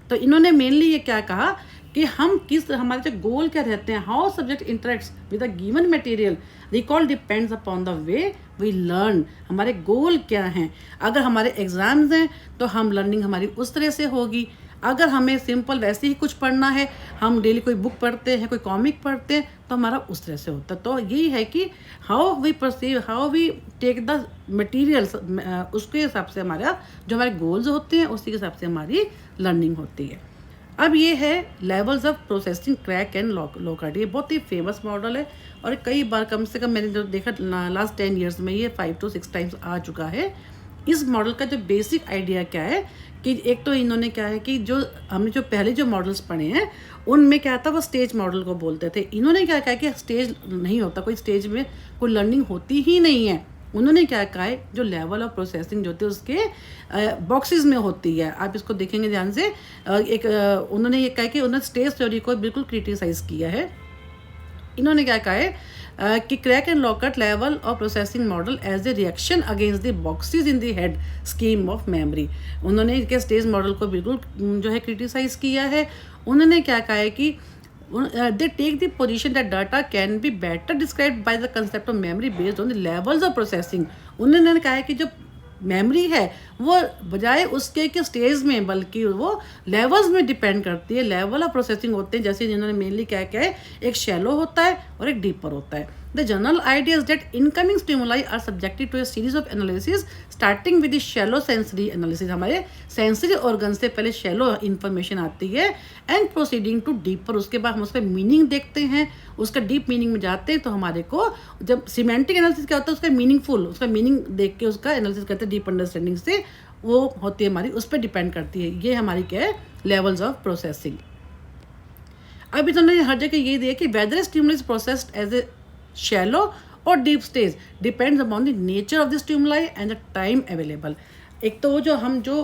तो इन्होंने मेनली ये क्या कहा कि हम हमारे जो गोल क्या रहते हैं, how subject interacts with a given material, recall depends upon the way we learn. हमारे गोल क्या हैं, अगर हमारे एग्जाम्स हैं तो हम लर्निंग हमारी उस तरह से होगी। अगर हमें सिंपल वैसे ही कुछ पढ़ना है, हम डेली कोई बुक पढ़ते हैं, कोई कॉमिक पढ़ते हैं, तो हमारा उस तरह से होता है। तो यही है कि how we perceive, how we take the materials, उसके हिसाब से हमारा जो हमारे गोल्स होते हैं उसी के हिसाब से हमारी लर्निंग होती है। अब ये है levels of processing crack and Lockhart. ये बहुत ही फेमस मॉडल है और कई बार, कम से कम मैंने जो देखा लास्ट 10 ईयर्स में, ये 5 to 6 टाइम्स आ चुका है। इस मॉडल का जो बेसिक आइडिया क्या है कि एक तो इन्होंने क्या है कि जो हमने जो पहले जो मॉडल्स पढ़े हैं उनमें क्या था, वो स्टेज मॉडल को बोलते थे। इन्होंने क्या कहा कि स्टेज नहीं होता, कोई स्टेज में कोई लर्निंग होती ही नहीं है। उन्होंने क्या कहा है, जो लेवल ऑफ प्रोसेसिंग जो होती है उसके बॉक्सेस में होती है। आप इसको देखेंगे ध्यान से। उन्होंने ये कहा कि उन्होंने स्टेज थ्योरी को बिल्कुल क्रिटिसाइज किया है। इन्होंने क्या कहा है कि Craik and Lockhart level of processing model as a reaction against the boxes in the head scheme of memory. उन्होंने इसके स्टेज मॉडल को बिल्कुल जो है क्रिटिसाइज किया है। उन्होंने क्या कहा है कि they take the position that data can be better described by the concept of memory based on the levels of processing। उन्होंने कहा है कि जो मेमोरी है वो बजाय उसके कि स्टेज में, बल्कि वो लेवल्स में डिपेंड करती है। लेवल ऑफ प्रोसेसिंग होते हैं, जैसे जिन्होंने मेनली क्या क्या है, एक शैलो होता है और एक डीपर होता है। The general idea is that incoming stimuli are subjected to a series of analysis starting with the shallow sensory analysis. हमारे सेंसरी ऑर्गन से पहले शैलो इन्फॉर्मेशन आती है एंड प्रोसीडिंग टू डीपर। उसके बाद हम उसका मीनिंग देखते हैं, उसका डीप मीनिंग में जाते हैं। तो हमारे को जब सिमेंटिक एनालिसिस क्या होता है, उसका मीनिंगफुल, उसका मीनिंग देख के उसका एनालिसिस करते हैं डीप अंडरस्टैंडिंग से, वो होती है हमारी, उस पर डिपेंड करती है। ये हमारी क्या है, लेवल्स ऑफ प्रोसेसिंग। अब इन्होंने हर जगह ये दिया कि whether stimulus processed as a shallow और deep stage depends upon the nature of the stimuli and the time available. एक तो वो जो हम जो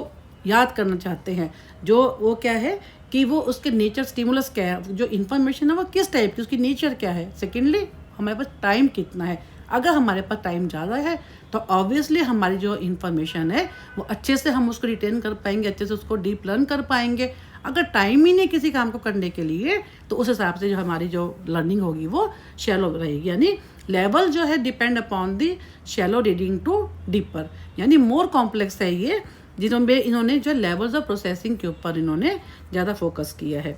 याद करना चाहते हैं, जो वो क्या है कि वो उसके नेचर, स्टिमुलस क्या है, जो इन्फॉर्मेशन है वो किस टाइप की, उसकी नेचर क्या है। सेकेंडली हमारे पास टाइम कितना है। अगर हमारे पास टाइम ज़्यादा है तो ऑब्वियसली हमारी जो इन्फॉर्मेशन है वो अच्छे से हम उसको रिटेन कर पाएंगे, अच्छे से उसको डीप लर्न कर पाएंगे। अगर टाइम ही नहीं किसी काम को करने के लिए तो उस हिसाब से जो हमारी जो लर्निंग होगी वो शैलो रहेगी। यानी लेवल जो है depend upon the shallow reading to deeper, यानी मोर कॉम्प्लेक्स है ये, जिन्होंने इन्होंने जो लेवल्स ऑफ प्रोसेसिंग के ऊपर इन्होंने ज़्यादा फोकस किया है।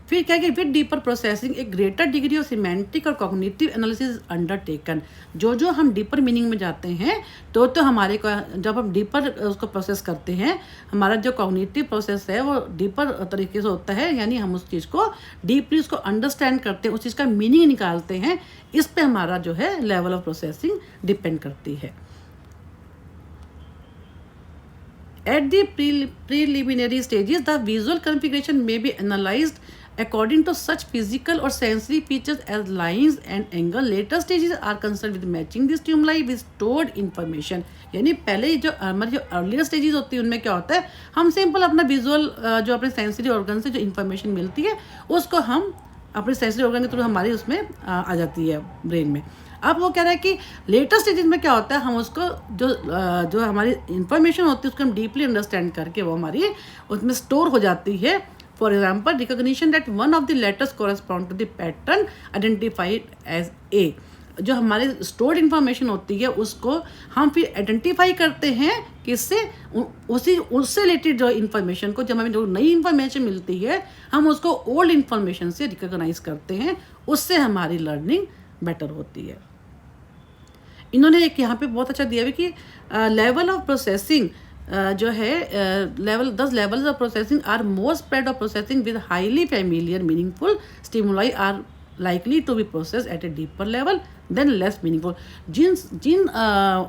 फिर क्या कि विद डीपर प्रोसेसिंग एक ग्रेटर डिग्री ऑफ सिमेंटिक और कॉग्निटिव एनालिसिस अंडरटेकन। जो जो हम डीपर मीनिंग में जाते हैं तो हमारे को, जब हम डीपर उसको प्रोसेस करते हैं, हमारा जो कॉग्निटिव प्रोसेस है वो डीपर तरीके से होता है। यानी हम उस चीज़ को डीपली उसको अंडरस्टैंड करते हैं, उस चीज़ का मीनिंग निकालते हैं। इस पे हमारा जो है लेवल ऑफ प्रोसेसिंग डिपेंड करती है। At the preliminary stages, the visual configuration may be analyzed according to such physical or sensory features as lines and angle. Later stages are concerned with matching the stimuli with stored information। यानी पहले जो हमारी जो earlier stages होती है उनमें क्या होता है, हम सिंपल अपना विजुअल जो अपने सेंसरी ऑर्गन से जो इन्फॉर्मेशन मिलती है उसको हम अपने सेंसरी ऑर्गन के थ्रू हमारी उसमें आ जाती है ब्रेन में। अब वो कह रहा है कि लेटेस्ट स्टेजेस में क्या होता है, हम उसको जो हमारी इंफॉर्मेशन होती है उसको हम डीपली अंडरस्टैंड करके वो हमारी उसमें स्टोर हो जाती है। For example, recognition that one of the letters correspond to the pattern identified as A. जो हमारे स्टोर्ड इन्फॉर्मेशन होती है उसको हम फिर आइडेंटिफाई करते हैं किससे, उससे रिलेटेड जो इन्फॉर्मेशन को, जब हमें जो नई इन्फॉर्मेशन मिलती है हम उसको ओल्ड इन्फॉर्मेशन से रिकॉग्नाइज करते हैं, उससे हमारी लर्निंग बेटर होती है। इन्होंने एक यहाँ पे बहुत अच्छा दिया है कि लेवल ऑफ प्रोसेसिंग जो है levels of processing are more spread of processing with highly familiar meaningful stimuli are likely to be processed at a deeper level than less meaningful। जिन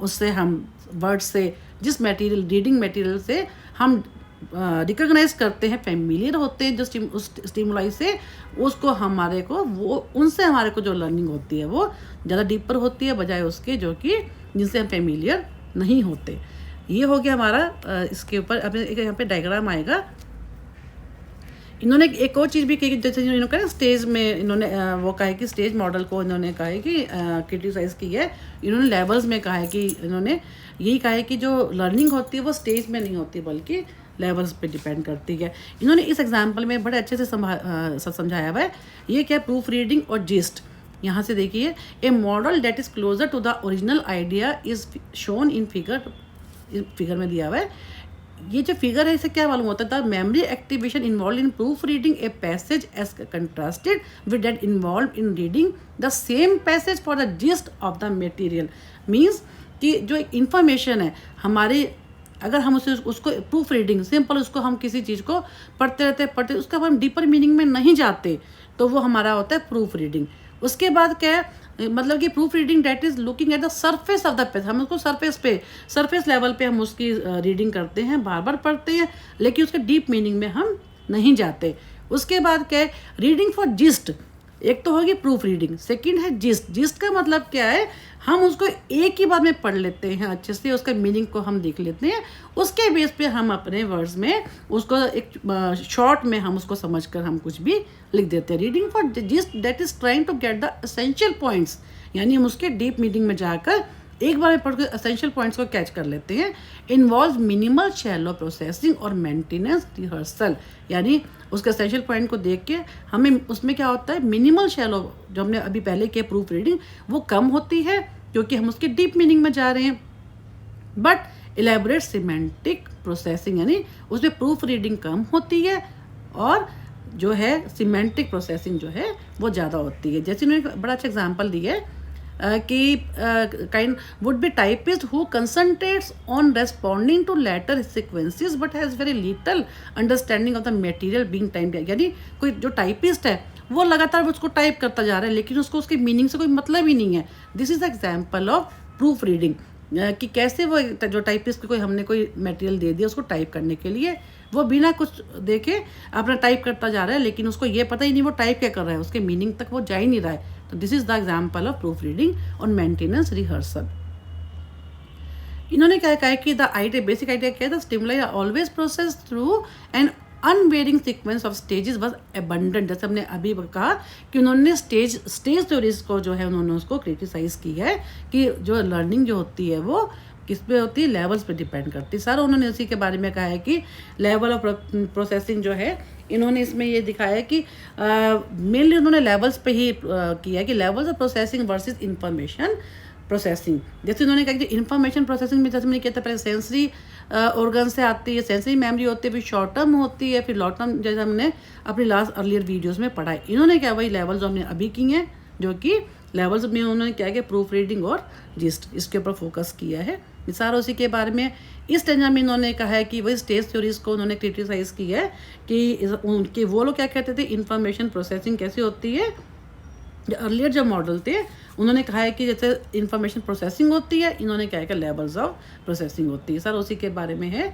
उससे हम वर्ड से, जिस मटेरियल, रीडिंग मटेरियल से हम recognise करते हैं, फेमिलियर होते हैं जो उस स्टिमुलाई से, उसको हमारे को वो उनसे हमारे को जो लर्निंग होती है वो ज़्यादा डीपर होती है बजाय उसके जो कि जिनसे हम फेमिलियर नहीं होते। ये हो गया हमारा इसके ऊपर। अब एक यहाँ पे डायग्राम आएगा। इन्होंने एक और चीज़ भी कही, जैसे इन्होंने कहा स्टेज में, इन्होंने वो कहा है कि स्टेज मॉडल को इन्होंने कहा है कि क्रिटिसाइज़ की है। इन्होंने लेवल्स में कहा है कि इन्होंने यही कहा है कि जो लर्निंग होती है वो स्टेज में नहीं होती बल्कि लेवल्स पे डिपेंड करती है। इन्होंने इस एग्जाम्पल में बड़े अच्छे से समझाया हुआ है। ये क्या, प्रूफ रीडिंग और जिस्ट। यहाँ से देखिए, a model that is closer to the original idea is shown in figure में दिया हुआ है। ये जो फिगर है इसे क्या मालूम होता था, memory activation involve in proof reading a passage as contrasted with that involve in reading the same passage for the gist of the material. Means कि जो एक इंफॉर्मेशन है हमारे अगर हम उसे उसको प्रूफ रीडिंग सिंपल उसको हम किसी चीज़ को पढ़ते उसका हम डीपर मीनिंग में नहीं जाते तो वो हमारा होता है प्रूफ रीडिंग। उसके बाद क्या है, मतलब कि proof reading that is looking at the surface of the page. हम उसको सरफेस लेवल पे हम उसकी रीडिंग करते हैं, बार बार पढ़ते हैं, लेकिन उसके डीप मीनिंग में हम नहीं जाते। उसके बाद क्या है, रीडिंग फॉर जिस्ट। एक तो होगी प्रूफ रीडिंग, सेकंड है जिस्ट। जिस्ट का मतलब क्या है, हम उसको एक ही बार में पढ़ लेते हैं अच्छे से, उसका मीनिंग को हम देख लेते हैं, उसके बेस पे हम अपने वर्ड्स में उसको एक शॉर्ट में हम उसको समझकर हम कुछ भी लिख देते हैं। Reading for gist that is trying to get the essential points, यानी हम उसके डीप मीनिंग में जाकर एक बार में पढ़ के एसेंशियल पॉइंट्स को कैच कर लेते हैं। इन्वॉल्व मिनिमल शैलो प्रोसेसिंग और मेंटेनेंस रिहर्सल, यानी उसके एसेंशियल पॉइंट को देख के हमें उसमें क्या होता है, मिनिमल शैलो जो हमने अभी पहले किया प्रूफ रीडिंग वो कम होती है क्योंकि हम उसके डीप मीनिंग में जा रहे हैं। बट इलेबोरेट सिमेंटिक प्रोसेसिंग, यानी उसमें प्रूफ रीडिंग कम होती है और जो है सिमेंटिक प्रोसेसिंग जो है वो ज़्यादा होती है। जैसे उन्होंने बड़ा अच्छा एग्जाम्पल दिया है कि kind would be typist who concentrates on responding to letter sequences but has very little understanding of the material being timed, यानी कोई जो टाइपिस्ट है वो लगातार उसको टाइप करता जा रहा है लेकिन उसको उसके मीनिंग से कोई मतलब ही नहीं है। This is the example of proof reading, कि कैसे वो जो टाइपिस्ट को हमने कोई मटेरियल दे दिया उसको टाइप करने के लिए, वो बिना कुछ देखे अपना टाइप करता जा रहा है लेकिन उसको ये पता ही नहीं वो टाइप क्या कर रहा है, उसके मीनिंग तक वो जा ही नहीं रहा है। तो this is the example of proof reading और मेंटेनेंस रिहर्सल। इन्होंने क्या कहा कि द आइडिया, बेसिक आइडिया क्या है, the stimuli are always process through an unvarying sequence of stages was abandoned. जैसे हमने अभी कहा कि उन्होंने स्टेज थ्योरीज को जो है उन्होंने उसको क्रिटिसाइज की है कि जो लर्निंग जो होती है वो किस पे होती है, लेवल्स पे डिपेंड करती है। सर उन्होंने उसी के बारे में कहा है कि लेवल ऑफ प्रोसेसिंग जो है, इन्होंने इसमें ये दिखाया है कि मेनली उन्होंने लेवल्स पे ही किया है कि levels of processing versus information processing. जैसे उन्होंने कहा कि इन्फॉर्मेशन प्रोसेसिंग में जैसे मैंने कहता पहले सेंसरी ऑर्गन से आती है, सेंसरी मेमोरी होती है, फिर शॉर्ट टर्म होती है, फिर लॉन्ग टर्म, जैसे हमने अपनी लास्ट अर्लियर वीडियोस में पढ़ा है। इन्होंने क्या वही लेवल्स हमने अभी की हैं, जो कि लेवल्स में उन्होंने क्या किया, प्रूफ रीडिंग और जिस्ट, इसके ऊपर फोकस किया है। सारा उसी के बारे में इस टेंजा में इन्होंने कहा है कि वही स्टेज थ्योरीज को उन्होंने क्रिटिसाइज की है कि उनके वो लोग क्या कहते थे, इन्फॉर्मेशन प्रोसेसिंग कैसी होती है। अर्लियर जो मॉडल थे उन्होंने कहा है कि जैसे इन्फॉर्मेशन प्रोसेसिंग होती है, इन्होंने क्या है कि लेवल्स ऑफ प्रोसेसिंग होती है। सर उसी के बारे में है।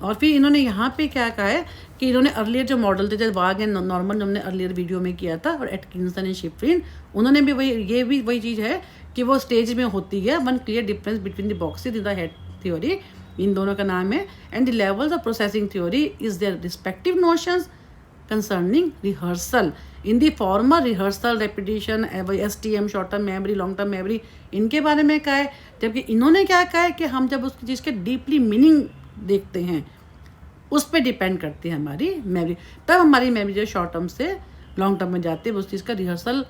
और फिर इन्होंने यहाँ पे क्या कहा है कि इन्होंने अर्लियर जो मॉडल थे, जैसे वाग एंड नॉर्मन जो हमने अर्लियर वीडियो में किया था, और एटकिंसन एंड शिफ्रिन, उन्होंने भी वही चीज़ है कि वो स्टेज में होती है। One clear difference between the boxes in the head theory, इन दोनों का नाम है, and the levels of processing theory is their respective notions concerning rehearsal. In the former rehearsal, repetition, STM, short term memory, long term memory, इनके बारे में कहा है। जबकि इन्होंने क्या कहा है कि हम जब उस चीज़ के डीपली मीनिंग देखते हैं उस पर डिपेंड करती है हमारी मेमोरी, तब हमारी मेमोरी जो शॉर्ट टर्म से लॉन्ग टर्म में जाती है, उस चीज़ का रिहर्सल,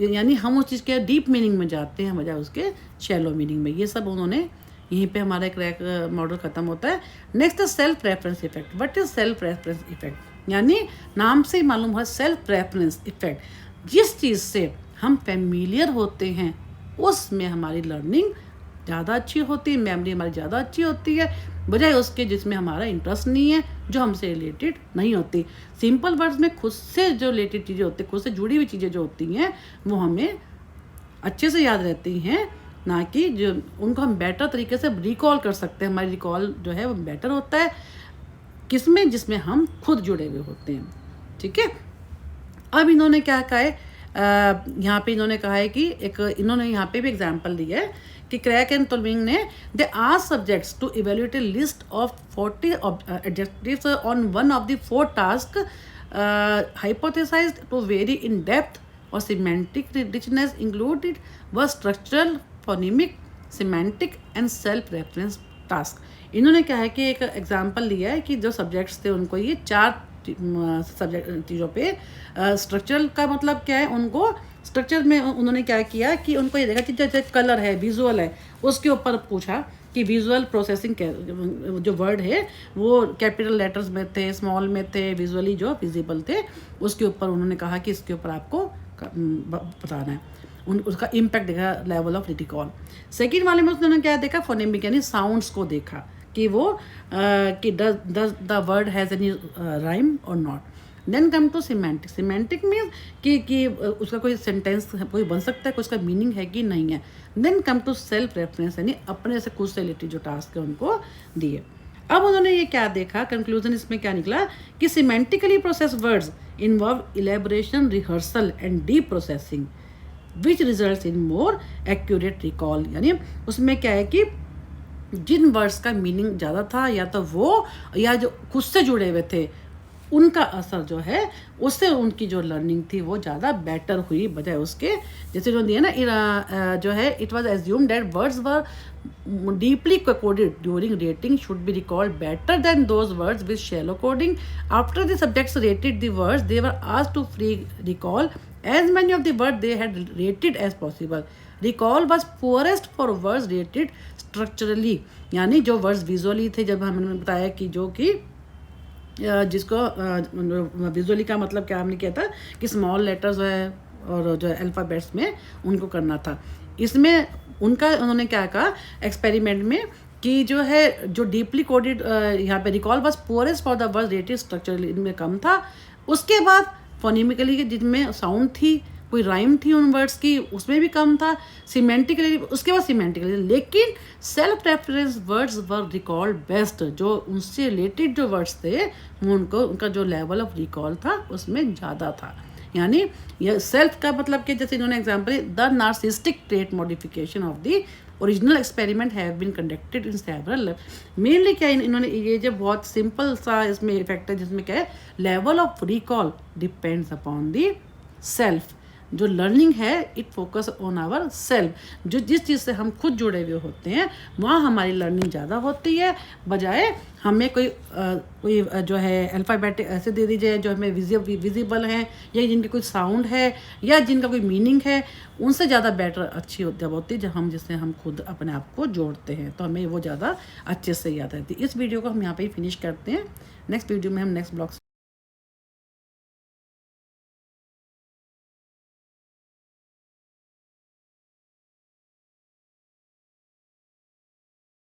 यानी हम उस चीज़ के डीप मीनिंग में जाते हैं बजाय उसके शैलो मीनिंग में। ये सब उन्होंने यहीं पे हमारा एक मॉडल खत्म होता है। Next self reference effect. What is self reference effect, यानी नाम से ही मालूम है सेल्फ रेफरेंस इफेक्ट। जिस चीज़ से हम फेमिलियर होते हैं उसमें हमारी लर्निंग ज़्यादा अच्छी होती है, मेमोरी हमारी ज़्यादा अच्छी होती है, बजाय उसके जिसमें हमारा इंटरेस्ट नहीं है, जो हमसे रिलेटेड नहीं होती। सिंपल वर्ड्स में खुद से जो रिलेटेड चीज़ें होती हैं, खुद से जुड़ी हुई चीज़ें जो होती हैं वो हमें अच्छे से याद रहती हैं, ना कि जो उनको हम बेटर तरीके से रिकॉल कर सकते हैं। हमारी रिकॉल जो है वो बेटर होता है किसमें, जिसमें हम खुद जुड़े हुए होते हैं। ठीक है, अब इन्होंने क्या कहा है, यहाँ पे इन्होंने कहा है कि इन्होंने यहाँ पे भी एग्जांपल दिया है कि क्रैक एंड टोल्विंग ने they asked subjects to evaluate a list of 40 adjectives on one of the 4 task hypothesized to vary in depth और सिमेंटिक रिचनेस इंक्लूडेड व structural, phonemic, semantic and self reference task. इन्होंने क्या है कि एक example लिया है कि जो सब्जेक्ट्स थे उनको ये 4 सब्जेक्ट चीज़ों पे स्ट्रक्चरल का मतलब क्या है, उनको स्ट्रक्चर में उन्होंने क्या किया कि उनको ये देखा कि जैसे कलर है, विजुअल है, उसके ऊपर पूछा कि विजुअल प्रोसेसिंग जो वर्ड है वो कैपिटल लेटर्स में थे, स्मॉल में थे, विजुअली जो विजिबल थे, उसके ऊपर उन्होंने कहा कि इसके ऊपर आपको बताना है, उसका इम्पैक्ट देखा, लेवल ऑफ रिकॉल। सेकेंड वाले में उन्होंने क्या देखा, फोनेमिक यानी साउंड्स को देखा कि वो कि does the word has any rhyme or not. Then come to semantic. Semantic means कि उसका कोई सेंटेंस कोई बन सकता है, कोई उसका मीनिंग है कि नहीं है. Then come to self reference, यानी अपने से खुद से रिलेटेड जो टास्क है उनको दिए. अब उन्होंने ये क्या देखा, कंक्लूजन इसमें क्या निकला कि semantically process words involve elaboration, rehearsal and deep processing which result in more accurate recall. यानी उसमें क्या है कि जिन वर्ड्स का मीनिंग ज़्यादा था या तो वो या जो खुद से जुड़े हुए थे उनका असर जो है उससे उनकी जो लर्निंग थी वो ज़्यादा बेटर हुई बजाय उसके जैसे जो दिया ना जो है it was assumed that words were deeply coded during rating should be recalled better than those words with shallow coding. After the subjects rated the words they were asked to free recall as many of the words they had rated as possible. Recall was poorest for words rated structurally, यानी जो words visually थे, जब हमने बताया कि जो कि जिसको विजुअली का मतलब क्या हमने किया था कि स्मॉल लेटर्स है और जो अल्फ़ाबेट्स में उनको करना था. इसमें उनका उन्होंने क्या कहा एक्सपेरिमेंट में कि जो है जो डीपली कोडेड यहाँ पे recall was forest for the word rated structurally, इनमें कम था. उसके बाद फोनेमिकली के जिनमें साउंड थी, कोई राइम थी उन वर्ड्स की, उसमें भी कम था. सिमेंटिकली उसके बाद सिमेंटिकली, लेकिन self reference words were recalled best. जो उनसे रिलेटेड जो वर्ड्स थे उनको उनका जो लेवल ऑफ रिकॉल था उसमें ज़्यादा था. यानी यह सेल्फ का मतलब कि जैसे इन्होंने example the narcissistic trait modification of the original experiment have been conducted in several. Mainly क्या इन्होंने ये जो बहुत सिंपल सा इसमें इफेक्ट है जिसमें क्या है level of recall depends upon the self. जो लर्निंग है it focus on our self. जो जिस चीज़ से हम खुद जुड़े हुए होते हैं वहाँ हमारी लर्निंग ज़्यादा होती है बजाय हमें कोई जो है अल्फ़ाबेट ऐसे दे दीजिए जो हमें विजिबल हैं या जिनकी कोई साउंड है या जिनका कोई मीनिंग है, उनसे ज़्यादा बेटर अच्छी जब होती है जब हम जिससे हम खुद अपने आप को जोड़ते हैं तो हमें वो ज़्यादा अच्छे से याद रहती है. इस वीडियो को हम यहाँ पे ही फिनिश करते हैं. नेक्स्ट वीडियो में हम नेक्स्ट ब्लॉग